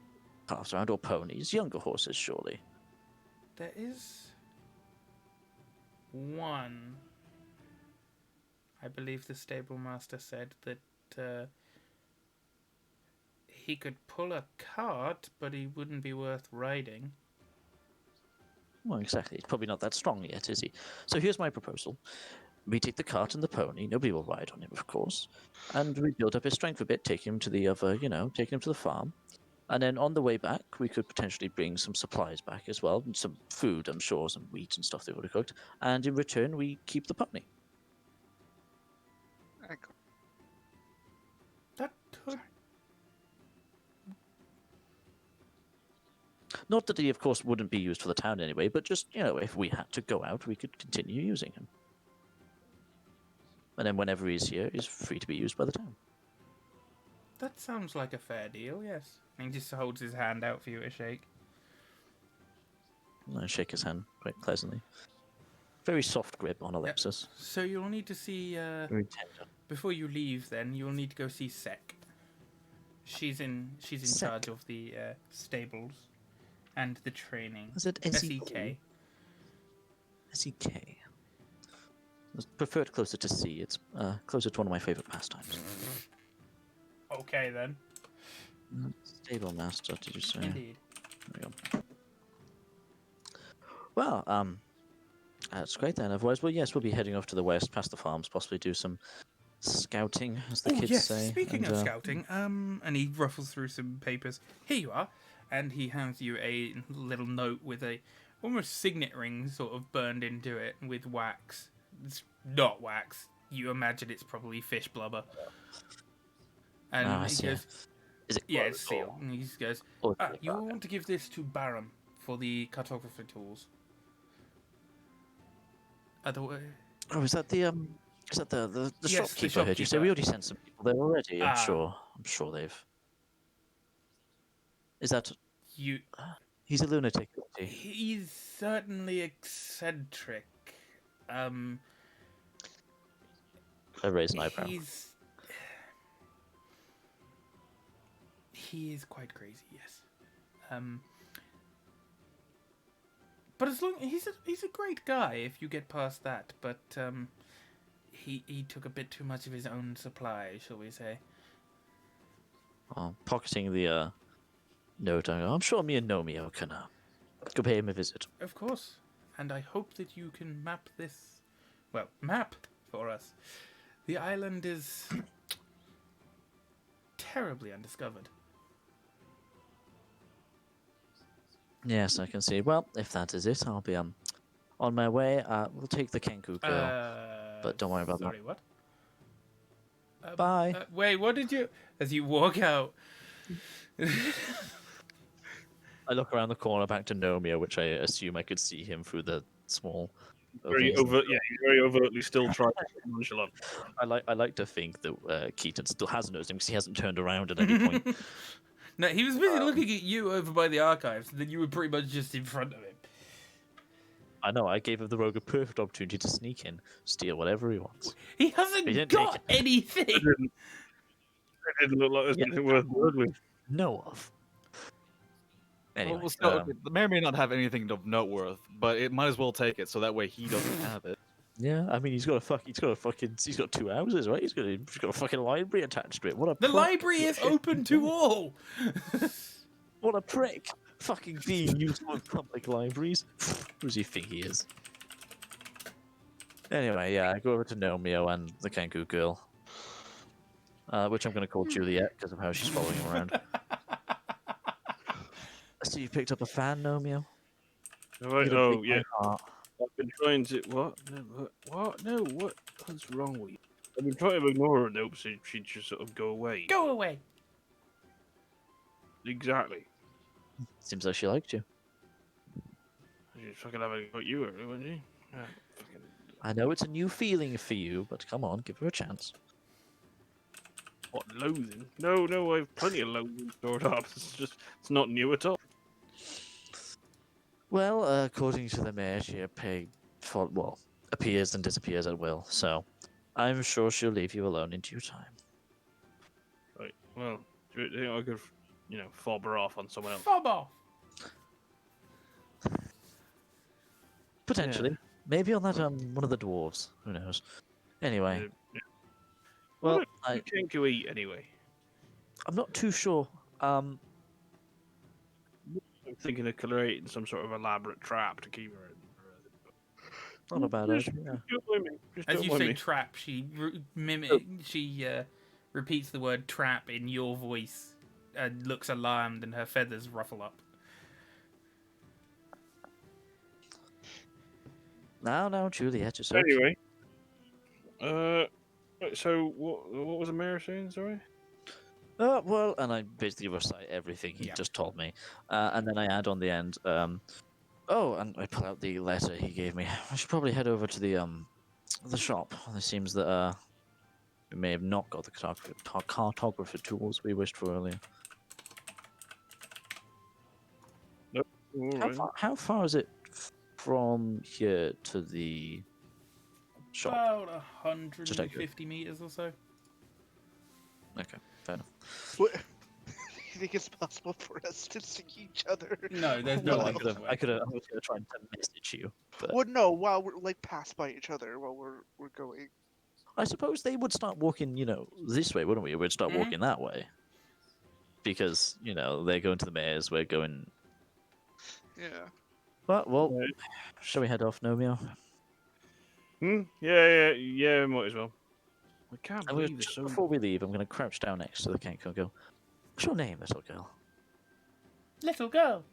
calves around, or ponies, younger horses, surely. There is one. I believe the stable master said that he could pull a cart, but he wouldn't be worth riding. Well, exactly. He's probably not that strong yet, is he? So here's my proposal. We take the cart and the pony. Nobody will ride on him, of course. And we build up his strength a bit, take him to the other, taking him to the farm. And then on the way back, we could potentially bring some supplies back as well. And some food, I'm sure, some wheat and stuff they've already cooked. And in return, we keep the pony. That could. Not that he, of course, wouldn't be used for the town anyway, but just, if we had to go out, we could continue using him. And then whenever he's here, he's free to be used by the town. That sounds like a fair deal, yes. And he just holds his hand out for you to shake. I shake his hand quite pleasantly. Very soft grip on Ellipsis. So you'll need to see, Very tender. before you leave then, you'll need to go see Sek. She's in Sek? charge of the stables and the training. Is it SEK. SEK. I prefer it closer to C. It's closer to one of my favorite pastimes. Okay then. Stable master, did you say? Indeed. There we go. Well, that's great then. Otherwise, well, yes, we'll be heading off to the west, past the farms, possibly do some scouting, as the Oh kids yes, say. speaking and, of scouting, and he ruffles through some papers. Here you are, and he hands you a little note with a almost signet ring sort of burned into it with wax. It's not wax. You imagine it's probably fish blubber. And I he see. goes, Is it yeah, it's sealed. And he goes, or- you will want to give this to Barum for the cartography tools. Otherwise, Oh, is that the Is that the Yes, the shopkeeper? I heard you say we shopkeeper. already sent some people there already. I'm Ah. sure. I'm sure they've. Is that You. he's a lunatic? Is he? He's certainly eccentric. Um, I raise an eyebrow. He is quite crazy, yes. But as long he's a great guy if you get past that. But he took a bit too much of his own supply, shall we say? Pocketing the note. I'm sure me and Nomio can go pay him a visit. Of course. And I hope that you can map this. Well, map for us. The island is terribly undiscovered. Yes, I can see. Well, if that is it, I'll be on my way. We'll take the Kenku girl. But don't worry about that. Sorry, what? Bye. Wait, what did you? As you walk out. I look around the corner back to Nomio, which I assume I could see him through the small. Very openings. he's very overtly still trying to be nonchalant. I like to think that Keaton still has noticed him because he hasn't turned around at any point. No, he was busy looking at you over by the archives, and then you were pretty much just in front of him. I know. I gave the rogue a perfect opportunity to sneak in, steal whatever he wants. He hasn't He didn't got take anything. It didn't look like there's Yeah. anything worth noting. Know of. Anyway, Well, still, the may or may not have anything of note worth, but it might as well take it so that way he doesn't have it. yeah. I mean, he's got 2 houses, right? He's got a fucking library attached to it. What a The prick. library is open to all. What a prick! Fucking being useful in public libraries. Who does he think he is? Anyway, yeah, I go over to Nomio and the Kenku girl, which I'm going to call Juliet because of how she's following him around. I see you picked up a fan, Nomio. Right, It'll oh break yeah, my heart. I've been trying to what? No, what? No, what's wrong with you? I've been trying to ignore her though, so she'd just sort of go away. Go away. Exactly. Seems like she liked you. She's fucking having got you earlier, wasn't she? Yeah, fucking... I know it's a new feeling for you, but come on, give her a chance. What loathing? No, I have plenty of loathing stored up. It's not new at all. Well, according to the mayor, she appears and disappears at will, so I'm sure she'll leave you alone in due time. Right. Well, do you think I could, fob her off on someone else? Fob off. Potentially. Maybe on that one of the dwarves. Who knows? Anyway, Yeah. well, What do you think you eat anyway? I'm not too sure. I'm thinking of creating some sort of elaborate trap to keep her in. Not a bad idea. Don't mind me. Just As don't you mind say me. trap, she repeats the word trap in your voice and looks alarmed, and her feathers ruffle up. Now, Juliet, it's okay. Anyway, right, so what was the mayor saying? Sorry. Well, and I basically recite everything he Yeah. just told me, and then I add on the end. Oh, and I pull out the letter he gave me. I should probably head over to the shop. It seems that we may have not got the cartographer tools we wished for earlier. All right. How far is it from here to the shop? About Just accurate. 150 meters or so. Okay, fair enough. What? You think it's possible for us to see each other? No, there's No, no I way. could have. I was gonna try and message you, but Well, no. While we're like pass by each other while we're going. I suppose they would start walking, this way, wouldn't we? We'd start Mhm. walking that way. Because, they're going to the mayor's, we're going... Yeah. Well, Right. shall we head off, Nomio? Yeah, might as well. I can't And believe this. before we leave, I'm going to crouch down next to the Kenku and go, what's your name, little girl? Little girl.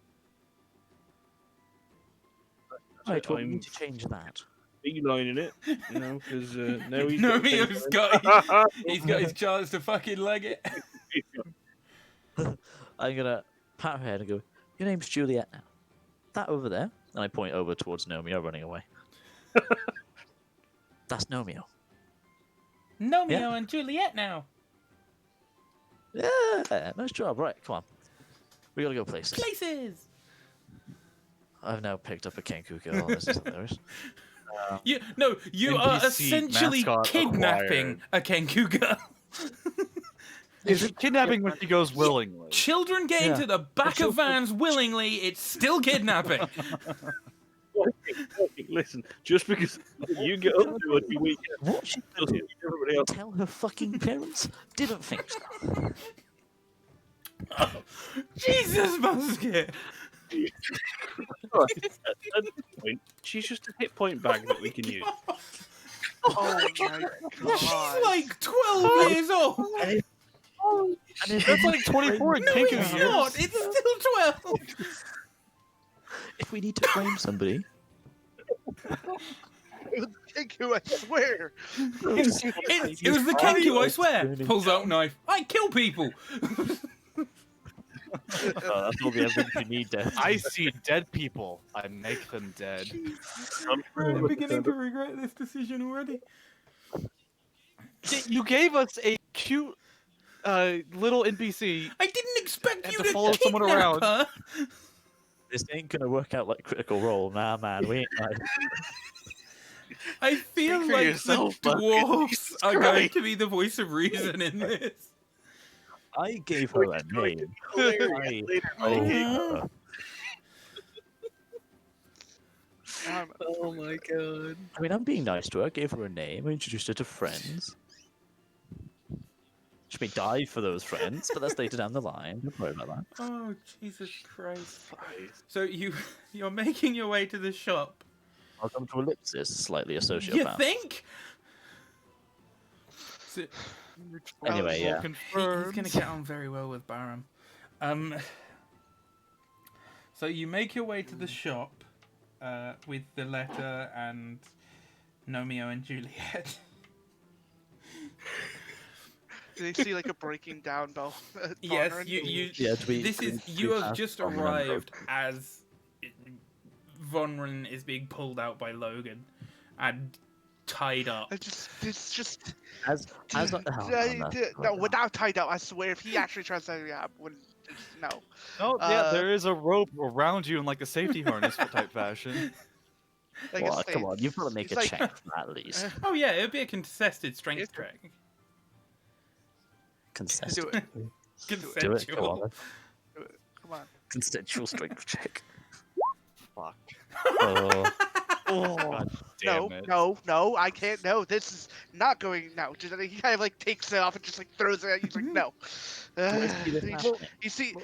Right, well, we I'm need to change that. beelining it, because now he's No, got things he's going. he's got his chance to fucking leg it. I'm going to pat her head and go, your name's Juliet now. That over there, and I point over towards Nomio running away. That's Nomio. Nomeo Yeah. and Juliet now. Yeah, nice job. Right, come on. We gotta go places. Places. I've now picked up a Kenku girl. This is hilarious. You are NPC essentially mascot kidnapping a Kenku girl. Is it kidnapping when she goes willingly? Children getting Yeah. to the back of vans willingly, it's still kidnapping. Listen, just because you get up to it, you week What she doesn't mean everybody else. tell her fucking parents? Didn't think so. Jesus, Musket. At this point, she's just a hit point bag that we can use. Oh my She's god. like 12 years old. And if That's like 24 in No, Kenku it's years. not. It's still 12. if we need to frame somebody, Kenku, I swear. It was the Kenku, I swear. Pulls out knife. I kill people. that's all the evidence you need, Death. I see dead people. I make them dead. I'm beginning to regret this decision already. You gave us a cute little NPC. I didn't expect And you to to follow someone kidnap around. her. This ain't gonna work out like Critical Role. Nah, man, we ain't like. I feel Speak for like yourself, the Bucket. dwarves Jesus are going Christ. to be the voice of reason in this. I gave her a name. Hilarious. Later, I buddy. gave her. Oh my god. I mean, I'm being nice to her. I gave her a name. I introduced her to friends. She may die for those friends, but that's later down the line. Don't worry about that. Oh, Jesus Christ. So you're making your way to the shop. Welcome to Ellipsis, slightly a You sociopath. think? So, Anyway, yeah. he's going to get on very well with Barum. So you make your way to the shop with the letter and Nomeo and Juliet. Do they see like a breaking down bell? Yes, Barn? you. Yeah, do we- This do we- is do you we have pass just on the arrived as Vonran is being pulled out by Logan and tied up. It's just. As oh, No, without tied up, I swear, if he actually tries to, yeah, wouldn't. No. Oh, yeah, there is a rope around you in like a safety harness type fashion. Like Well, I come say, on, you've got to make it's a like- check for that at least. Oh yeah, it would be a contested strength Yes. check. Consensual. Do it. Do it. Come Consensual. on. Come on. Consensual strength check. Fuck. Oh, Oh. God damn No, it. no, I can't. No, this is not going. No, just, he kind of like takes it off and just like throws it. He's like, no.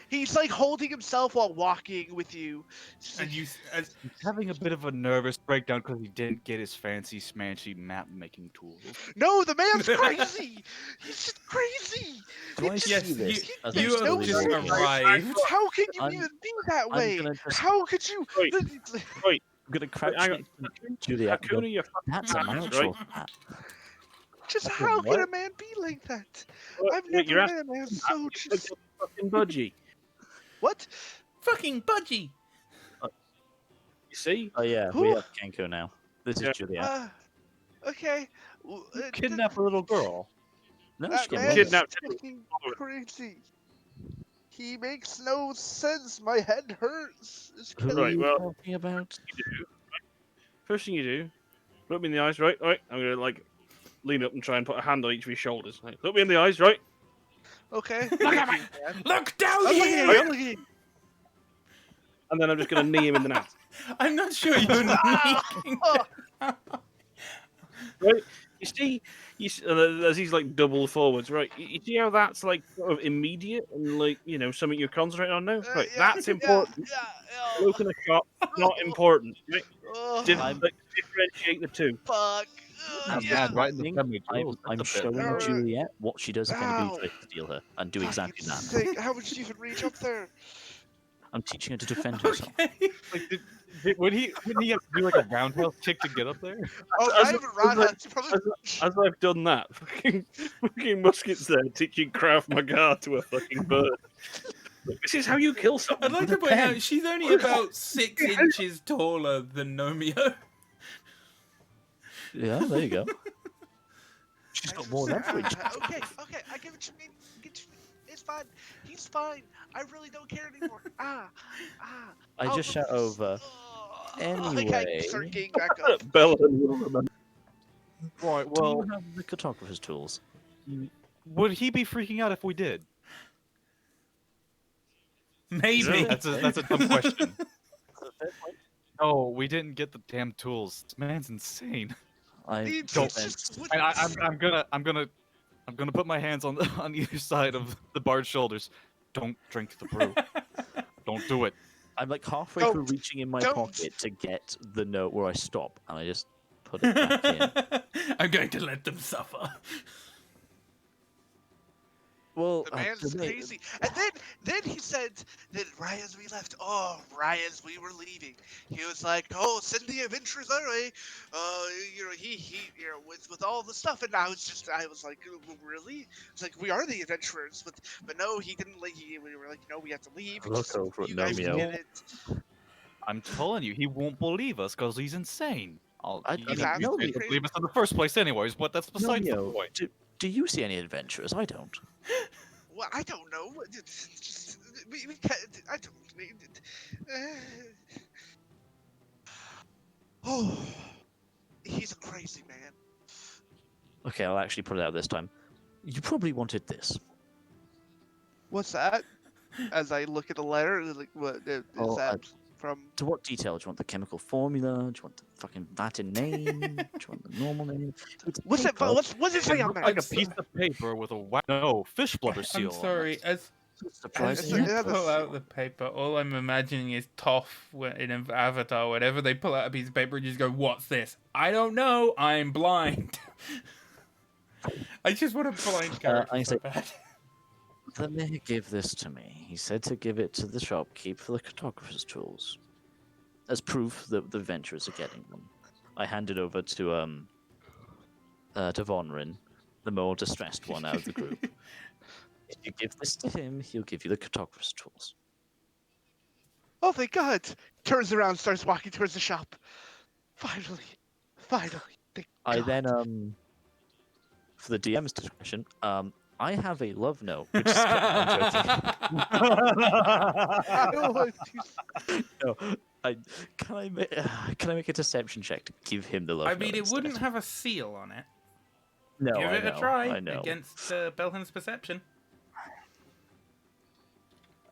He's like holding himself while walking with you. Just And like, you, as, He's having a bit of a nervous breakdown because he didn't get his fancy smanchy map making tools. no, the man's crazy. He's just crazy. do I It see yes, just- this? as you a have story just line? arrived. How can you I'm- even be that I'm way? gonna just- How could you? Wait. I'm gonna crouch hang on. next to Juliet. and go, Hakuna, you That's a Right. natural. Hat. Just Okay, how can what? a man be like that? I've Wait, you're never met a man so just. fucking budgie. What? Fucking budgie. You see? Oh yeah, we Who? have Kenko now. This is Yeah. Juliet. Okay. Kidnap a little girl. No, That she can man work. is Kidnapped fucking crazy. He makes no sense. My head hurts. It's Who killing are Right, you me. well- talking about? First thing you do, look me in the eyes, right? Right. I'm gonna like lean up and try and put a hand on each of his shoulders. Right, look me in the eyes, right? Okay. Look at me. Look down I'm looking at here. you. I'm looking at you. And then I'm just gonna knee him in the nuts. I'm not sure you're making. Right? You see, as he's like double forwards, right? You see how that's like sort of immediate and like something you're concentrating on now. Right, Yeah, that's important. Yeah. Look in the shop, not important. Right? Oh, Differentiate the two. fuck. I'm Yeah. mad, right in the Think family I'm jewels. I'm That's a bit- showing Alright. Juliet what she does if anybody Ow. tries to steal her, and do Fuck's exactly that. sake, how would you even reach up there? I'm teaching her to defend herself. Okay. Like, would he have to do like a roundhouse kick to get up there? Oh, As- not even Ron as- Hunt's probably. As I've done that, fucking Musket's there teaching Krav Maga to a fucking bird. Look, this is how you kill I'd someone. like With to a point pen. out she's only about 6 inches taller than Nomeo. Yeah, there you go. She's I got more leverage. Okay, I get what you mean. It's fine. He's fine. I really don't care anymore. I just shout over. Like I Anyway, start getting back up. Bella will remember. Right. do Well, you have the cartographer's tools? would he be freaking out if we did? Maybe. That's a dumb question. Oh, we didn't get the damn tools. This man's insane. I Dude, don't. he's just And I'm gonna put my hands on on either side of the bard's shoulders. Don't drink the brew. Don't do it. I'm like halfway Don't- through reaching in my don't. pocket to get the note where I stop, and I just put it back in. I'm going to let them suffer. Well, The man's crazy. And then he said that right as we left, right as we were leaving, he was like, "Oh, send the adventurers our way." He with all the stuff, and I was like, "Really?" It's like we are the adventurers, but no, he didn't. Like, we were like, "No, we have to leave." Look Just, over at you guys Nomeo. get it. I'm telling you, he won't believe us because he's insane. I He mean, didn't no, didn't crazy. believe us in the first place, anyways. But that's besides the Nomeo, point. do you see any adventurers? I don't. Well, I don't know. Just, we can't, I don't. Oh, he's a crazy man. Okay, I'll actually put it out this time. You probably wanted this. What's that? As I look at the letter, like, what is Oh, that from? To what detail? Do you want the chemical formula? Do you want the fucking Latin name? Do you want the normal name? It's What's it? paper. What's it say on Looked there? like a piece of paper with a fish blubber seal. I'm sorry. As Surprising. It's you a- pull out the paper, all I'm imagining is Toph in Avatar. Whenever they pull out a piece of paper and just go, "What's this?" I don't know. I'm blind. I just want a blind character I so say- bad. The mayor gave this to me. He said to give it to the shopkeep for the cartographer's tools. As proof that the adventurers are getting them. I handed over to Vonrin, the more distressed one out of the group. If you give this to him, he'll give you the cartographer's tools. Oh, thank God! Turns around, starts walking towards the shop. Finally. Thank I God. then for the DM's discretion, I have a love note, which is I'm joking. No, can I make a deception check to give him the love I note? mean, it instead? wouldn't have a seal on it. No, Give I it know, a try I know. against Belhen's perception.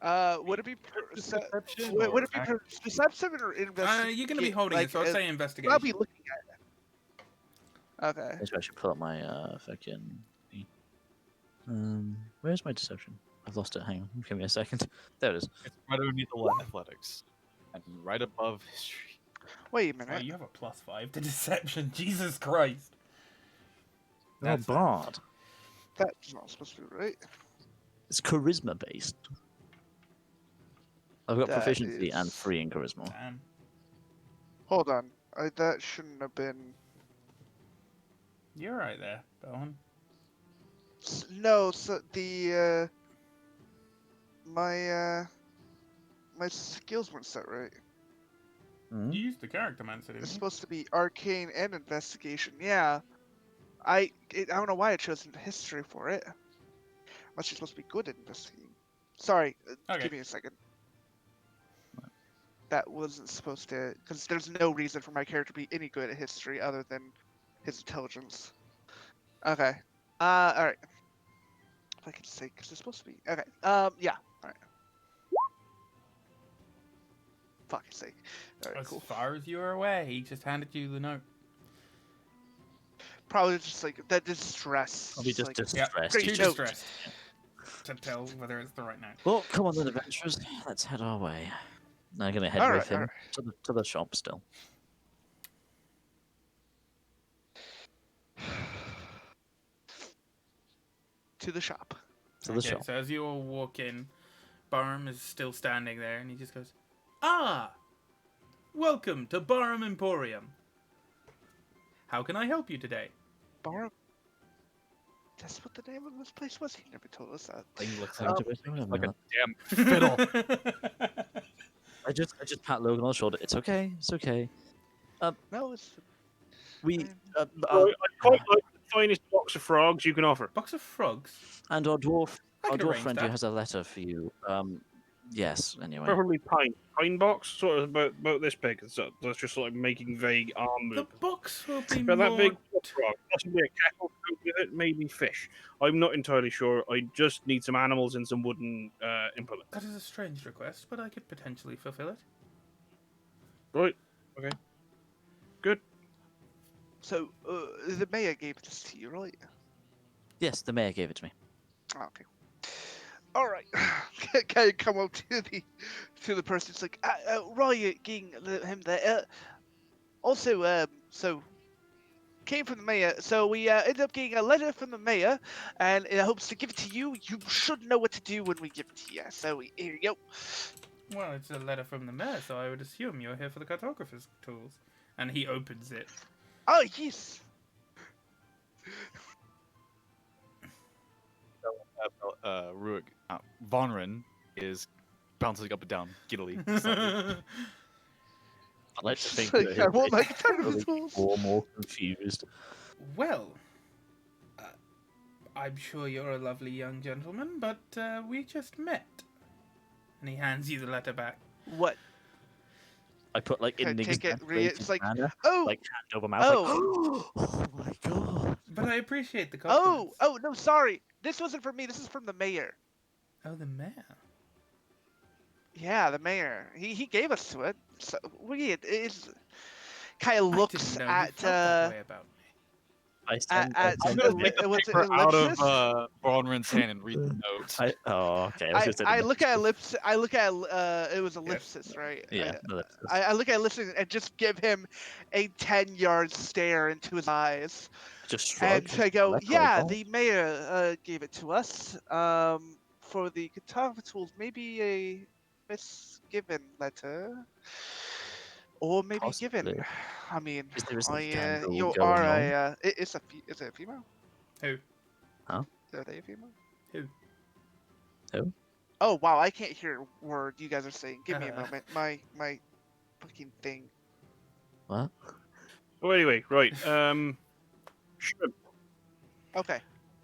Would it be Deception would or it be perception or investigation? You're going to be holding it, so I'd say I'll investigation. be looking at it. Okay. Maybe I should pull up my fucking. Where's my deception? I've lost it. Hang on, give me a second. There it is. It's right underneath the athletics, and right above history. Wait a Oh, minute. you have a +5 to deception. Jesus Christ. Oh, That's- Bard. That's not supposed to be right. It's charisma based. I've got That proficiency and is- 3 in charisma. Damn. Hold on. That shouldn't have been. You're right there, Belhen. No, so the my skills weren't set right. Hmm? You used the character man, didn't It's you? supposed to be arcane and investigation. Yeah, I don't know why I chose history for it. Unless you're supposed to be good at investigating. Sorry, Okay. give me a second. That wasn't supposed to, because there's no reason for my character to be any good at history other than his intelligence. Okay. All right. If I could say, because it's supposed to be. Okay. Yeah. All right. Fuck's sake. All right. As Cool. far as you were aware, he just handed you the note. Probably just like that distress. I'll be just like, distressed. great Too note. distressed to tell whether it's the right note. Well, come on then, adventurers. Let's head our way. I'm gonna head All with right, him all to the shop still. To the shop. To the Okay, shop. so as you all walk in, Barham is still standing there, and he just goes, "Ah, welcome to Barham Emporium. How can I help you today?" Bar. That's what the name of this place was. He never told us that. Thing looks Like like a- a damn fiddle. I just pat Logan on the shoulder. It's okay. It's okay. No, it's. We. I quite like the finest box of frogs you can offer. Box of frogs. And our dwarf, I our could dwarf arrange friend that. here has a letter for you. Yes. Anyway, Preferably pine box, sort of about this big. So that's just like making vague arm The movements. box will be About that big more. frog, possibly a cackle with it, maybe fish. I'm not entirely sure. I just need some animals and some wooden implements. That is a strange request, but I could potentially fulfill it. Right. Okay. Good. So, the mayor gave this to you, right? yes, the mayor gave it to me. Oh, okay. All right. Can I come up to the person? It's like, Riot getting him there. Also, so came from the mayor. So we ended up getting a letter from the mayor, and it hopes to give it to you. You should know what to do when we give it to you. So here you go. Well, it's a letter from the mayor, so I would assume you're here for the cartographer's tools. And he opens it. Oh yes. Ruik, Vonrin is bouncing up and down giddily. slightly. I'd like to think Like, that I he'll want be my guitar really tools. more confused. Well, I'm sure you're a lovely young gentleman, but we just met. And he hands you the letter back. What? I put like Can I in take it? It's like, manner, oh, like hand over mouth. oh. Like, oh my god. But I appreciate the oh, compliment. no, sorry. This wasn't from me. This is from the mayor. Oh, the mayor. Yeah, the mayor. He gave us to it. So weird. It's kind of looks I didn't know you at felt that way about me. I send, I at I'm send gonna him- take the what's it, paper out of ellipsis? Vonrin's hand and read the note. oh, okay. I, was gonna say the I look at ellipsis. ellipsis. I look at it was ellipsis, right? Yeah, ellipsis. I look at ellipsis and just give him a 10-yard stare into his eyes, Just shrug. and I go, Let "Yeah, go. the mayor gave it to us. For the guitar tools, maybe a misgiven letter, or maybe given. Possibly. I mean, Is there a I scandal you going are on? a is it a female? Who? Huh? Are they a female? Who? Who? Oh wow, I can't hear a word you guys are saying. Give me a Uh. moment. My fucking thing. What? Oh, anyway, right. Shrimp. Okay.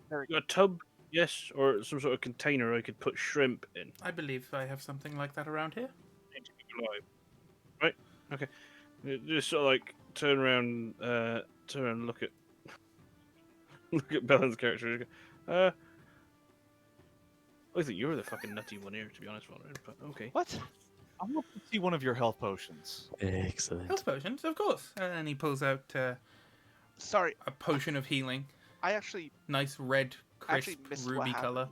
You got a tub, yes, or some sort of container I could put shrimp in. I believe I have something like that around here. Right. Okay. Just sort of like turn around, and look at Bellen's character. I think you're the fucking nutty one here, to be honest, Vonrin, but okay. What? I want to see one of your health potions. Excellent. Health potions, of course. And then he pulls out Sorry, a potion of healing. I actually Nice red, Actually crisp, missed what ruby happened. color.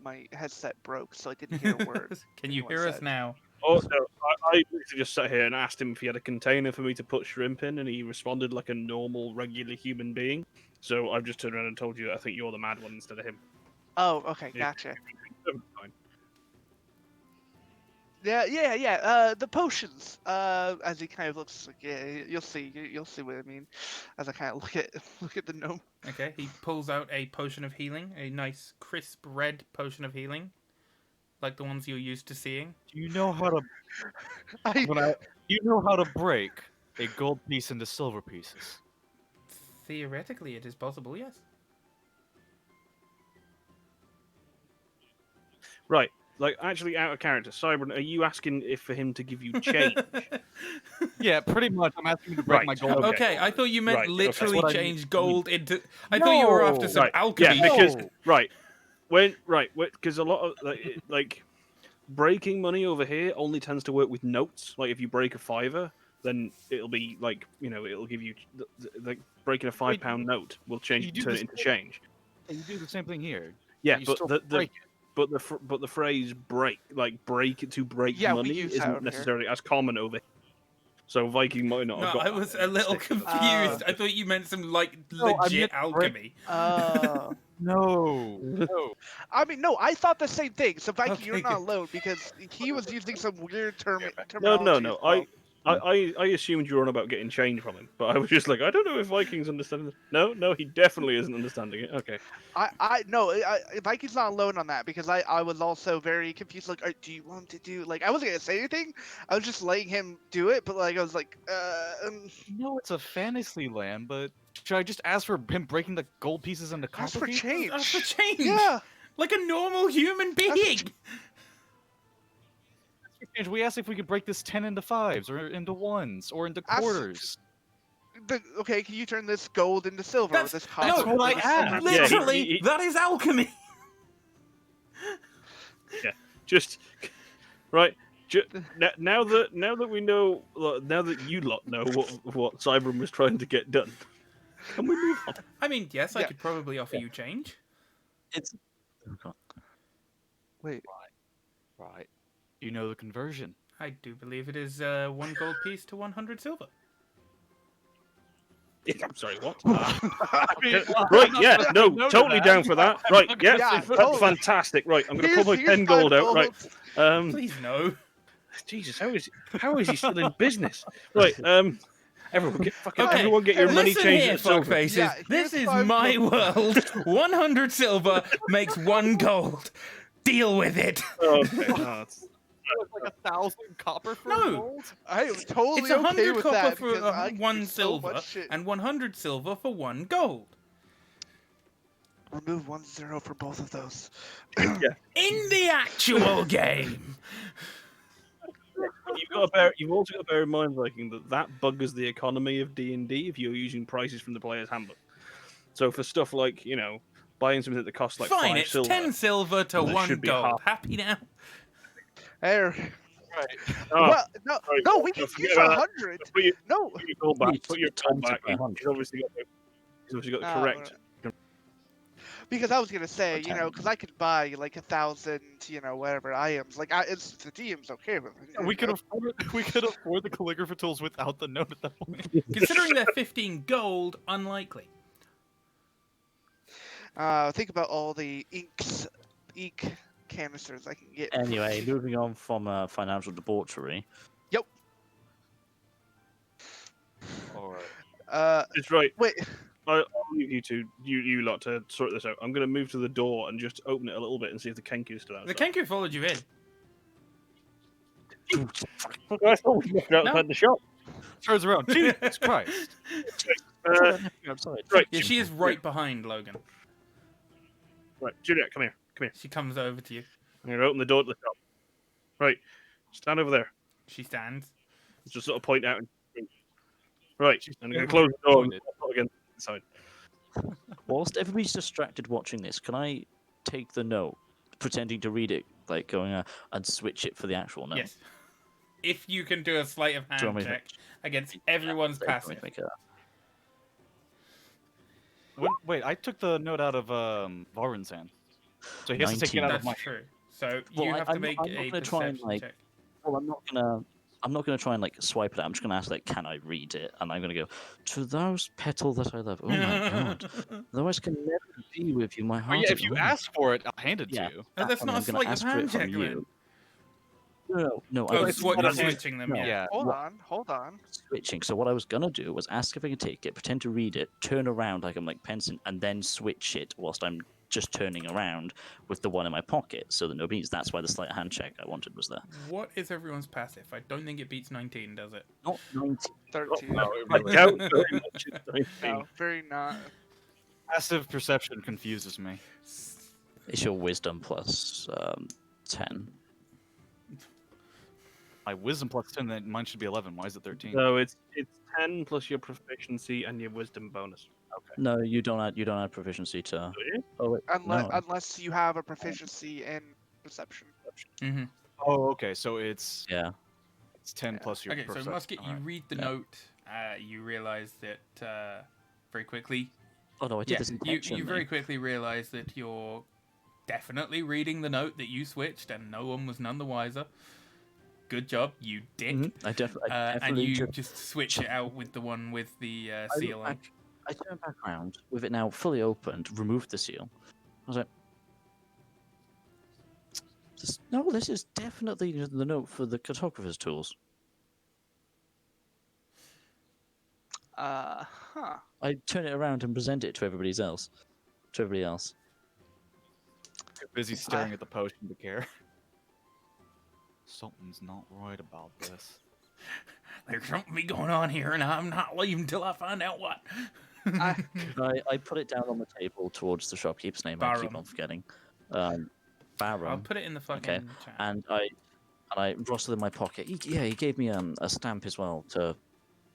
my headset broke, so I didn't hear a word. Can you anyone hear us said. now? Also, I literally just sat here and asked him if he had a container for me to put shrimp in, and he responded like a normal, regular human being. So I've just turned around and told you I think you're the mad one instead of him. Oh, okay, Yeah. gotcha. Fine. Yeah. The potions. As he kind of looks like, yeah, you'll see what I mean. As I kind of look at the gnome. Okay, he pulls out a potion of healing, a nice, crisp red potion of healing. Like the ones you're used to seeing. Do you know how to? I, Do you know how to break a gold piece into silver pieces? Theoretically, it is possible, yes. Right. Like, actually, out of character, Cybran, are you asking if for him to give you change? Yeah, pretty much. I'm asking you to break Right, my gold. okay. Okay, I thought you meant Right, okay. literally That's what I change gold into. I thought you were after No. some Right, alchemy. Yeah, because No. right, because a lot of like breaking money over here only tends to work with notes. Like if you break a fiver, then it'll be like it'll give you like breaking a £5 note will change you do turn this it into thing- change. You do the same thing here. Yeah, you but still the break it. but the phrase break to break Yeah, we money use that isn't over here. necessarily as common over here. So Viking might not No, have got I that was in a little particular. confused. I thought you meant some like No, I legit meant break- alchemy. No. No. I mean, no, I thought the same thing. So Viking, Okay, you're not good. alone because he was using some weird No, terminology. no. as well. I assumed you were on about getting change from him, but I was just like, I don't know if Vikings understand this. No, he definitely isn't understanding it. Okay. Viking's not alone on that because I was also very confused. Like, do you want to do like I wasn't gonna say anything. I was just letting him do it, but like I was like, No, it's a fantasy land, but should I just ask for him breaking the gold pieces into copper ask for pieces? change. Ask for change. Yeah. Like a normal human for being. Change. We asked if we could break this 10 into 5s, or into 1s, or into Ask- quarters. Okay, can you turn this gold into silver? That's- or this no, copper? what I into asked. silver? Yeah, Literally, that is alchemy. Just right. Now that we know, now that you lot know what Cybrum was trying to get done, can we move on? I mean, yes, I Yeah. could probably offer you change. It's oh, God. Wait. Right. You know the conversion. I do believe it is 1 gold piece to 100 silver. I'm sorry, what? I mean, Right, I'm yeah, not no, gonna no to totally that. down for that. Right, not yeah, gonna say that's no. Totally. fantastic. Right, I'm gonna pull my Here's 10 gold five out. Right, gold. Please no. Jesus, how is he still in business? Right, everyone get Okay, everyone get your money listen changed here, into silver. fuckfaces. Yeah, This here's is 5 my gold. world. 100 silver makes 1 gold. Deal with it. Oh, okay, no, that's- Like 1,000 copper for No. gold? I am totally It's okay 100 with copper that for because I can do 1 so silver much shit. and 100 silver for 1 gold. Remove 1 0 for both of those. In the actual game. You've also got to bear in mind, Viking, that buggers the economy of D&D if you're using prices from the player's handbook. So for stuff like, buying something that costs like Fine, 5 it's silver, 10 silver to there 1 should be gold. half. Happy now? There. Right. Oh, Well, no, we can forget use about that. 100. Put your, No. put your gold back. Need Put to your be gold times back. it by 100. He's obviously got the Ah, correct. Because I was gonna say, Okay. because I could buy like 1,000, whatever items. Like, it's the DM's okay with it. We could afford the calligraphy tools without the note at that point. Considering they're 15 gold, unlikely. Think about all the ink canisters I can get. Anyway, moving on from financial debauchery. Alright. It's right. Wait. I'll leave you lot to sort this out. I'm going to move to the door and just open it a little bit and see if the Kenku's still outside. The Kenku followed you in. I thought we left it outside No. the shop. Turns around. Jesus Christ. Outside. Right, Yeah, she is right behind Logan. right, Juliet, come here. She comes over to you. I'm going to open the door to the shop. Right, stand over there. She stands. Just sort of point out. Right, She's I'm going to never close the door and pointed. put it again inside. Whilst everybody's distracted watching this, can I take the note, pretending to read it, like going and switch it for the actual note? Yes. If you can do a sleight of Do you hand want me to- check against everyone's Let me passive. make a- Wait, I took the note out of Varun's hand. So he has to take it 19. out That's of my true. So Well, you have to I'm make not a gonna try and, perception like, check. Well, I'm not gonna try and like swipe it out. I'm just gonna ask like, can I read it? And I'm gonna go to those petal that I love. Oh my god! Otherwise, can never be with you. My Oh, heart. yeah, is if you warm. ask for it, I'll hand it Yeah. to you. Oh, that's And not a I'm gonna sleight of ask for it hand from check, you. Lynn. No. Oh, I it's what you're was switching them, no. yeah. Hold on. switching. So what I was gonna do was ask if I could take it, pretend to read it, turn around like I'm like pensing, and then switch it whilst I'm just turning around with the one in my pocket, so that nobody. That's why the sleight of hand check I wanted was there. What is everyone's passive? I don't think it beats 19, does it? Not 90. 13. I doubt very much it's 19. No, very not. Passive perception confuses me. It's your wisdom plus 10. My wisdom plus 10, then mine should be 11. Why is it 13? So it's 10 plus your proficiency and your wisdom bonus. No, you don't add proficiency to. Do you? Oh wait, Unless, no. unless you have a proficiency in perception. Mm-hmm. Oh, okay. So it's Yeah. 10 plus your Okay, so perception. Musket, you Alright. read the Yeah. note. You realize that very quickly. Oh no, I did Yeah, this you intentionally. very quickly realize that you're definitely reading the note that you switched, and no one was none the wiser. Good job, you dick. Mhm. I And definitely you took- just switch it out with the one with the I seal looked on. back- I turned back around with it now fully opened, removed the seal. I was like, no, this is definitely the note for the cartographer's tools. Huh. I turn it around and present it to everybody else. Too busy staring at the potion to care. Something's not right about this. There's something going on here, and I'm not leaving till I find out what. I put it down on the table towards the shopkeeper's name. I keep Barum. on forgetting. Barum. I'll put it in the fucking chat. And I rustled in my pocket. He gave me a stamp as well to.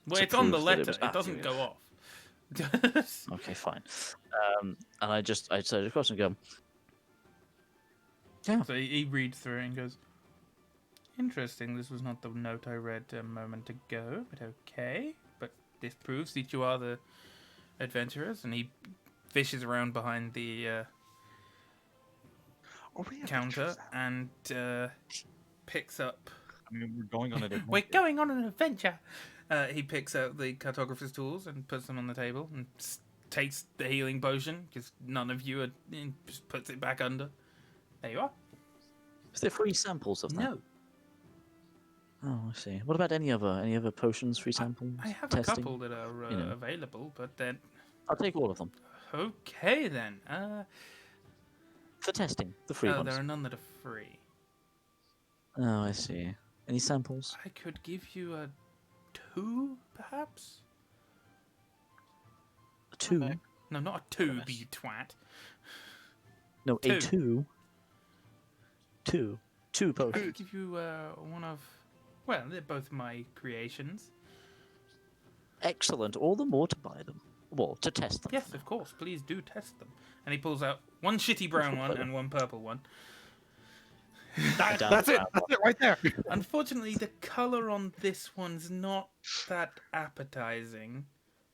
Well, to it's on the prove that letter. was It doesn't accurate. go off. Okay, fine. And I said across and go. Yeah. So he reads through it and goes, "Interesting. This was not the note I read a moment ago, but okay. But this proves that you are the adventurers." And he fishes around behind the Are we counter adventurers now? and picks up. I mean, we're going on a We're going on an adventure. He picks out the cartographer's tools and puts them on the table and takes the healing potion because none of you are. Just puts it back under. There you are. Is there free samples of that? No, Oh, I see. What about any other potions, free samples? I have testing? a couple that are you know. available, but then I'll take all of them okay then. for testing. The free ones. There are none that are free. Oh, I see. Any samples? I could give you a 2, perhaps. A 2? Okay. No, not a 2, Promise. you twat. No, a 2. 2. 2 I potions. could give you one of. Well, they're both my creations. Excellent. All the more to buy them. Well, to test them. Yes, of course. Please do test them. And he pulls out one shitty brown one and one purple one. That's it right there. Unfortunately, the color on this one's not that appetizing,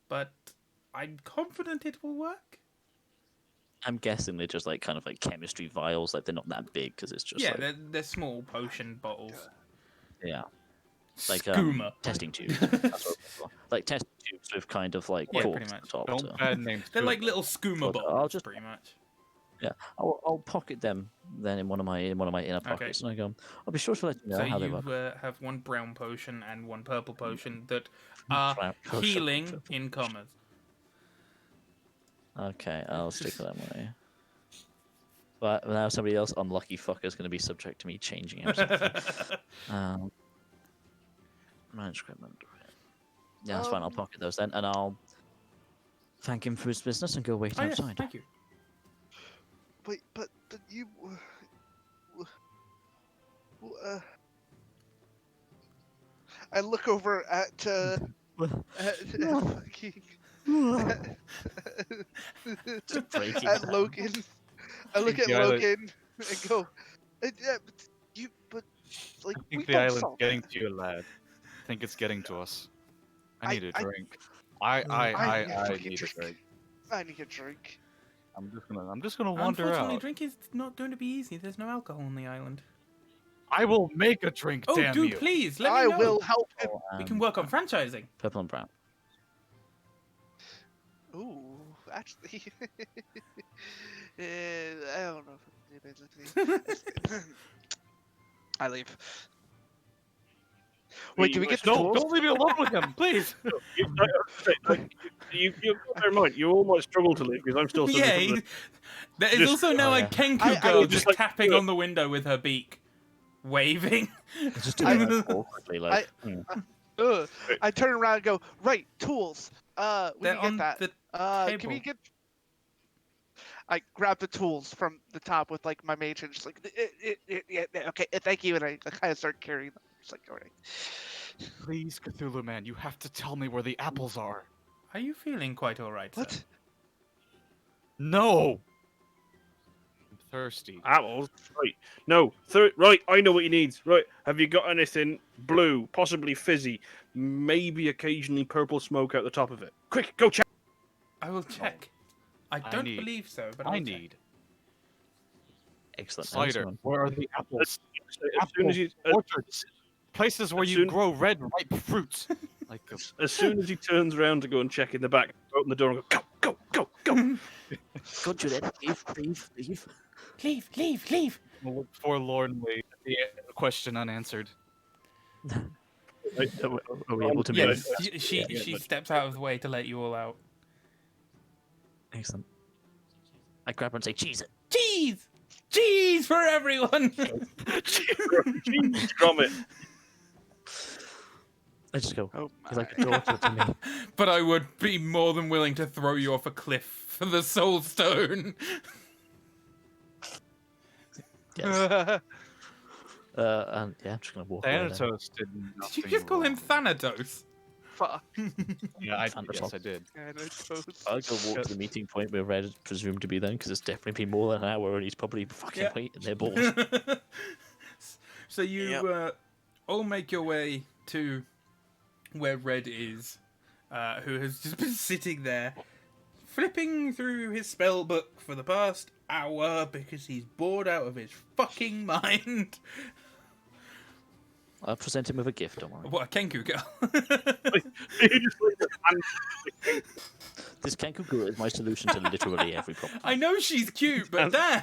but I'm confident it will work. I'm guessing they're just like kind of like chemistry vials. Like they're not that big because it's just Yeah, like, they're small potion bottles. yeah, like Skooma. testing tubes. That's what I'm looking for. Like testing tubes with kind of like Yeah, corks pretty at much. the top. Don't bad names. They're like little skooma But bottles, I'll just- pretty much. I'll pocket them then in one of my inner pockets, and I go. I'll be sure to let you know So how they you work. have one brown potion and one purple potion that are healing in commas. Okay, I'll stick with that way. But now somebody else, unlucky fucker, is going to be subject to me changing everything. Manuscript. Yeah, that's fine. I'll pocket those then, and I'll thank him for his business and go wait Oh, yes, outside. thank you. Wait, but you. I look over at fucking Just breaking at down. Logan. I look at the island- Logan and go, yeah, but you, but like I we think the don't island's solve getting that. to you, lad. I think it's getting to us. I need a I- drink. I I need a fucking need a drink. drink. I need a drink. I'm just gonna wander Unfortunately, out. drinking is not going to be easy. There's no alcohol on the island. I will make a drink. Oh, damn dude, you. please, let I me know. will help him. We can work on franchising. Purple and brown. Ooh, actually, I don't know if I'm basically. I leave. Wait, do we get the No, tools? don't leave me alone with him, please. You bear in mind, you all might struggle to leave because I'm still. Yeah, subject to there is Just- also now oh, a yeah. Kenku I girl would just just like tapping do it. on the window with her beak, waving. Just do it like, awkwardly, like. I turn around and go, right, tools. We They're can on get the that. Can table. we get? I grab the tools from the top with like my mage and just like, okay, thank you, and I kind of start carrying them. Just like, all right. Please, Cthulhu man, you have to tell me where the apples are. Are you feeling quite all right, sir? What? No. I'm thirsty. Apples, right? No, right. I know what you need. Right? Have you got anything blue, possibly fizzy, maybe occasionally purple smoke out the top of it? Quick, go check. I will check. I don't need- believe so, but I I'll check. need Excellent. cider. Excellent. Where are the apples? As soon as you, Orchards. Places where as you soon- grow red, ripe fruits. Like as soon as he turns around to go and check in the back, open the door and go. Go, Juliet. Leave. Leave. look forlornly at the question unanswered. Are we able to Yeah, move? she steps out of the way to let you all out. Excellent. I grab her and say, "Cheese it." Cheese! Cheese for everyone! Jeez, Gromit. I just go, Oh "He's like a my. daughter to me." But I would be more than willing to throw you off a cliff for the soul stone. Yes. And yeah, I'm just gonna walk away. then. Thanatos did Did nothing you just call him wrong. Thanatos? Fuck. Yeah, Thanatos. yes, I did. Thanatos. I'll go walk to the meeting point where Red is presumed to be then, because it's definitely been more than an hour, and he's probably fucking Yeah. waiting there bored. So you Yep. all make your way to where Red is, who has just been sitting there, flipping through his spell book for the past hour because he's bored out of his fucking mind. I'll present him with a gift, don't worry. What a Kenku girl. You just like the hand- This Kenku Guru is my solution to literally every problem. I know she's cute, but damn.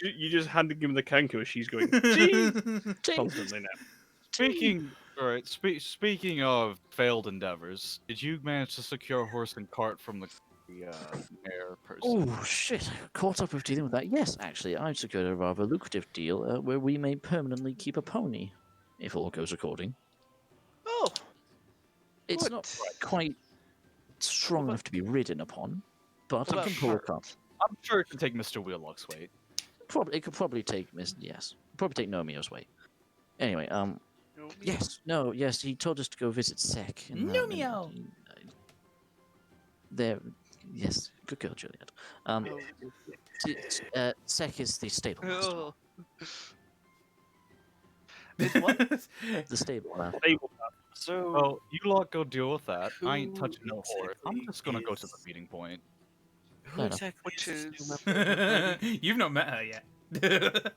you just handing him the Kanku as she's going "Jeez," constantly now. Speaking of failed endeavors, did you manage to secure horse and cart from the mayor person? Oh shit! Caught up with dealing with that. Yes, actually, I've secured a rather lucrative deal where we may permanently keep a pony, if all goes according. Oh. It's Good. not quite strong enough to be ridden upon, but What I can pull a about cart. I'm sure it can take Mr. Wheelock's weight. It could probably take Nomio's weight. Anyway, No, me. yes, he told us to go visit Sek. Nomio! There, yes, good girl, Juliet. Oh. Sek is the stable master. Oh. Is what? The stable master. So Well, you lot go deal with that. I ain't Who touching no horse. I'm exactly just gonna go to the is- meeting point. who Fair enough. exactly Which is this is- new member of the party? You've not met her yet.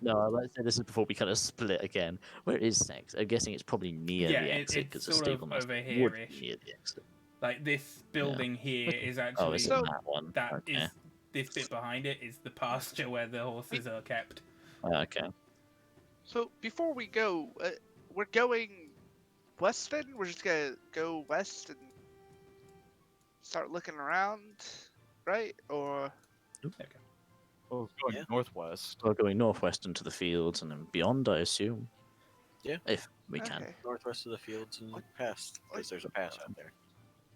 No, I like to say this is before we kind of split again. Where is Sek? I'm guessing it's probably near Yeah, the it's exit because the sort of stable master over would be here-ish. near the exit. Like this building here is Oh, actually it's So- in that one. that Okay. is this bit behind it is the pasture where the horses are kept. Okay. So before we go, we're going west then? We're just gonna go west and start looking around, right? Or Oh, going Yeah. northwest. We're going northwest into the fields and then beyond, I assume. Yeah. If we can. Okay. Northwest of the fields and past, because there's a pass out there.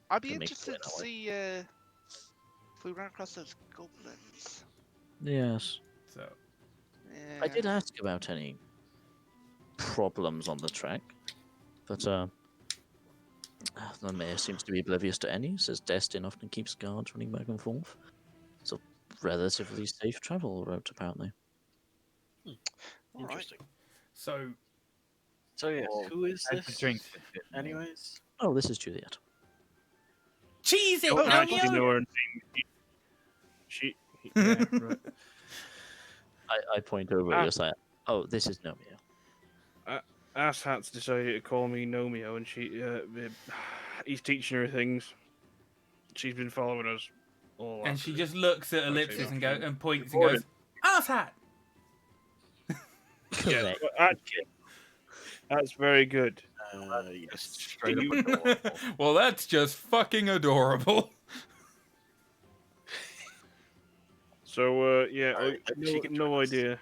I'd be Can make it interested to that way. see if we run across those goblins. Yes. So Yeah. I did ask about any problems on the track, but the mayor seems to be oblivious to any. Says Destin often keeps guards running back and forth. It's a relatively safe travel route, apparently. All right. Interesting. so So yeah, Well, who is I had to this? drink it, didn't I? Anyways, Oh, this is Juliet. cheese it, Don't no, actually know her name. She yeah, right. I point over Ah. at your side. Oh, this is Nomio. Asshat's decided to call me Nomio, and he's teaching her things. She's been following us all. and she just looks at Ellipsis and afternoon. points and goes, "Ass hat." Yeah, Correct. well, actually, that's very good. yes. Straight up You- adorable. Well, that's just fucking adorable. So yeah, Alright, then she can join no us. idea,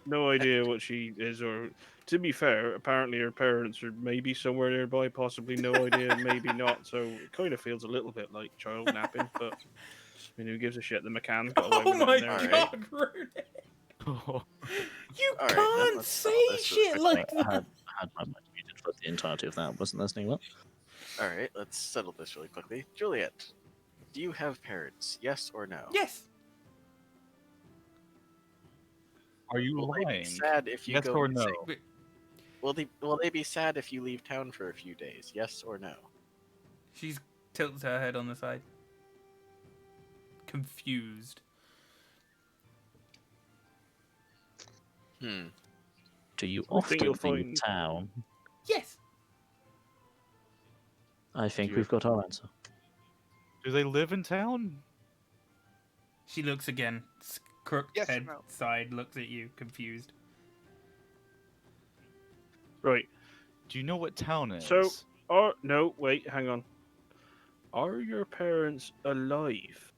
no idea what she is. Or to be fair, apparently her parents are maybe somewhere nearby, possibly no idea, maybe not. So it kind of feels a little bit like child napping, but I mean, who gives a shit? The McCann's got away Oh with it my in there. Alright. god, Rooney. You Alright, then can't let's say settle this really shit quickly. like I that. had my mic muted for the entirety of that. Wasn't listening well. All right, let's settle this really quickly. Juliet, do you have parents? Yes or no? Yes. Are you Will they lying? be sad if you Yes go or missing? no? Will they be sad if you leave town for a few days? Yes or no? She tilts her head on the side. Confused. Do you I think often you'll leave find- town? Yes. I think you- we've got our answer. Do they live in town? She looks again. Crooked, Yes, or no? head, side, looks at you, confused. Right. Do you know what town is? So- no, wait, hang on. Are your parents alive?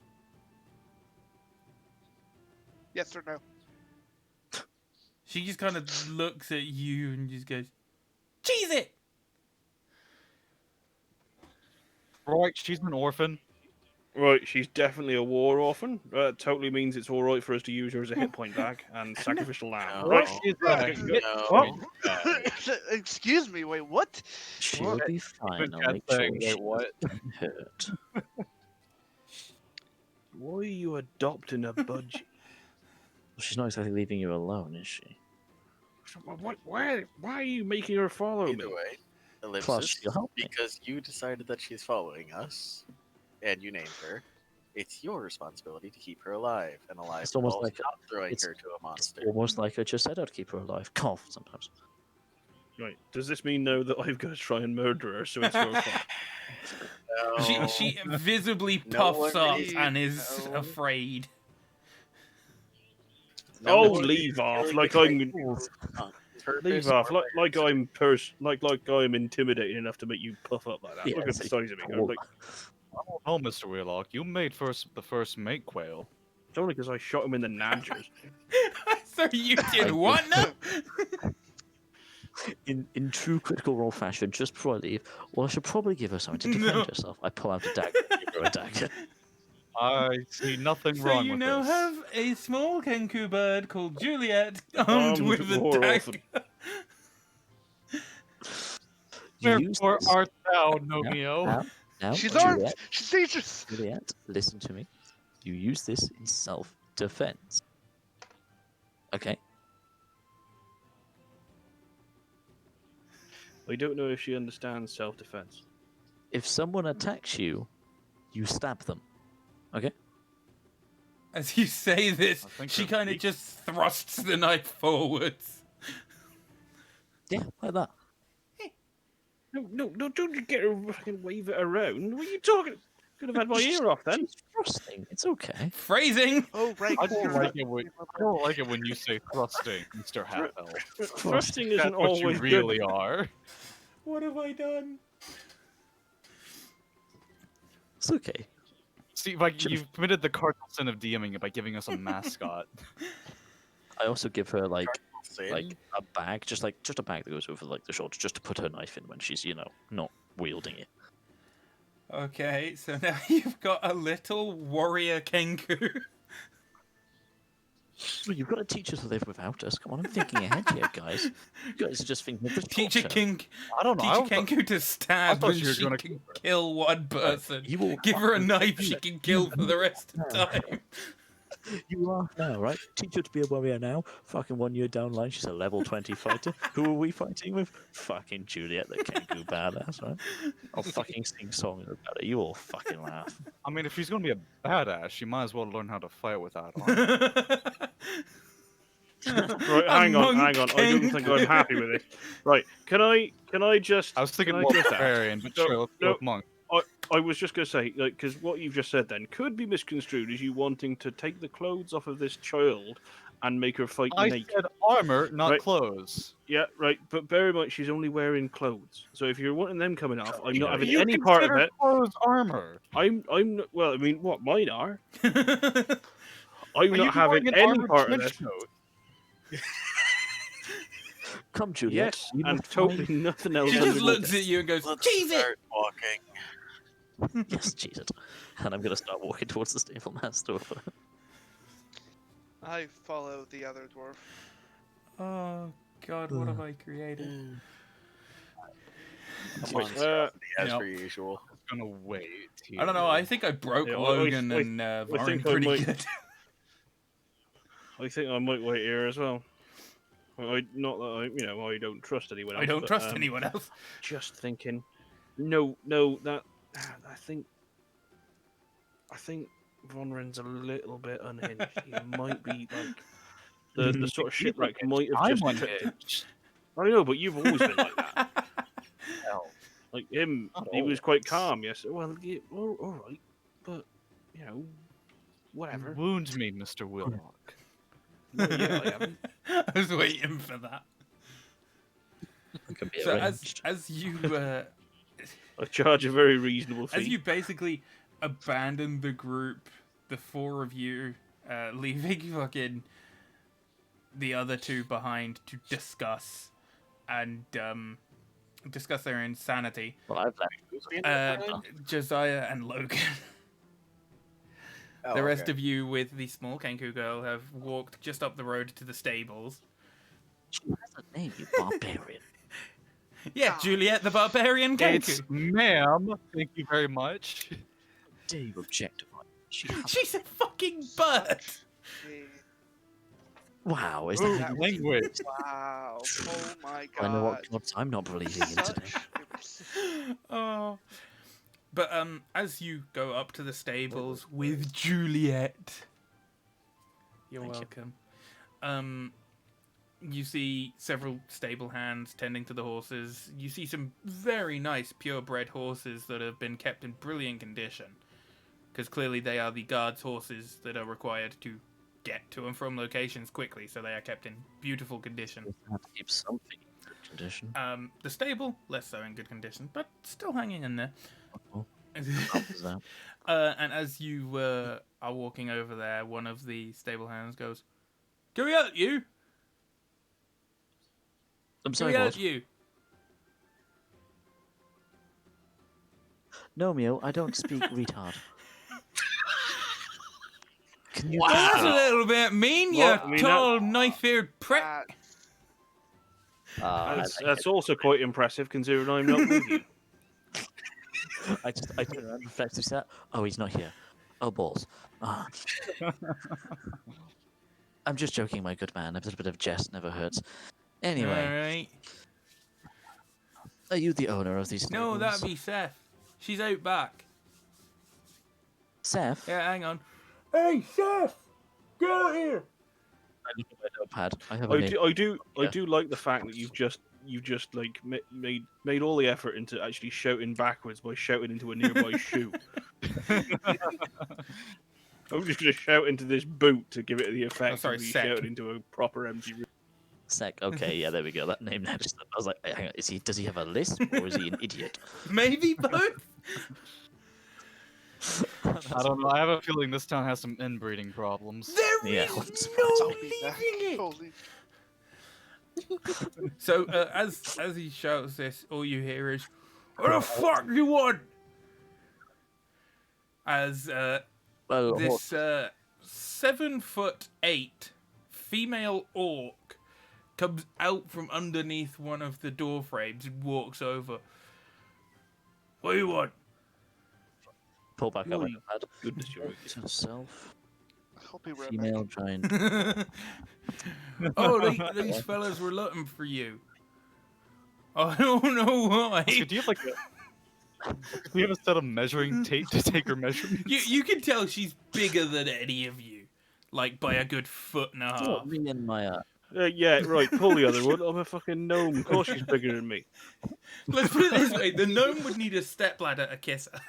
Yes or no? She just kind of looks at you and just goes, "Cheese it." Right, she's an orphan. Right, she's definitely a war orphan. That totally means it's all right for us to use her as a hit point bag and sacrificial lamb. No. Right. She's No. Excuse me. Wait, what? She'll be fine. I'll cat make sure thing, she wait, what? doesn't hurt. Why are you adopting a budgie? Well, she's not exactly leaving you alone, is she? Why are you making her follow Either me? way, Plus, Ellipsis, she'll help me. because you decided that she's following us, and you named her, it's your responsibility to keep her alive and alive. It's almost while like not throwing it's- her to a monster. Almost like I just said I'd keep her alive. Cough sometimes. Right. Does this mean now that I've got to try and murder her so it's your fault? No. She visibly No puffs one up really- and is no. afraid. No Oh, one leave really off! really Like likes I'm, purpose leave off! or Like I'm like I'm intimidating enough to make you puff up like that. Yeah, Look at so the size of me. Well, Like, Oh, Mr. Wheelock, you made the first mate quail. it's only because I shot him in the nangers. So you did what now? in true Critical Role fashion, just before I leave, well, I should probably give her something to defend No. herself. I pull out a dagger, give her a dagger. I see nothing So wrong you with now this. have a small kenku bird called Juliet armed Armed with a war dagger. You use Wherefore this. art thou, Nomio? Now, She's armed. Juliet, She's dangerous. Juliet, listen to me. You use this in self-defense. Okay? I don't know if she understands self-defense. If someone attacks you, you stab them. Okay? As you say this, I think she they're kind of weak. just thrusts the knife forwards. Yeah, like that. No, don't get her fucking wave it around. What are you talking? Could have had my ear off then. She's thrusting. It's okay. Phrasing. Oh right. I don't you're like right. it when I don't like it when you say thrusting, Mr. Half Elf. Thrusting That's isn't what you always really good. are. What have I done? It's okay. See, like you've committed the cardinal sin of DMing it by giving us a mascot. I also give her like Sin. a bag, just a bag that goes over like the shoulder, just to put her knife in when she's not wielding it. Okay, so now you've got a little warrior kenku. Well, you've got to teach her to live without us. Come on, I'm thinking ahead here, guys. You guys are just thinking of the Teach a short king. I don't know. Teach I a don't thought- kenku to stab, thought and you were she gonna can kill one term. person. You will Give her a fucking- knife she can kill for the rest of the time. You laugh now, right? Teach her to be a warrior now. Fucking 1 year down the line, she's a level 20 fighter. Who are we fighting with? Fucking Juliet, the Kenku badass, right? I'll fucking sing songs about it. You all fucking laugh. I mean, if she's gonna be a badass, she might as well learn how to fight without armor. Right, hang on. I don't think I'm happy with this. Right, can I just? I was thinking can more just ask? barbarian, but No, sure, let's go no. with monk. I was just gonna say, like, because what you've just said then could be misconstrued as you wanting to take the clothes off of this child and make her fight I naked. said armor, not Right. clothes. Yeah, right. But bear in mind, she's only wearing clothes. So if you're wanting them coming off, I'm not having You any part of consider it. clothes armor. I'm not, well, I mean, what mine are. I'm Are you not having wearing an any armored part of trench it. coat? Come, Juliet. Yes, you and must totally find- nothing else. She just underneath looks it. at you and goes, Let's "Cheese it!" start walking. Yes, cheese it. And I'm gonna start walking towards the stable master. I follow the other dwarf. Oh God, what have I created? Monstrosity as Yep. per usual. Gonna wait. I don't know. I think I broke Yeah, Logan I and Varn think I pretty might- good. I think I might wait here as well. Not that I don't trust anyone else. I don't but, trust anyone else. Just thinking. No, that I think Von Ren's a little bit unhinged. He might be like the sort of shipwreck might have I'm just. unhinged. I know, but you've always been like that. Hell. Like him, Not he was quite always. calm. Yes, well, yeah, all right, but whatever. Wound me, Mr. Willock. Well, yeah, I haven't. I was waiting for that. It can be So arranged. as you I charge a very reasonable fee. as you basically abandon the group, the four of you, leaving fucking the other two behind to discuss their insanity. Well, I've left. Josiah and Logan. Oh, The rest okay. of you with the small Kenku girl have walked just up the road to the stables. She has a name, you barbarian. Yeah, Ah. Juliet the Barbarian It's Kenku. ma'am. Thank you very much. Dare you objectify? She has She's a fucking bird. Eh, Wow, is Ooh, that how you language. Wow. Oh my god. I know what gods I'm not believing in today. Oh. But as you go up to the stables with Juliet, you're Thank you. welcome. You see several stable hands tending to the horses. You see some very nice purebred horses that have been kept in brilliant condition, because clearly they are the guards' horses that are required to get to and from locations quickly, so they are kept in beautiful condition. We have to keep something in good condition. The stable, less so in good condition, but still hanging in there. Oh, what was that? And as you are walking over there, one of the stable hands goes, "Can we help you? I'm Can we sorry, help what? you?" No, Mio, I don't speak retard. Can you That's a little bit mean, you Well, I mean, tall, knife-eared prick. That's also quite impressive considering I'm not with you. I turn around and reflect to that. Oh, he's not here. Oh, balls. Ah. I'm just joking, my good man. A little bit of jest never hurts. Anyway, Alright. are you the owner of these No, stables? that'd be Seth. She's out back. Seth? Yeah, hang on. Hey, Seth! Get out here! I look at my notepad. I have a name. I Yeah. do like the fact that you've just like made all the effort into actually shouting backwards by shouting into a nearby shoe. I'm just gonna shout into this boot to give it the effect sorry, of you sec. shouting into a proper empty room. Sec. Okay, yeah, there we go. That name now just. I was like, hang on, does he have a lisp or is he an idiot? Maybe both? I don't know. I have a feeling this town has some inbreeding problems. There Yeah, is what's- no Holy back. leaving it! Holy. So, as he shouts this, all you hear is, "What the fuck you want?" As Well, this 7'8" female orc comes out from underneath one of the door frames and walks over. "What do you want?" pull back up my Oi. notepad. Goodness, you're right. To self, I hope he remembers. female giant. Oh, these fellas were looking for you. I don't know why. Oscar, do you have like do you have a set of measuring tape to take her measurements? You can tell she's bigger than any of you, like by a good foot and a half. Oh, me and my Yeah, right. Pull the other one. I'm a fucking gnome. Of course she's bigger tn me. Let's put it this way: the gnome would need a stepladder to kiss her.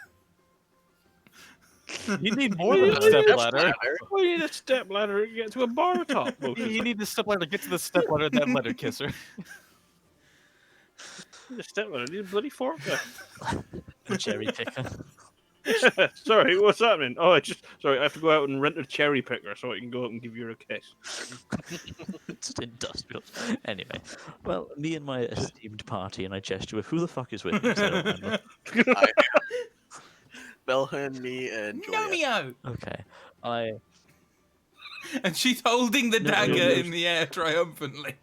You need more than a step ladder. Well, you need a step ladder to get to a bar top. most of the You time. need the step ladder to get to the step ladder, then let her kiss her. The step ladder. Need a bloody fork. cherry picker. Sorry, what's happening? Oh, I have to go out and rent a cherry picker so I can go out and give you a kiss. It's industrial. Anyway, well, me and my esteemed party, and I gesture with who the fuck is with me? 'cause I don't remember. Belhan, me, and Julia. Nomeo! Okay, And she's holding the No, dagger no. in the air triumphantly.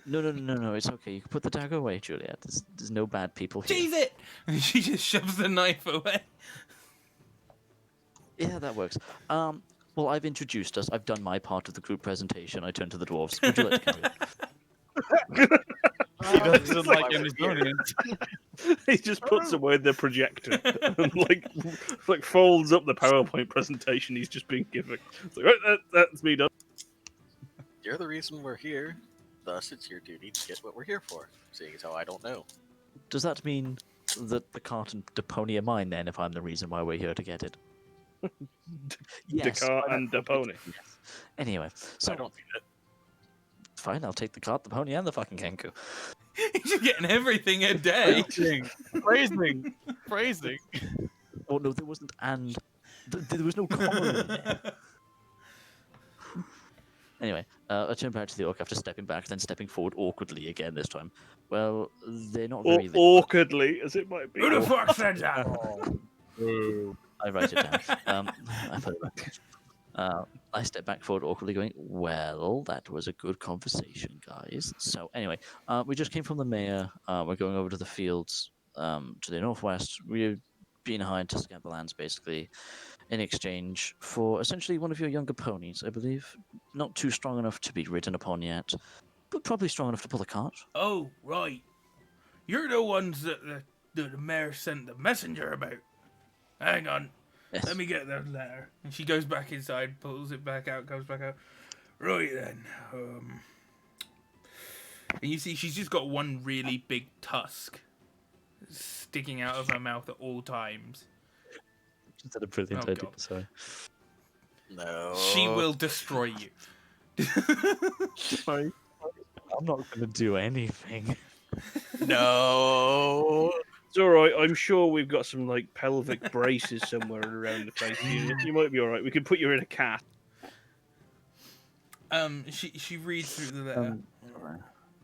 No, it's okay. You can put the dagger away, Juliet. There's no bad people here. Cheese it! And she just shoves the knife away. Yeah, that works. Well, I've introduced us. I've done my part of the group presentation. I turn to the dwarves. Would you like to carry on? He doesn't like Amazonians. He just puts away the projector and like folds up the PowerPoint presentation he's just been given. It's like, right, that's me done. You're the reason we're here. Thus, it's your duty to get what we're here for. Seeing as how I don't know. Does that mean that the cart and Deponia are mine then, if I'm the reason why we're here to get it? The car and the pony. Anyway, so I don't see that. fine, I'll take the cart, the pony, and the fucking Kenku. He's getting everything a day. Phrasing. Phrasing. Oh no, there wasn't and. There was no comma in there. Anyway, I turn back to the orc after stepping back, then stepping forward awkwardly again this time. Well, they're not very. Awkwardly, as it might be. Who the fuck said that? I write it down. I put it back. I step back forward awkwardly, going, "Well, that was a good conversation, guys." So anyway, we just came from the mayor. We're going over to the fields to the northwest. We're being hired to scout the lands, basically, in exchange for essentially one of your younger ponies, I believe. Not too strong enough to be ridden upon yet, but probably strong enough to pull a cart. Oh, right. You're the ones that the mayor sent the messenger about. Hang on. Yes. Let me get that letter. And she goes back inside, pulls it back out, goes back out. Right then. And you see she's just got one really big tusk sticking out of her mouth at all times. Is that a brilliant Oh, idea? God. Sorry. No. She will destroy you. Sorry. I'm not going to do anything. No. It's all right. I'm sure we've got some like pelvic braces somewhere around the place. You might be all right. We can put you in a cat. She reads through the letter. Alright.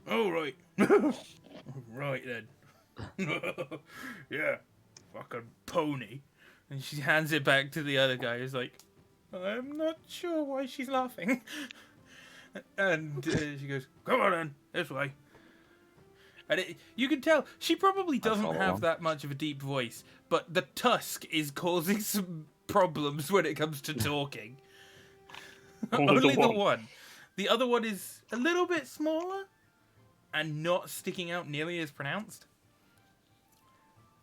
Oh, right. Right then. Yeah. Fucking pony. And she hands it back to the other guy who's like, I'm not sure why she's laughing. And she goes, come on then, this way. And you can tell, she probably doesn't follow have on. that much of a deep voice, but the tusk is causing some problems when it comes to talking. Only the the one. one. The other one is a little bit smaller and not sticking out nearly as pronounced.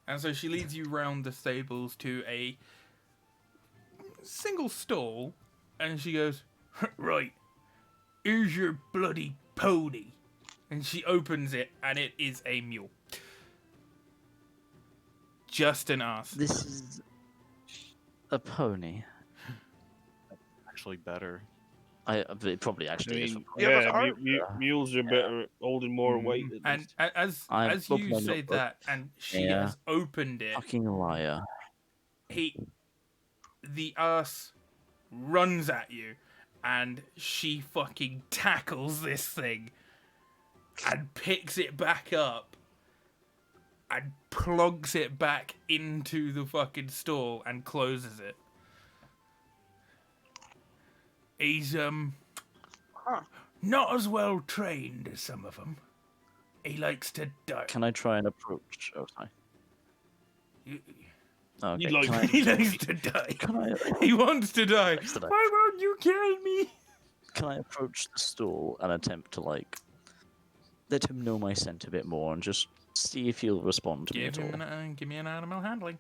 And so she leads you round the stables to a single stall, and she goes, right, here's your bloody pony. And she opens it, and it is a mule. Just an ass. This is a pony. Actually better. It probably I actually is. mean, Yeah, but yeah, our- mules are better, holding more Mhm. weight. at And least. as I'm as looking you on say the book. that, and she Yeah. has opened it, Fucking liar. the ass runs at you, and she fucking tackles this thing, and picks it back up, and plugs it back into the fucking stall and closes it. He's not as well trained as some of them. He likes to die. Can I try and approach? Oh, sorry. Okay. You'd like can, I, He likes to die. can I He wants to die. Likes to die. Why won't you kill me? can I approach the stall and attempt to like let him know my scent a bit more and just see if he'll respond to me at all? Give me an animal handling.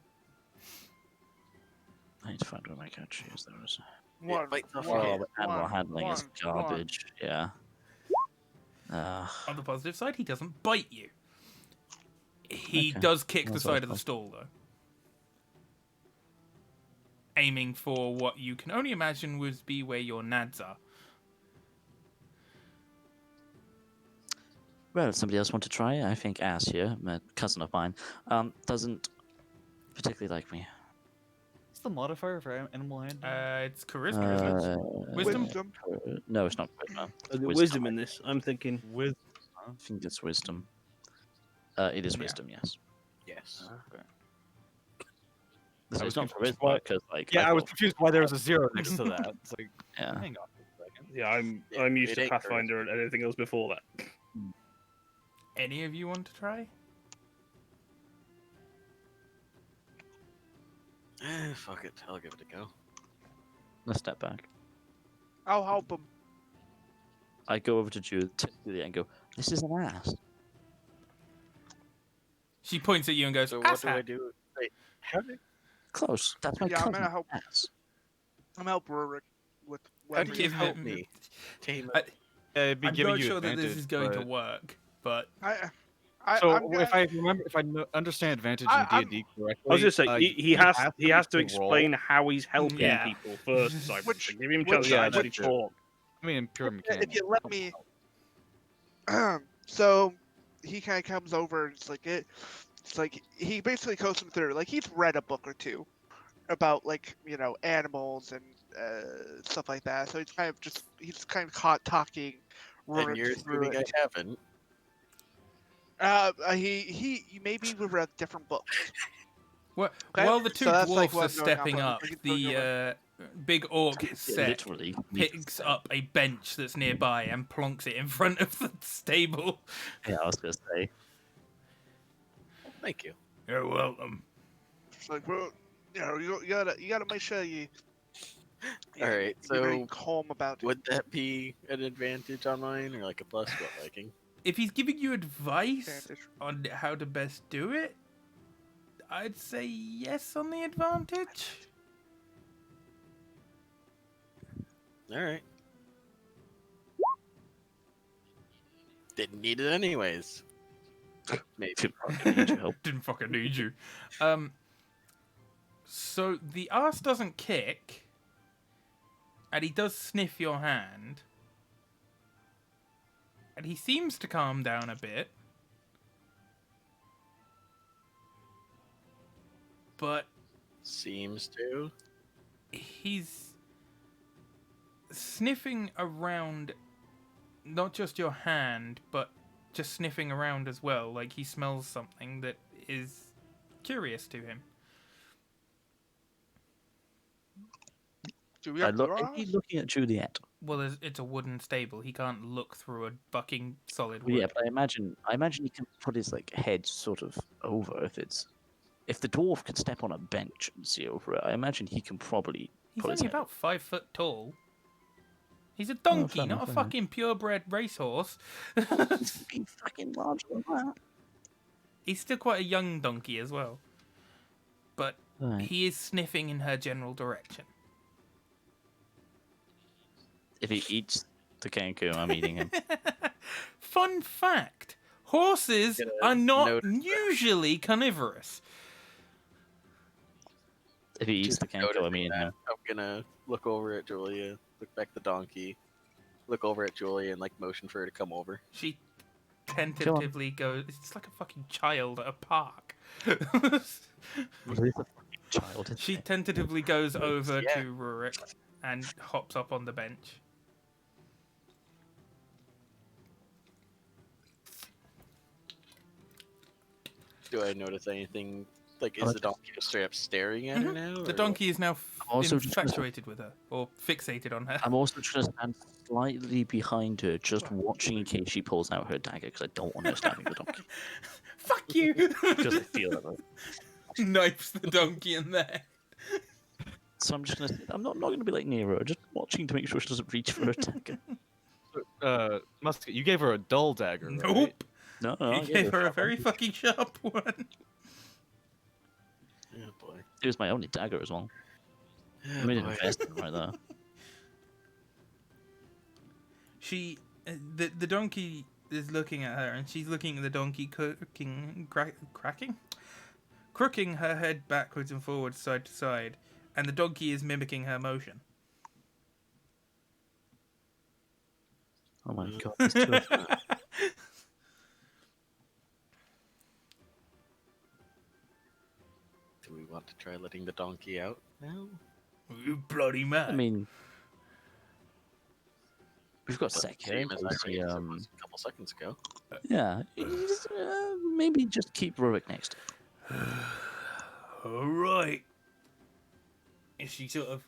I need to find where my catch is. There was. One, fight the one, Oh, but animal one, handling is one, one. garbage. Yeah. On the positive side, he doesn't bite you. He Okay. does kick the That's side of the awesome. stall, though. Aiming for what you can only imagine would be where your nads are. Well, somebody else want to try? I think Ass here, a cousin of mine, doesn't particularly like me. What's the modifier for animal handling? It's charisma, isn't it? Wisdom? Wisdom. No, it's not charisma. Wisdom in this. I'm thinking. With I think it's wisdom. It is Yeah. wisdom, yes. Yes. So I it's was not confused charisma why- because, like, yeah, I was thought- confused why there was a 0 next to that. It's like, yeah. hang on a second. Yeah, I'm used it to ain't Pathfinder and anything else before that. Any of you want to try? Fuck it. I'll give it a go. Let's step back. I'll help him. I go over to Julia and go, "This is an ass." She points at you and goes, So what "Ass do I hat." do? Wait, how did Close. That's my Yeah, I'm cousin. gonna help. Ass. I'm help Rurik with how do weapons. you Give help him- me? Tame I- It'd be I'm giving not you sure that this advantage, is going to but- work, but So I'm gonna, if I remember, if I understand advantage I- in D&D correctly, I was just saying he has to make a roll. explain how he's helping Yeah. people first. Cyber. Which- Give him a which- chance to yeah, actually that's it. talk. I mean, pure if mechanics. you let me, So he kind of comes over and it's like he basically goes him through. Like he's read a book or two about like animals and stuff like that. So he's kind of caught talking And Rurik you're through assuming I it. haven't. He maybe we've read different books. Well, Okay? while the two So that's, like, dwarfs what are I'm going off stepping on. up, He's going over. the big orc Yeah, set literally. picks up a bench that's nearby and plonks it in front of the stable. Yeah, I was gonna say. Thank you. You're welcome. It's like, well, you gotta make sure you. All right, Be very so calm about it. would that be an advantage on mine, or like a plus what liking? If he's giving you advice Advantage. on how to best do it, I'd say yes on the advantage. All right. Didn't need it anyways. Maybe. If you fucking need your help. Didn't fucking need you. So the arse doesn't kick, and he does sniff your hand, and he seems to calm down a bit. But Seems to. he's sniffing around not just your hand, but just sniffing around as well. Like he smells something that is curious to him. Do we I have look. your Is he eyes? looking at Juliet? Well, it's a wooden stable. He can't look through a bucking solid wood. Well, yeah, but I imagine he can put his like head sort of over if the dwarf can step on a bench and see over it. I imagine he can probably He's put his only head. about 5 foot tall. He's a donkey, fair not enough, a fair fucking purebred racehorse. He's fucking larger than that. He's still quite a young donkey as well. But Right. he is sniffing in her general direction. If he eats the kangaroo, I'm eating him. Fun fact: horses Gonna are not notice that. usually carnivorous. If he eats the kangaroo, I'm Noticing eating that, him. I'm gonna look over at Julia, look back at the donkey, look over at Julia, and like motion for her to come over. She tentatively goes. It's like a fucking child at a park. Really a fucking child. isn't She he? tentatively goes over Yeah. to Rurik and hops up on the bench. Do I notice anything? Like, is the donkey just straight up staring at her now? The or donkey is now Also just gonna- infatuated with her, or fixated on her. I'm also just gonna stand slightly behind her, just watching in case she pulls out her dagger, because I don't want her stabbing the donkey. Fuck you! Because I feel that way. Knifes the donkey in there. So I'm just gonna. I'm not gonna be like Nero, just watching to make sure she doesn't reach for her dagger. Musket, you gave her a dull dagger, right? Nope. No, I He gave her a very fucking sharp one. Oh boy. It was my only dagger as well. I Oh, made an boy. investment right there. She, the donkey is looking at her, and she's looking at the donkey crooking her head backwards and forwards, side to side, and the donkey is mimicking her motion. Oh my god, there's two of them. Do we want to try letting the donkey out now? You bloody mad! I mean, we've got Sek here. Same as I obviously, raised it was a couple seconds ago. yeah, maybe just keep Rurik next. All right. And she sort of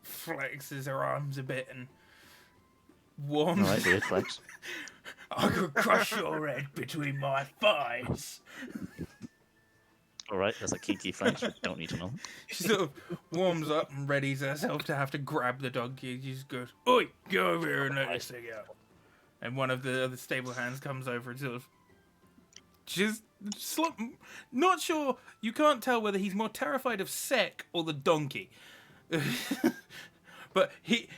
flexes her arms a bit and warms. All right, weird flex. I could crush your head between my thighs. All right, that's a kinky flex. We don't need to know. She sort of warms up and readies herself to have to grab the donkey. She just goes, "Oi, go over here and let this thing out." And one of the other stable hands comes over and sort of not sure. You can't tell whether he's more terrified of Sek or the donkey. But he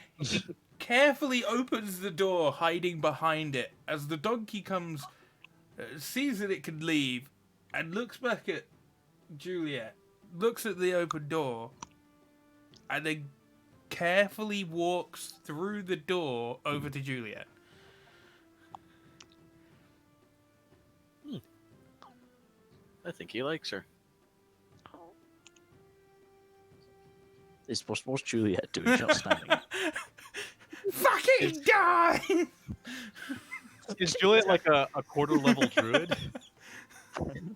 carefully opens the door, hiding behind it, as the donkey comes, sees that it can leave, and looks back at Juliet, looks at the open door, and then carefully walks through the door over to Juliet. I think he likes her. What's Juliet doing? She's not standing. Fucking die! Is Juliet like a quarter level druid?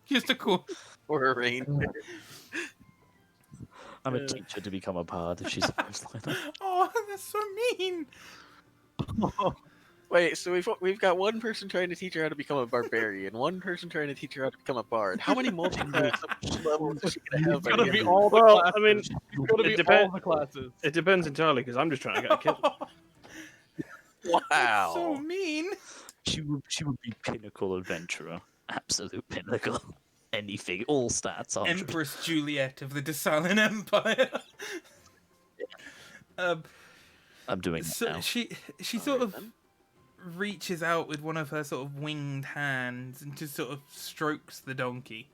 Just a cool. Or a reindeer. I'm a teacher to become a bard if she's a first liner. Oh, that's so mean. Wait, so we've got one person trying to teach her how to become a barbarian, one person trying to teach her how to become a bard. How many multi-class levels is she gonna have? It's by gotta the be end? all the Well, classes. I mean, It's gotta be it all depends. the classes. It depends entirely because I'm just trying to get a kill. Wow. So mean. She would be pinnacle adventurer, absolute pinnacle. Anything, all stats. 100. Empress Juliet of the Desalin Empire. I'm doing So that now. she sort Alright of then. reaches out with one of her sort of winged hands and just sort of strokes the donkey.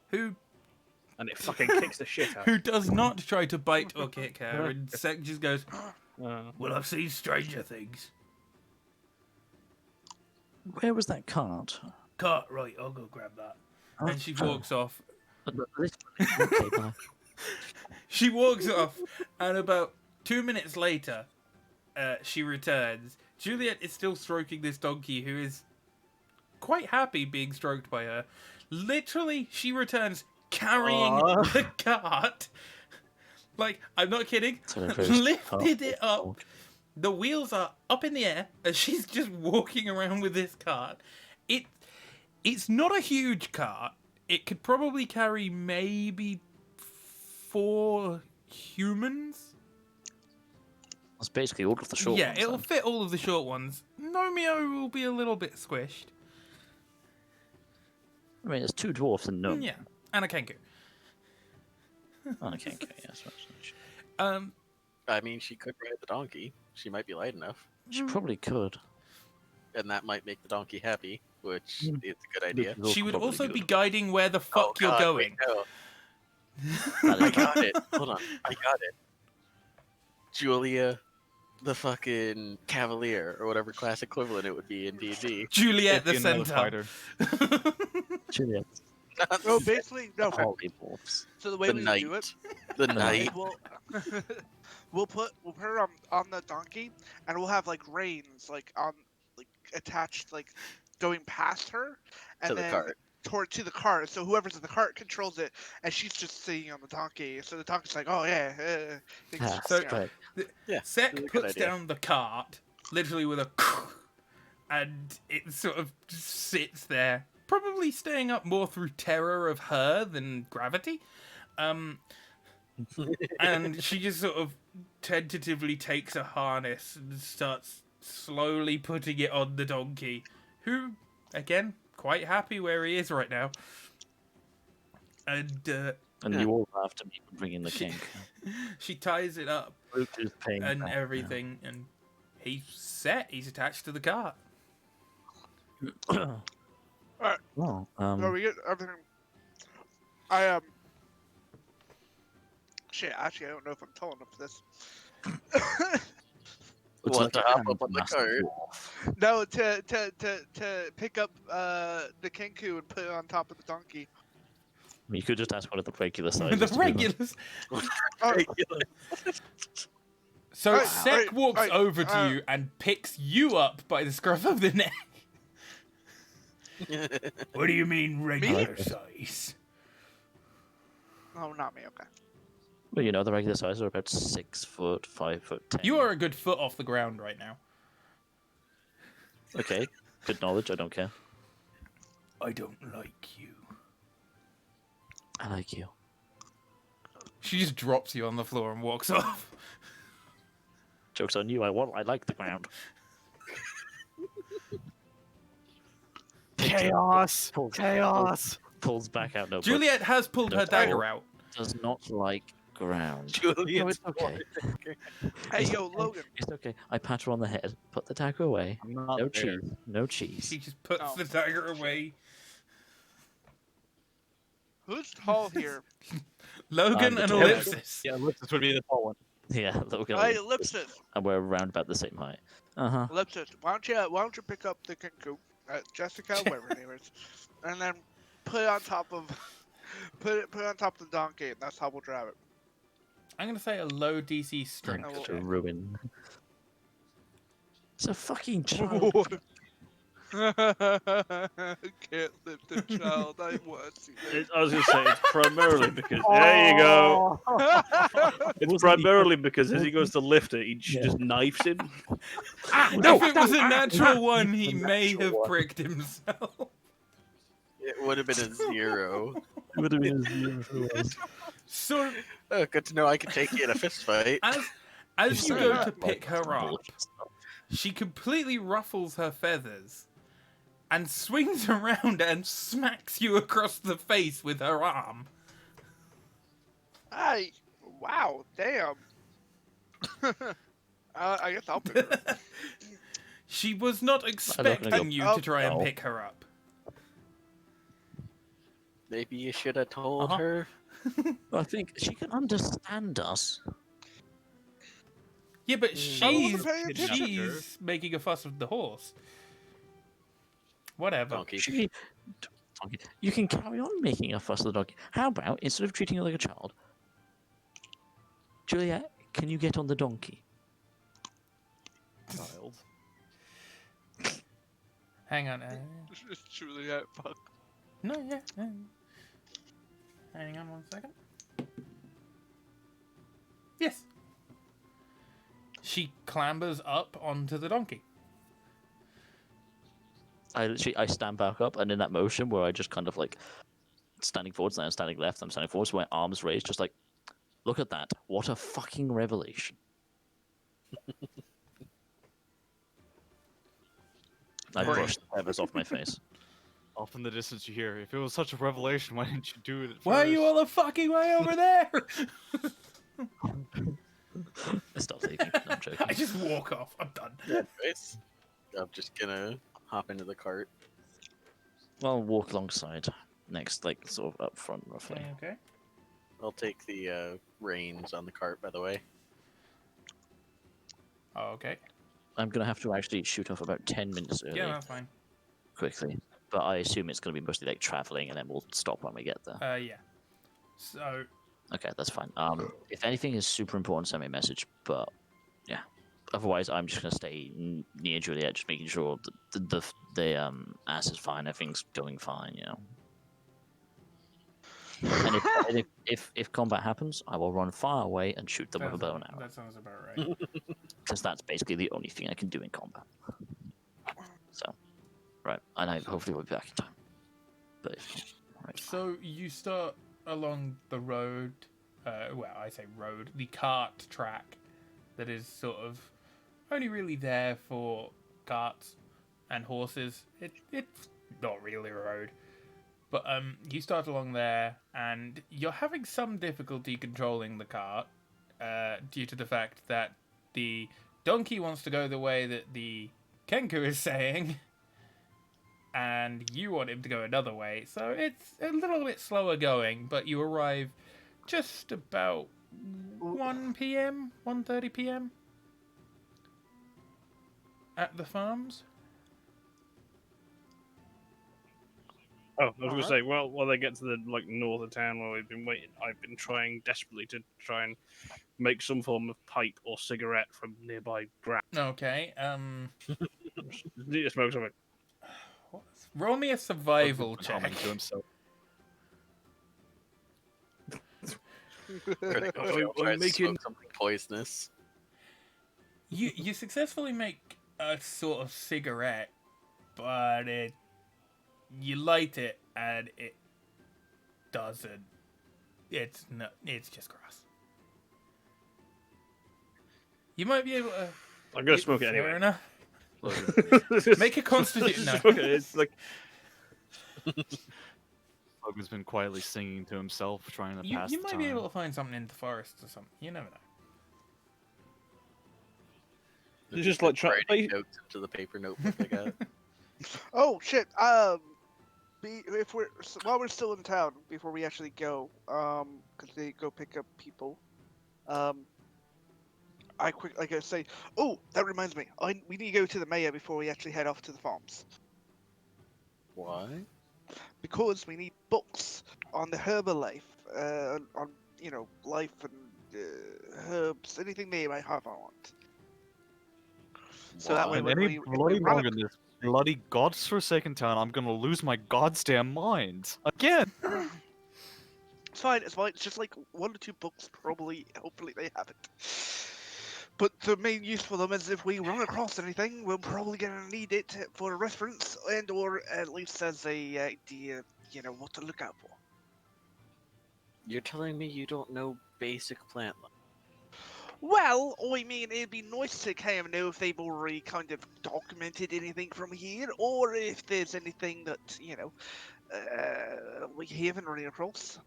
Who And it fucking kicks the shit out. who does not try to bite or kick her, and Sek just goes, Uh, "Well, I've seen stranger things." Where was that cart? Cart, right, I'll go grab that. Oh, And she walks off. literally. Okay, bye. She walks off, and about 2 minutes later, she returns. Juliet is still stroking this donkey, who is quite happy being stroked by her. Literally, she returns carrying the cart. Like, I'm not kidding. So the first Lifted it up. part- The wheels are up in the air as she's just walking around with this cart. It's not a huge cart. It could probably carry maybe 4 humans. That's basically all of the short Yeah, ones. it'll then. fit all of the short ones. Nomeo will be a little bit squished. I mean, it's 2 dwarfs and no. Yeah, and a kangaroo. Oh, okay, okay, yes. I mean, she could ride the donkey. She might be light enough, She probably could. and that might make the donkey happy, which Mm. is a good idea. This is She would probably also be good. guiding where the fuck you're God, going. wait, no. That I is got it. Hold on, I got it. Julia, the fucking cavalier, or whatever class equivalent it would be in D&D. Juliet the If you're another centaur. fighter. Juliet. No, basically, no. Holy dwarfs. So the way The we knight. do it, The knight. we'll put her on the donkey, and we'll have like reins like on like attached like going past her, and To the then cart. to the cart. So whoever's in the cart controls it, and she's just sitting on the donkey. So the donkey's like, oh yeah. thinks Ah, she's, So- you know, right. Yeah, Sek that's a good puts idea. down the cart, literally with a and it sort of just sits there, probably staying up more through terror of her than gravity. And she just sort of tentatively takes a harness and starts slowly putting it on the donkey, who, again, quite happy where he is right now. And And Yeah. you all have to be bringing the She- kink. she ties it up Luke is paying and back now. everything, and he's set. He's attached to the cart. Alright. Well, no, we get everything. Shit, actually, I don't know if I'm tall enough for this. looks Want to a hop hand up on the master cart? dwarf. No, to pick up the kenku and put it on top of the donkey. I mean, you could just ask one of the regular sizes. The to do that. regulars. Oh, So Alright, Sek alright, walks alright, over to you and picks you up by the scruff of the neck. What do you mean regular size? no, not me. Okay. Well, you know, the regular sizes are about 6 foot, 5 foot 10. You are a good foot off the ground right now. Okay, good knowledge, I don't care. I don't like you. I like you. She just drops you on the floor and walks off. Joke's on you, I like the ground. Chaos! Pulls- Chaos! Pulls back out, no, but Juliet has pulled her No, dagger out. does not like ground. Julia, No, it's okay. Hey, It's yo, okay. Logan. It's okay. I pat her on the head. Put the dagger away. I'm not No there. cheese. No cheese. She just puts Oh. the dagger away. Who's tall here? Logan the and tall Ellipsis. Yeah, Ellipsis would be the tall one. Yeah, Logan. Hey, Ellipsis. And we're around about the same height. Uh huh. Ellipsis. Why don't you pick up the kenku? Jessica, whatever her name is, and then put it on top of put it on top of the donkey, and that's how we'll drive it. I'm gonna say a low DC strength will- To check. ruin. It's a fucking child. Can't lift a child. I want to see I was gonna say it's primarily because there you go. that. It's Wasn't primarily because as he goes to lift it, he just knifes him. If it was a natural one, he may have pricked himself. It would have been a 0. It would have been a 0 if it was. So Oh, good to know I can take you in a fist fight. as you Saying go that, to like, pick her up, bullshit stuff. she completely ruffles her feathers and swings around and smacks you across the face with her arm. Wow, damn. I guess I'll pick her up. She was not go- expecting you to Oh, try and no. pick her up. Maybe you should have told Uh-huh. her. I think she can understand us. Yeah, but wasn't paying attention. she's making a fuss with the horse. Whatever. Donkey. She, donkey. You can carry on making a fuss of the donkey. How about instead of treating her like a child, Juliet, can you get on the donkey? Child. Hang on. It's Juliet, fuck. No, yeah. Hang on 1 second. Yes. She clambers up onto the donkey. I stand back up, and in that motion where I just kind of like standing forwards, then I'm standing left, I'm standing forwards, with my arms raised, just like, look at that! What a fucking revelation! I Great. brushed the feathers off my face. Off in the distance, you hear, if it was such a revelation, why didn't you do it at Why are you first?" all the fucking way over there? I stop thinking. No, I'm joking. I just walk off. I'm done. Anyways, I'm just gonna hop into the cart. I'll walk alongside, next, like sort of up front, roughly. Okay. I'll take the reins on the cart, by the way. Oh, okay. I'm gonna have to actually shoot off about 10 minutes early, Yeah, that's fine. quickly. But I assume it's gonna be mostly like traveling, and then we'll stop when we get there. Yeah. So, Okay, that's fine. If anything is super important, send me a message. But yeah, otherwise I'm just gonna stay near Juliet, just making sure that the ass is fine, everything's going fine, you know. And if combat happens, I will run far away and shoot them with a bow and arrow, that sounds about right. because that's basically the only thing I can do in combat. So, right, and I hopefully will be back in time. But if not, right. So you start along the road. Well, I say road, the cart track that is sort of only really there for carts and horses. It's not really a road. But you start along there, and you're having some difficulty controlling the cart due to the fact that the donkey wants to go the way that the Kenku is saying, and you want him to go another way. So it's a little bit slower going, but you arrive just about 1 p.m., 1:30 p.m. at the farms. Oh, I was gonna say, well, while they get to the north of town where we've been waiting, I've been trying desperately to try and make some form of pipe or cigarette from nearby grass. Okay, Need to smoke something. roll me a survival Bugman's been humming check. to himself. Critical I'm fail, try to making- smoke something poisonous. You successfully make a sort of cigarette, but you light it and it doesn't. It's just grass. You might be able to. I'm gonna smoke it Fair anyway. enough. Make a constitution. No. Smoke it, it's like Bugman's been quietly singing to himself, trying to You pass you the might time. be able to find something in the forest or something. You never know. it's just like trying. Writing notes into the paper notebook I got. Oh shit. If while we're still in town, before we actually go, because they go pick up people, I say, oh, that reminds me, we need to go to the mayor before we actually head off to the farms. Why? Because we need books on the Herbalife, on life and herbs, anything they might have on it. So that way, And when any we bloody run longer in this bloody godforsaken town, I'm gonna lose my goddamn mind again. It's fine. It's fine. It's just like 1 or 2 books, probably. Hopefully, they have it. But the main use for them is if we run across anything, we're probably gonna need it for reference and/or at least as a idea, what to look out for. You're telling me you don't know basic plant life? Well, I mean, it'd be nice to kind of know if they've already kind of documented anything from here, or if there's anything that we haven't run across.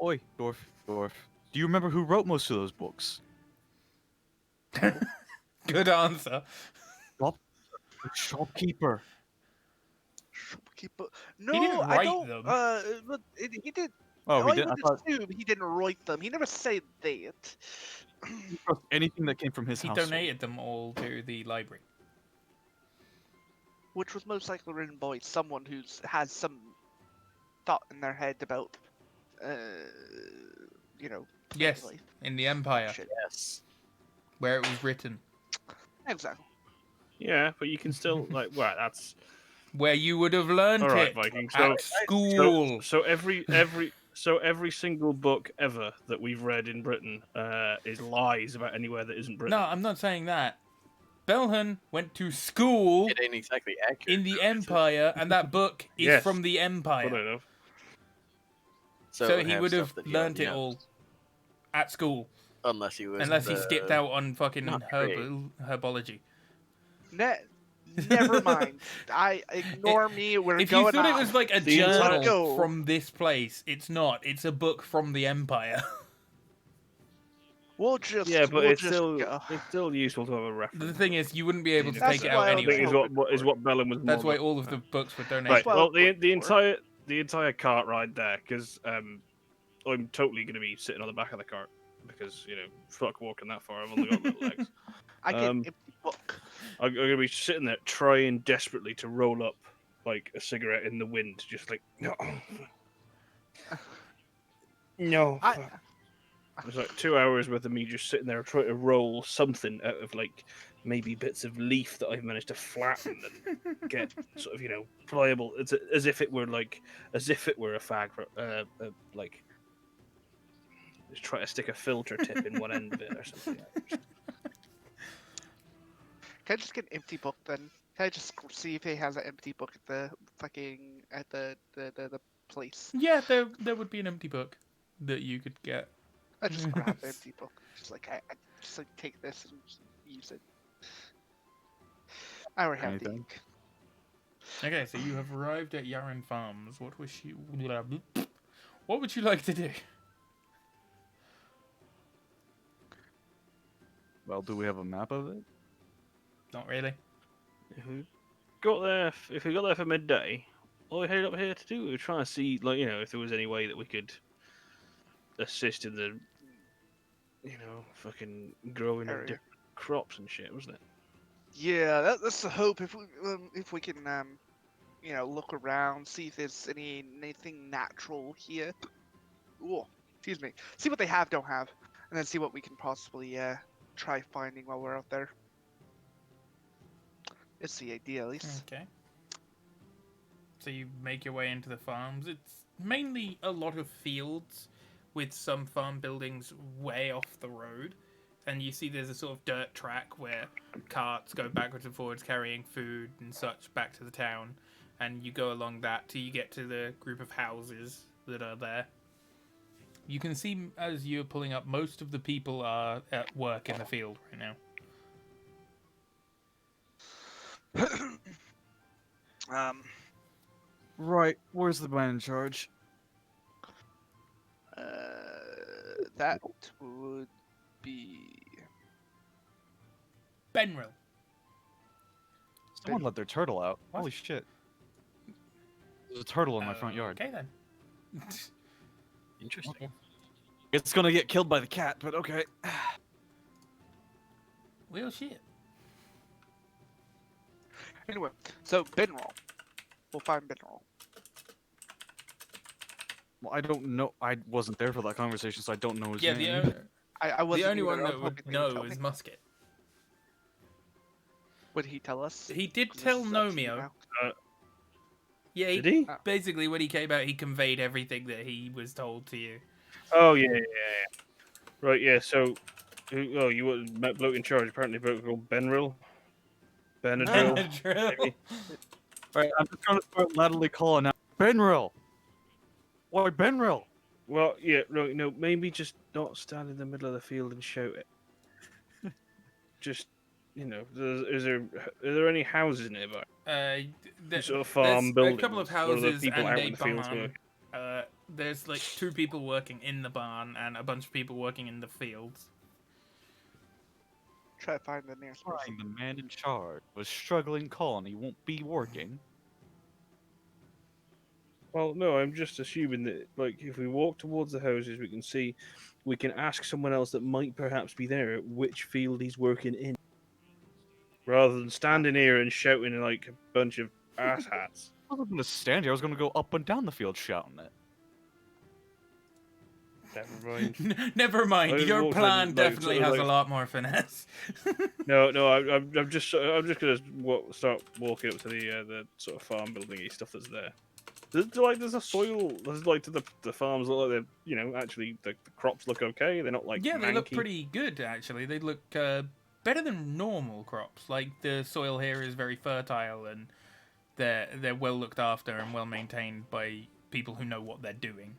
Oi, dwarf. Do you remember who wrote most of those books? Good answer. The shopkeeper. Shopkeeper. No, didn't I write don't. them. But he did. Oh, I he did. I would thought assume he didn't write them. He never said that. anything that came from his He household. donated them all to the library. Which was most likely written by someone who's has some thought in their head about, Yes, life. in the Empire, Shit. Yes. where it was written. Exactly. Yeah, but you can still like. Well, that's Where you would have learned all right, it Viking. at school. So every single book ever that we've read in Britain is lies about anywhere that isn't Britain. No, I'm not saying that. Belhan went to school It ain't exactly accurate. in the Empire, and that book is Yes. from the Funny Empire. enough. So it he would have stuff that he learnt already it all knows. at school, Unless he was. unless he skipped out on fucking not great. herbology. Never mind. I ignore me. We're If you going thought on. it was like a The entire- journal Go. from this place, it's not. It's a book from the Empire. We'll just. Yeah, but we'll it's just still go. useful to have a reference. The thing is, you wouldn't be able to That's take it why out I was I think anyway. is hoping what for it. Bellum was. That's more why about. all of the books were Right. donated. Well, Well, the for- entire cart ride there, because I'm totally going to be sitting on the back of the cart because fuck walking that far. I've only got little legs. I get an um, empty book. I'm going to be sitting there trying desperately to roll up like a cigarette in the wind, just like no. I, It's like 2 hours worth of me just sitting there trying to roll something out of like maybe bits of leaf that I've managed to flatten and get sort of pliable. It's as if it were a fag, like just try to stick a filter tip in one end of it or something. Can I just get an empty book then? Can I just see if he has an empty book at the fucking the place? Yeah, there would be an empty book that you could get. I just grab the empty book. Just like I just like take this and just use it. I already have the Anything? ink. Okay, so you have arrived at Yaren Farms. What would you like to do? Well, do we have a map of it? Not really. If we got there for midday, all we headed up here to do, we were trying to see if there was any way that we could assist in the fucking growing of Area. different crops and shit, wasn't it? Yeah, that's the hope. If we can look around, see if there's anything natural here. Ooh, excuse me. See what they have, don't have, and then see what we can possibly try finding while we're out there. It's the idea, at least. Okay. So you make your way into the farms. It's mainly a lot of fields with some farm buildings way off the road. And you see there's a sort of dirt track where carts go backwards and forwards carrying food and such back to the town. And you go along that till you get to the group of houses that are there. You can see as you're pulling up, most of the people are at work in the field right now. Right. Where's the man in charge? That would be Benril. Someone let their turtle out. What? Holy shit. There's a turtle in my front yard. Okay then. Interesting. Okay. It's gonna get killed by the cat, but okay. Well, shit. anyway. So Benroll, we'll find mineral. Well, I don't know. I wasn't there for that conversation, so I don't know his Yeah, name. I the wasn't only either. one I was that would hoping they would know tell is me. Musket. Would he tell us? He did 'Cause tell this is up to you Nomeo. now. Yeah, Did he? basically when he came out, he conveyed everything that he was told to you. Oh yeah. Right, yeah. So, oh, you met bloke in charge. Apparently, bloke called Benril. Benadryl. Benadryl. maybe. Right, I'm just trying to start laterally calling out Benril. Why Benril? Well, yeah, right. No, maybe just not stand in the middle of the field and shout it. Just, are there any houses nearby? Sort of farm there's a couple of buildings, or are there houses people and out a in the fields barn. working? There's like 2 people working in the barn and a bunch of people working in the fields. Try to find the nearest person. The man in charge was struggling calling. He won't be working. Well, no, I'm just assuming that, like, if we walk towards the houses, we can ask someone else that might perhaps be there which field he's working in, rather than standing here and shouting like a bunch of asshats. I wasn't going to stand here. I was going to go up and down the field shouting it. Never mind. Never mind. I Your walked in, plan like, definitely sort of has a like- lot more finesse. No, I'm just gonna start walking up to the sort of farm building-y stuff that's there. There's a soil. There's like the farms look like they're actually the crops look okay. They're not like Yeah, they look manky. pretty good actually. They look better than normal crops. Like the soil here is very fertile and they're well looked after and well maintained by people who know what they're doing.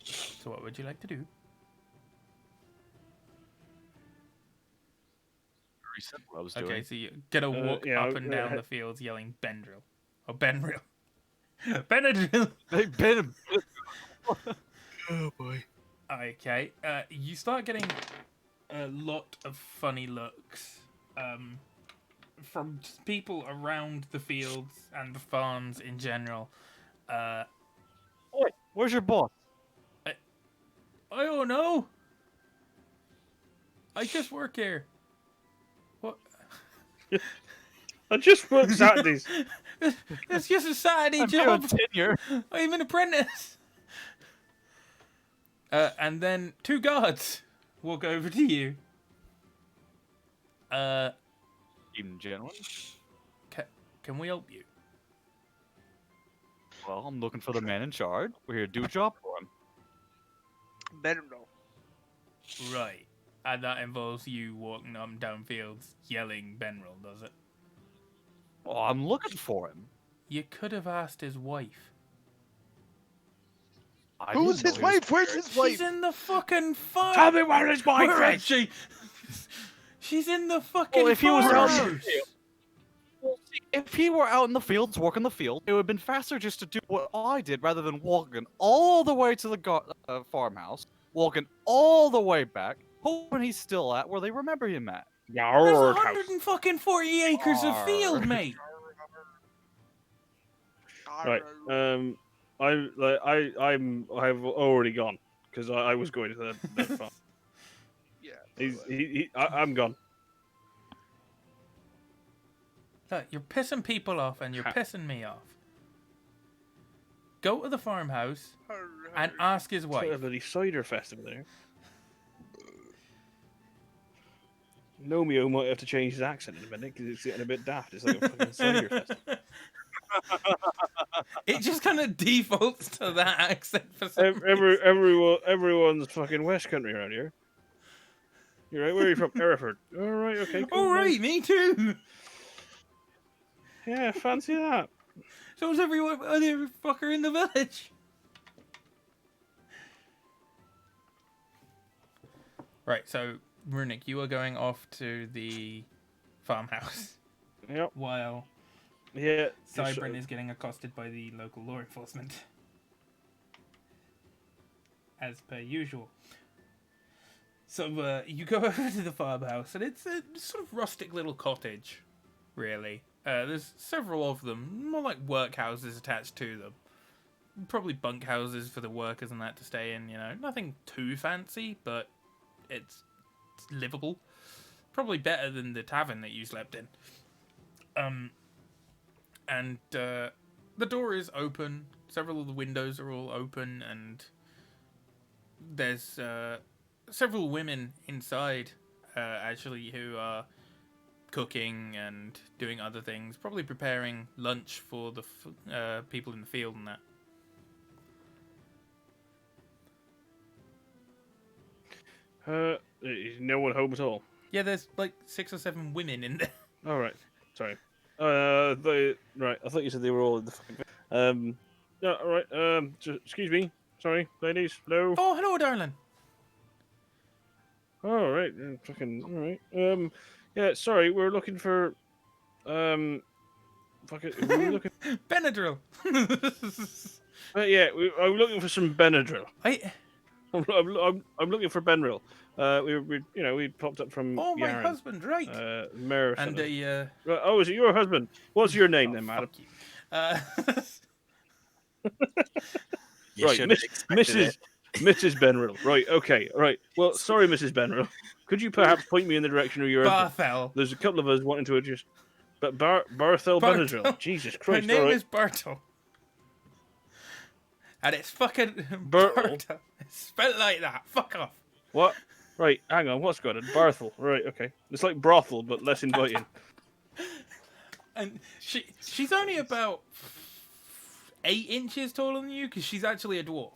So what would you like to do? Very simple. I was Okay, doing. so you're gonna walk yeah, up and down the fields yelling Benadryl. Or Benril. Benadryl! Hey, Ben. Oh boy. Okay, you start getting a lot of funny looks from just people around the fields and the farms in general. Oi, where's your boss? I don't know. I just work here. What? I just work Saturdays. It's just a Saturday I'm job. doing tenure. I'm an apprentice. And then 2 guards walk over to you. Evening, gentlemen. Can we help you? Well, I'm looking for the man in charge. We're here to do a job for him. Mineral. Right. And that involves you walking up and down fields yelling Benril, does it? Oh, I'm looking for him. You could have asked his wife. I Who's didn't his know he was wife? Where's there. his wife? She's in the fucking farm. Tell me where his wife Where is is. she? She's in the fucking Well, if he was out in the farmhouse. field- Well, see, if he were out in the fields working the field, it would have been faster just to do what I did rather than walking all the way to the farmhouse, walking all the way back, hoping he's still at where they remember him at. There's Yard house. 140 acres of field, Arr. mate. Right. I've already gone because I was going to the farm. Yeah. I'm gone. Look, you're pissing people off and you're pissing me off. Go to the farmhouse and ask his It's like a wife. bloody cider festival there. Nomeo might have to change his accent in a minute because it's getting a bit daft. It's like a fucking cider festival. It just kind of defaults to that accent for some Everyone's fucking West Country around here. You're right. Where are you from? Hereford. All right. Okay. Cool, All right, nice. me too. Yeah. Fancy that. So is every other fucker in the village. Right, so Runic, you are going off to the farmhouse Yep. while Yeah. Cybrin is getting accosted by the local law enforcement. As per usual. So you go over to the farmhouse, and it's a sort of rustic little cottage, really. There's several of them, more like workhouses attached to them. Probably bunkhouses for the workers and that to stay in, you know. Nothing too fancy, but it's livable, probably better than the tavern that you slept in. And the door is open. Several of the windows are all open, and there's several women inside, actually, who are cooking and doing other things, probably preparing lunch for the people in the field and that. Is no one home at all? Yeah, there's like 6 or 7 women in there. All right. Sorry. Right. I thought you said they were all in the fucking. Yeah. All right. Excuse me. Sorry, ladies. Hello. Oh, hello, darling. All right. Fucking. All right. Yeah. Sorry. We're looking for. Fucking. We're looking. Benadryl. Yeah. I'm looking for some Benadryl. I'm looking for Benadryl. We popped up from. Oh, my Yaren, husband, right. Mayor. And Right, oh, is it your husband? What's your name then, madam? fuck you. You Right, should have expected Mrs. Benrill. Right, okay, right. Well, sorry, Mrs. Benrill. Could you perhaps point me in the direction of your husband? Barthel. There's a couple of us wanting to just. But Barthel Benadryl. Barthel. Jesus Her Christ! name all right. is Bertel. And it's fucking Bertel? Bertel. It's spelled like that. Fuck off. What? Right, hang on. What's got it? Barthel. Right, okay. It's like brothel, but less inviting. And she's only about 8 inches taller than you, because she's actually a dwarf.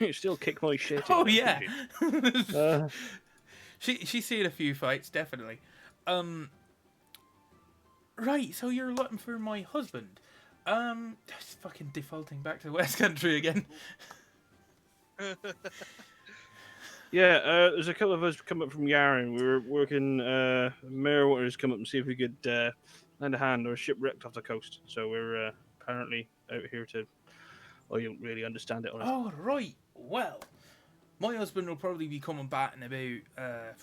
You still kick my shit. Oh in, yeah. don't you? She's seen a few fights, definitely. Right, so you're looking for my husband. Just fucking defaulting back to the West Country again. Yeah, there's a couple of us come up from Yaren. We were working. Mayor wanted us to come up and see if we could lend a hand. Or shipwrecked off the coast, so we're apparently out here to. Oh, you don't really understand it, honestly. Oh, right. Well, my husband will probably be coming back in about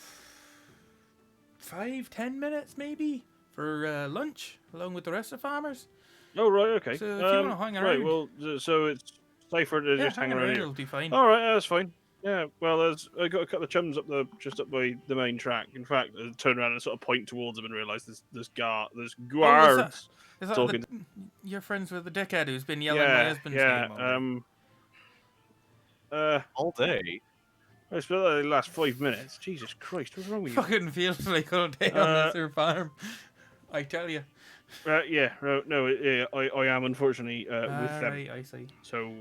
5-10 minutes, maybe, for lunch, along with the rest of the farmers. Oh, right, okay. So if you wanna hang Right, around- well, so it's safer to Yeah, just hang hang around around, here. it'll be fine. All right, that's fine. Yeah, well, I got a couple of chums just up by the main track. In fact, I turned around and sort of point towards them and realised there's guards. Is that talking- your friends with the dickhead who's been yelling my husband's name? All day? All day. I spent the last 5 minutes. Jesus Christ, what's wrong with you? Fucking feels like all day on this here farm. I tell you. Yeah, I am unfortunately with them. Right, I see. So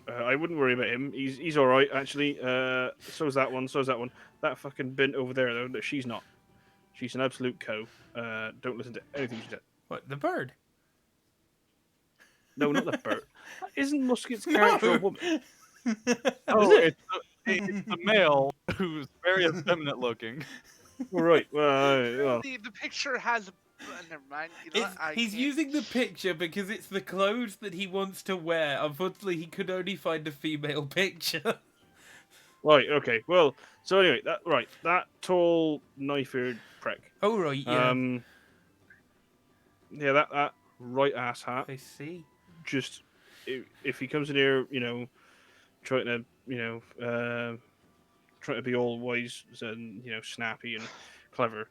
I wouldn't worry about him. He's all right actually. So's that one. That fucking bint over there though. She's not. She's an absolute co. Don't listen to anything she said. What, the bird? No, not the bird. Isn't Musket's character a woman? Oh, it's a male who's very effeminate looking. All right. Well, The picture has. Never mind. You know what, I He's can't- using the picture because it's the clothes that he wants to wear. Unfortunately, he could only find a female picture. right. Okay. Well. So anyway, that tall knife-eared prick. Oh, right, yeah. Yeah. That right ass hat. I see. Just if he comes in here, trying to trying to be all wise and snappy and clever,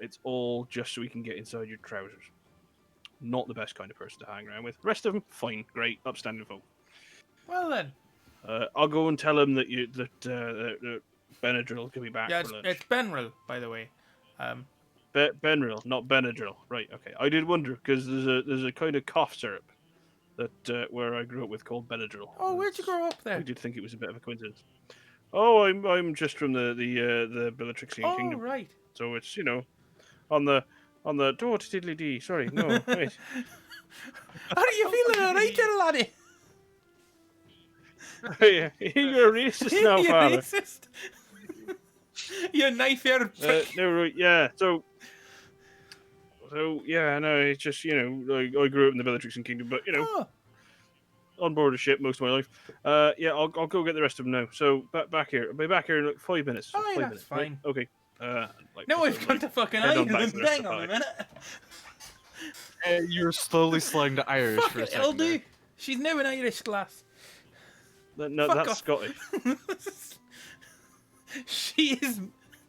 it's all just so he can get inside your trousers. Not the best kind of person to hang around with. Rest of them, fine, great, upstanding folk. Well then. I'll go and tell him that that Benadryl can be back Yeah, for lunch. it's Benril, by the way. Benadryl, not Benadryl. Right, okay. I did wonder because there's a kind of cough syrup that where I grew up with called Benadryl. Oh, where'd you grow up I there? did think it was a bit of a coincidence. Oh, I'm just from the Bellatrixian Oh, kingdom, right. so it's on the oh tiddly dee. Sorry, no wait. How are you feeling, alright, little laddie? Hey, you're a racist now, You father. racist. You knife-eared prick. No, right, yeah. So yeah, no, it's just I grew up in the Bellatrixian kingdom, but Oh, on board a ship most of my life. Yeah, I'll go get the rest of them now. So back here. I'll be back here in like 5 minutes. Oh, 5 yeah, minutes. that's right? fine. Okay. no, just, we've gone to fucking head on back Ireland. to the rest Hang of on a the minute. You're slowly sliding to Irish Fuck for a it, it'll second. do. She's new an Irish lass. No, Fuck that's off. Scottish. She is.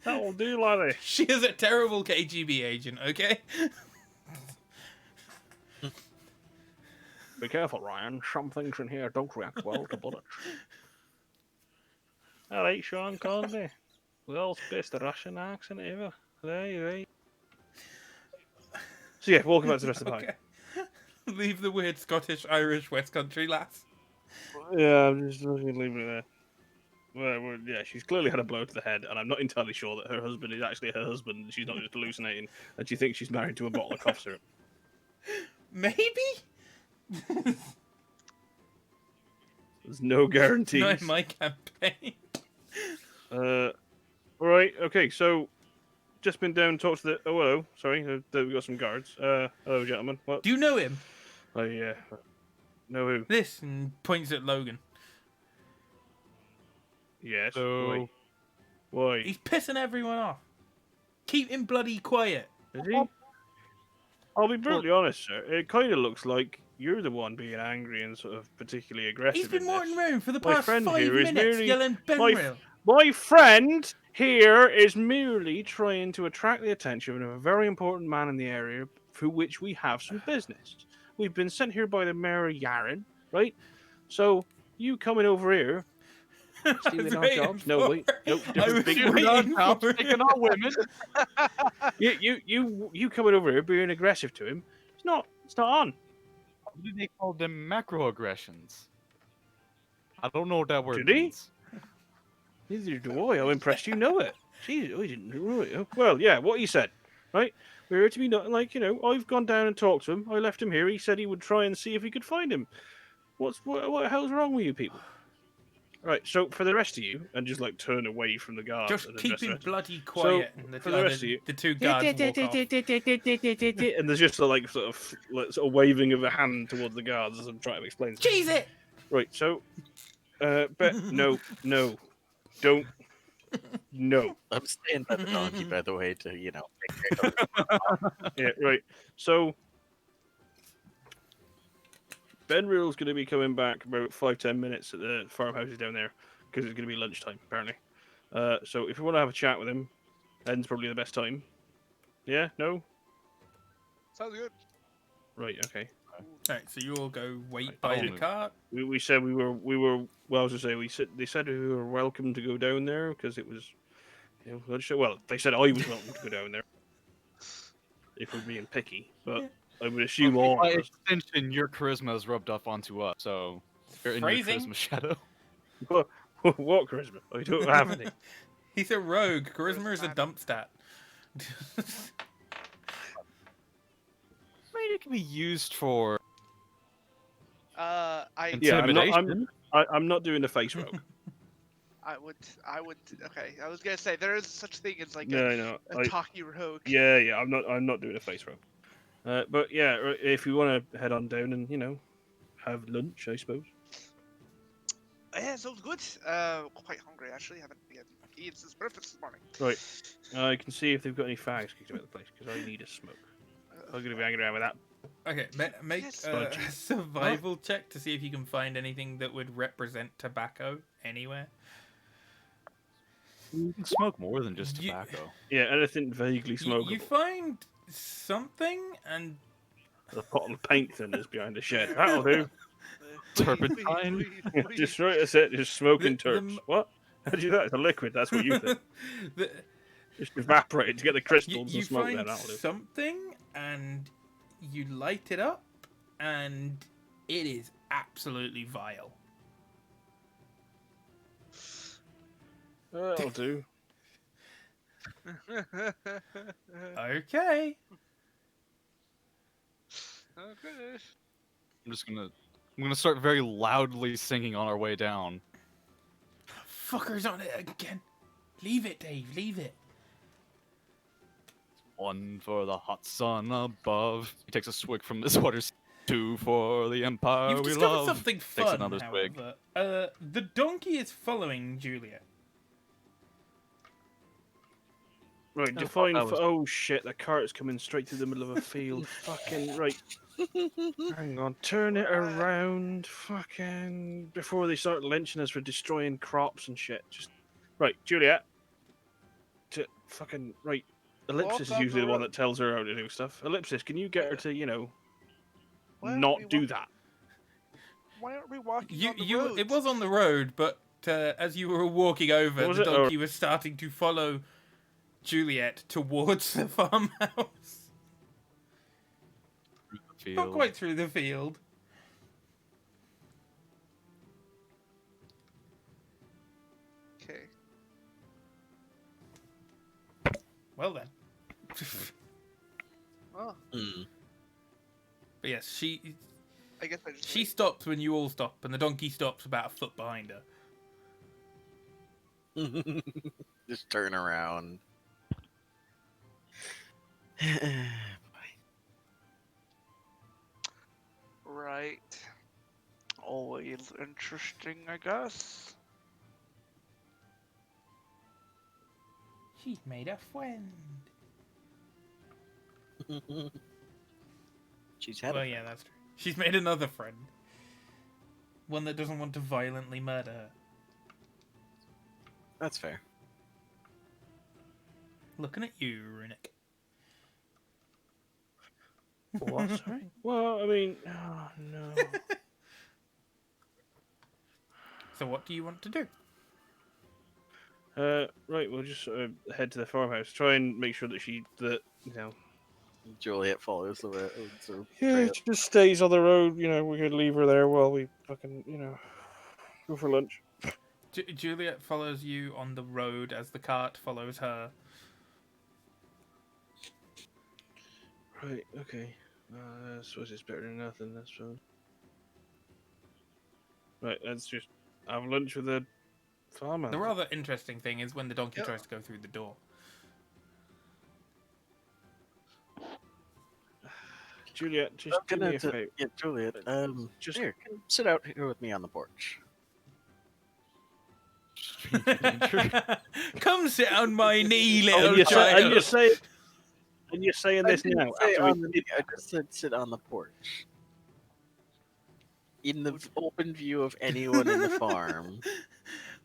That'll do, laddie. She is a terrible KGB agent. Okay. Be careful, Ryan. Some things in here don't react well to bullets. All right, Sean Connery. World's best Russian accent ever. Right. So yeah, welcome back to the rest of the party. Okay. Leave the weird Scottish, Irish, West Country lass. Yeah, I'm just going to leave it there. Well, yeah, she's clearly had a blow to the head, and I'm not entirely sure that her husband is actually her husband, and she's not just hallucinating, and she thinks she's married to a bottle of cough syrup. Maybe. There's no guarantees. Not in my campaign. Alright, okay, so just been down and talked to the. Oh, hello. Sorry, we got some guards. Hello, gentlemen. What? Do you know him? Oh, yeah. Know who? This and points at Logan. Yes. So- Why? He's pissing everyone off. Keep him bloody quiet. Is he? I'll be brutally honest, sir. It kind of looks like you're the one being angry and sort of particularly aggressive. He's been in more this. in room for the My past friend 5 here is minutes merely yelling my Benrail. My friend here is merely trying to attract the attention of a very important man in the area for which we have some business. We've been sent here by the Mayor Yaren, right? So you coming over here, stealing our jobs? No, wait, no, I was different big waiting Jobs, for taking him. our women. You coming over here being aggressive to him? It's not on. What do they call them? Macroaggressions. I don't know what that word Did he? means. Neither do I. I'm impressed you know it. Jeez, I didn't know it. Well, yeah, what he said, right? We're here to be not like, I've gone down and talked to him. I left him here. He said he would try and see if he could find him. What the hell's wrong with you people? Right, so for the rest of you, and just like turn away from the guards. Just and keep address the him rest- bloody quiet. and for the rest of you- the two guards walk off. and there's just like sort of waving of a hand towards the guards as I'm trying to explain. Cheese it! Right, so, no, don't, no. I'm staying by the donkey, by the way, to take care of Yeah, right. So, Benreal's going to be coming back about 5-10 minutes at the farmhouses down there because it's going to be lunchtime, apparently. So, if you want to have a chat with him, then's probably the best time. Yeah? No? Sounds good. Right, okay. Alright, so you all go wait Right, by I'll the move. cart. We said we were. Well, I was gonna say they said we were welcome to go down there because it was, lunchtime. Well, they said I was welcome to go down there. If we're being picky, but I would assume all. By of us. extension, your charisma has rubbed off onto us, so you're in your Phrasing. charisma shadow. What charisma? I don't have any. He's a rogue. Charisma is a dump stat. I mean, it can be used for I Yeah, intimidation. I'm not doing the face rogue. I would. Okay, I was gonna say there is such thing as like No. a talkie rogue. Yeah. I'm not doing a face rogue. But yeah, if you want to head on down and have lunch, I suppose. Yeah, sounds good. Quite hungry actually. Haven't eaten since breakfast this morning. Right. I can see if they've got any fags kicked about the place because I need a smoke. I'm gonna be hanging around with that. Okay, make Yes. a survival check to see if you can find anything that would represent tobacco anywhere. You can smoke more than just You- tobacco. Yeah, anything vaguely smokable. You find something, and The bottle of paint thinners behind the shed. That'll do. Turpentine? Just right, that's it. Just smoking The- the turps. m- What? How do you do that? It's a liquid. That's what you think. the, Just evaporate it to get the crystals you and smoke find that. That'll do. something, and you light it up, and it is absolutely vile. That'll do. Okay. Okay. I'm gonna start very loudly singing on our way down. Fucker's on it again. Leave it, Dave. Leave it. One for the hot sun above. He takes a swig from this water. Two for the empire You've we discovered love. something Takes fun, another swig. however. The donkey is following Juliet. Right, I define. thought that was- Oh shit! The cart's coming straight through the middle of a field. Fucking right. Hang on, turn it around, fucking before they start lynching us for destroying crops and shit. Just right, Juliet. To fucking right. Ellipsis is on usually the the one road. that tells her how to do stuff. Ellipsis, can you get her to, Why aren't not we do wa- that? Why aren't we walking You on the you road? it was on the road, but as you were walking over, Was the it, or- donkey was starting to follow Juliet towards the farmhouse. Not quite through the field. Okay. Well then. Well, But yes, I guess I just. she stops when you all stop, and the donkey stops about a foot behind her. Just turn around. Right. Always interesting, I guess. She's made a friend. She's had Well, it. yeah, that's true. She's made another friend. One that doesn't want to violently murder her. That's fair. Looking at you, Runic. What? Sorry? Well, I mean, oh no. So what do you want to do? Right, we'll just head to the farmhouse. Try and make sure that Juliet follows the road. Yeah, she just stays on the road. We could leave her there while we fucking, go for lunch. Juliet follows you on the road as the cart follows her. Right, okay. I suppose it's better than nothing, that's fine. Right, let's just have lunch with the farmer. The rather interesting thing is when the donkey Yeah. tries to go through the door. Juliet, just do me a favor. Yeah, Juliet. Just- Here, come sit out here with me on the porch. Come sit on my knee, Oh, little and child. you're saying this I didn't now. say After on we the, I just said sit on the porch. In the open view of anyone in the farm.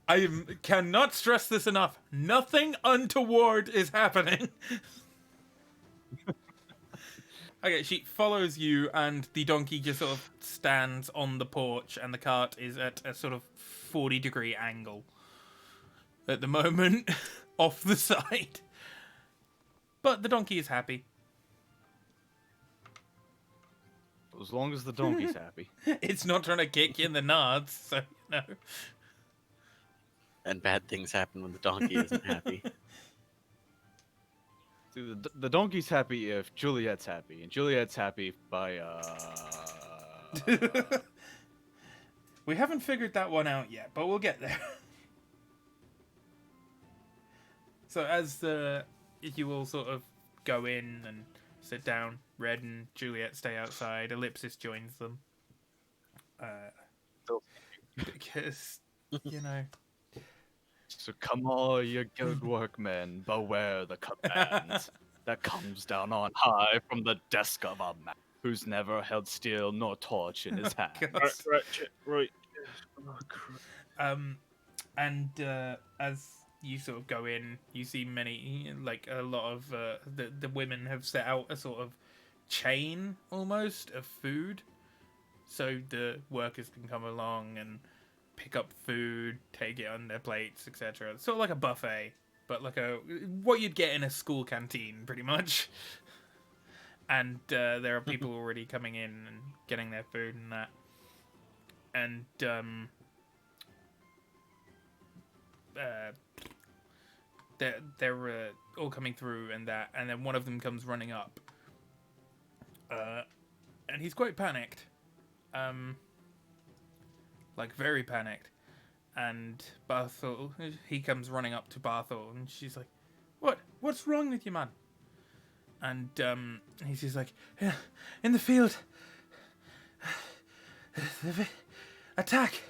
I cannot stress this enough. Nothing untoward is happening. Okay, she follows you, and the donkey just sort of stands on the porch, and the cart is at a sort of 40-degree angle at the moment, off the side. But the donkey is happy. As long as the donkey's happy. It's not trying to kick you in the nards, so, you know. And bad things happen when the donkey isn't happy. See, the donkey's happy if Juliet's happy, and Juliet's happy by We haven't figured that one out yet, but we'll get there. So as you all sort of go in and sit down, Red and Juliet stay outside. Ellipsis joins them. Because, you know... So come all you good workmen, beware the command that comes down on high from the desk of a man who's never held steel nor torch in his hand. God. right. Oh, crap. And as you sort of go in, you see many, like a lot of the women have set out a sort of chain almost of food, so the workers can come along and pick up food, take it on their plates, etc. Sort of like a buffet, but like what you'd get in a school canteen, pretty much. And there are people already coming in and getting their food and that. And they're all coming through and that, and then one of them comes running up, and he's quite panicked, like very panicked. And Barthol, he comes running up to Barthol, and she's like, "What's wrong with you, man?" And he's just like, "Yeah, in the field, attack.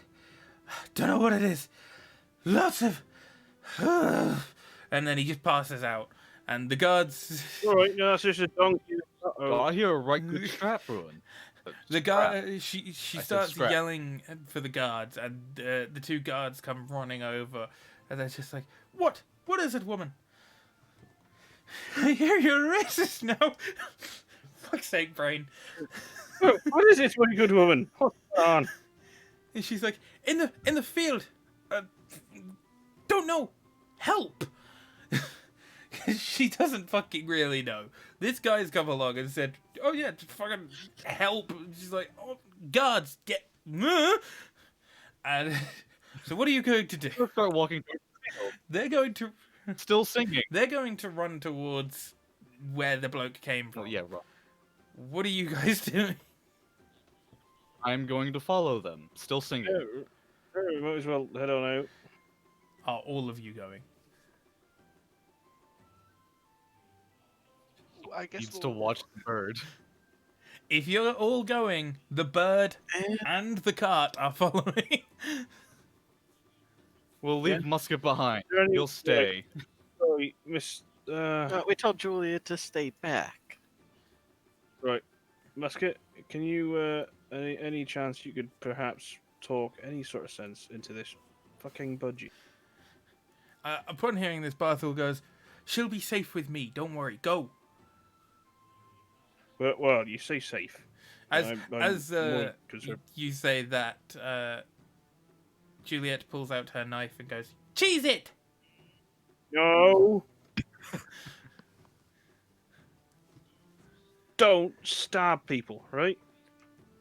Don't know what it is. Lots of." And then he just passes out, And the guards, All right, no, that's just a donkey. Oh, Uh-oh. I hear a right good strap ruin. the guard, she said starts scrap. yelling for the guards, and the two guards come running over, and they're just like, "What? What is it, woman? I hear you're racist now." Fuck's sake, brain. Oh, what is this, my good woman? What's going on? And she's like, "In the field. Don't know. Help." She doesn't fucking really know. This guy's come along and said, "Oh yeah, just fucking help." And she's like, "Oh, guards, get." And so, what are you going to do? I'll start walking, They're going to still singing. run towards where the bloke came from. Oh yeah, right. What are you guys doing? I'm going to follow them, still singing. Yeah, we might as well head on out. Are all of you going? I guess Needs to watch the bird. If you're all going, the bird and the cart are following. We'll leave Yeah. Musket behind. Is there any- You'll stay. Sorry, Miss. We told Julia to stay back. Right, Musket. Can you, any chance you could perhaps talk any sort of sense into this fucking budgie? Upon hearing this, Barthel goes, "She'll be safe with me. Don't worry. Go." Well, you say safe. As I'm as more concerned. you say that, Juliet pulls out her knife and goes, "Cheese it!" No. Don't stab people, right?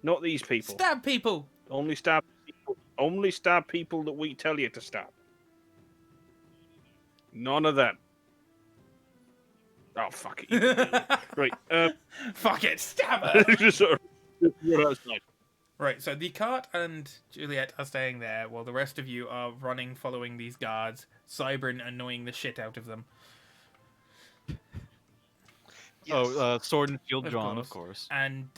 Not these people. Stab people. Only stab people. Only stab people that we tell you to stab. None of them. Oh fuck it. Right. Fuck it, stab her. Just sort of run outside. Right, so the cart and Juliet are staying there while the rest of you are running following these guards, Cybern annoying the shit out of them. Yes. Oh, sword and shield Of drawn, course. of course. And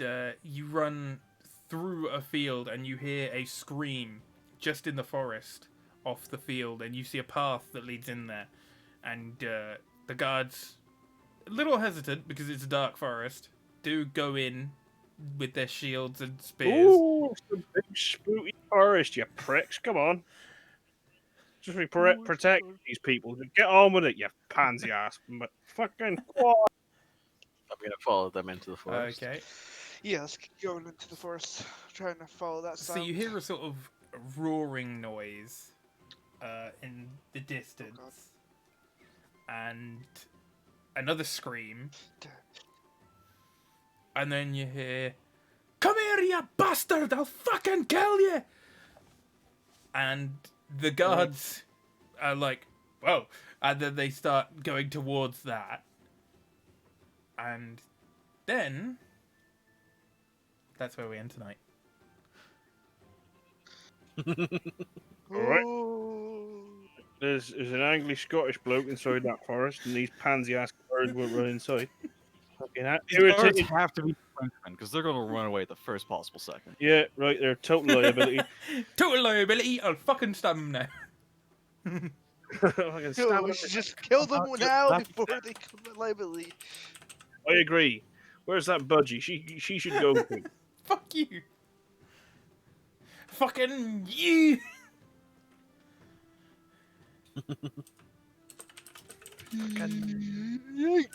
you run through a field and you hear a scream just in the forest off the field, and you see a path that leads in there. And the guards, a little hesitant because it's a dark forest, do go in with their shields and spears. Ooh, it's a big spooky forest, you pricks. Come on. Just be protect these people. Get on with it, you pansy ass. But fucking what? I'm gonna follow them into the forest. Okay. Yeah, let's keep going into the forest, trying to follow that So sound. you hear a sort of roaring noise in the distance, and another scream, and then you hear, "Come here, you bastard! I'll fucking kill you!" And the guards are like, "Whoa!" And then they start going towards that, and then that's where we end tonight. Alright. Ooh. There's an angry Scottish bloke inside that forest, and these pansy ass birds won't run inside. Fucking These birds irritated. have to be Frenchmen, because they're going to run away at the first possible second. Yeah, right, they're total liability. Total liability. I'll fucking stab him now. Fucking Dude, stab we them. should just kill them That's- now that's- before they come to liability. I agree. Where's that budgie? She should go. To. Fuck you. Fucking you. Yeet.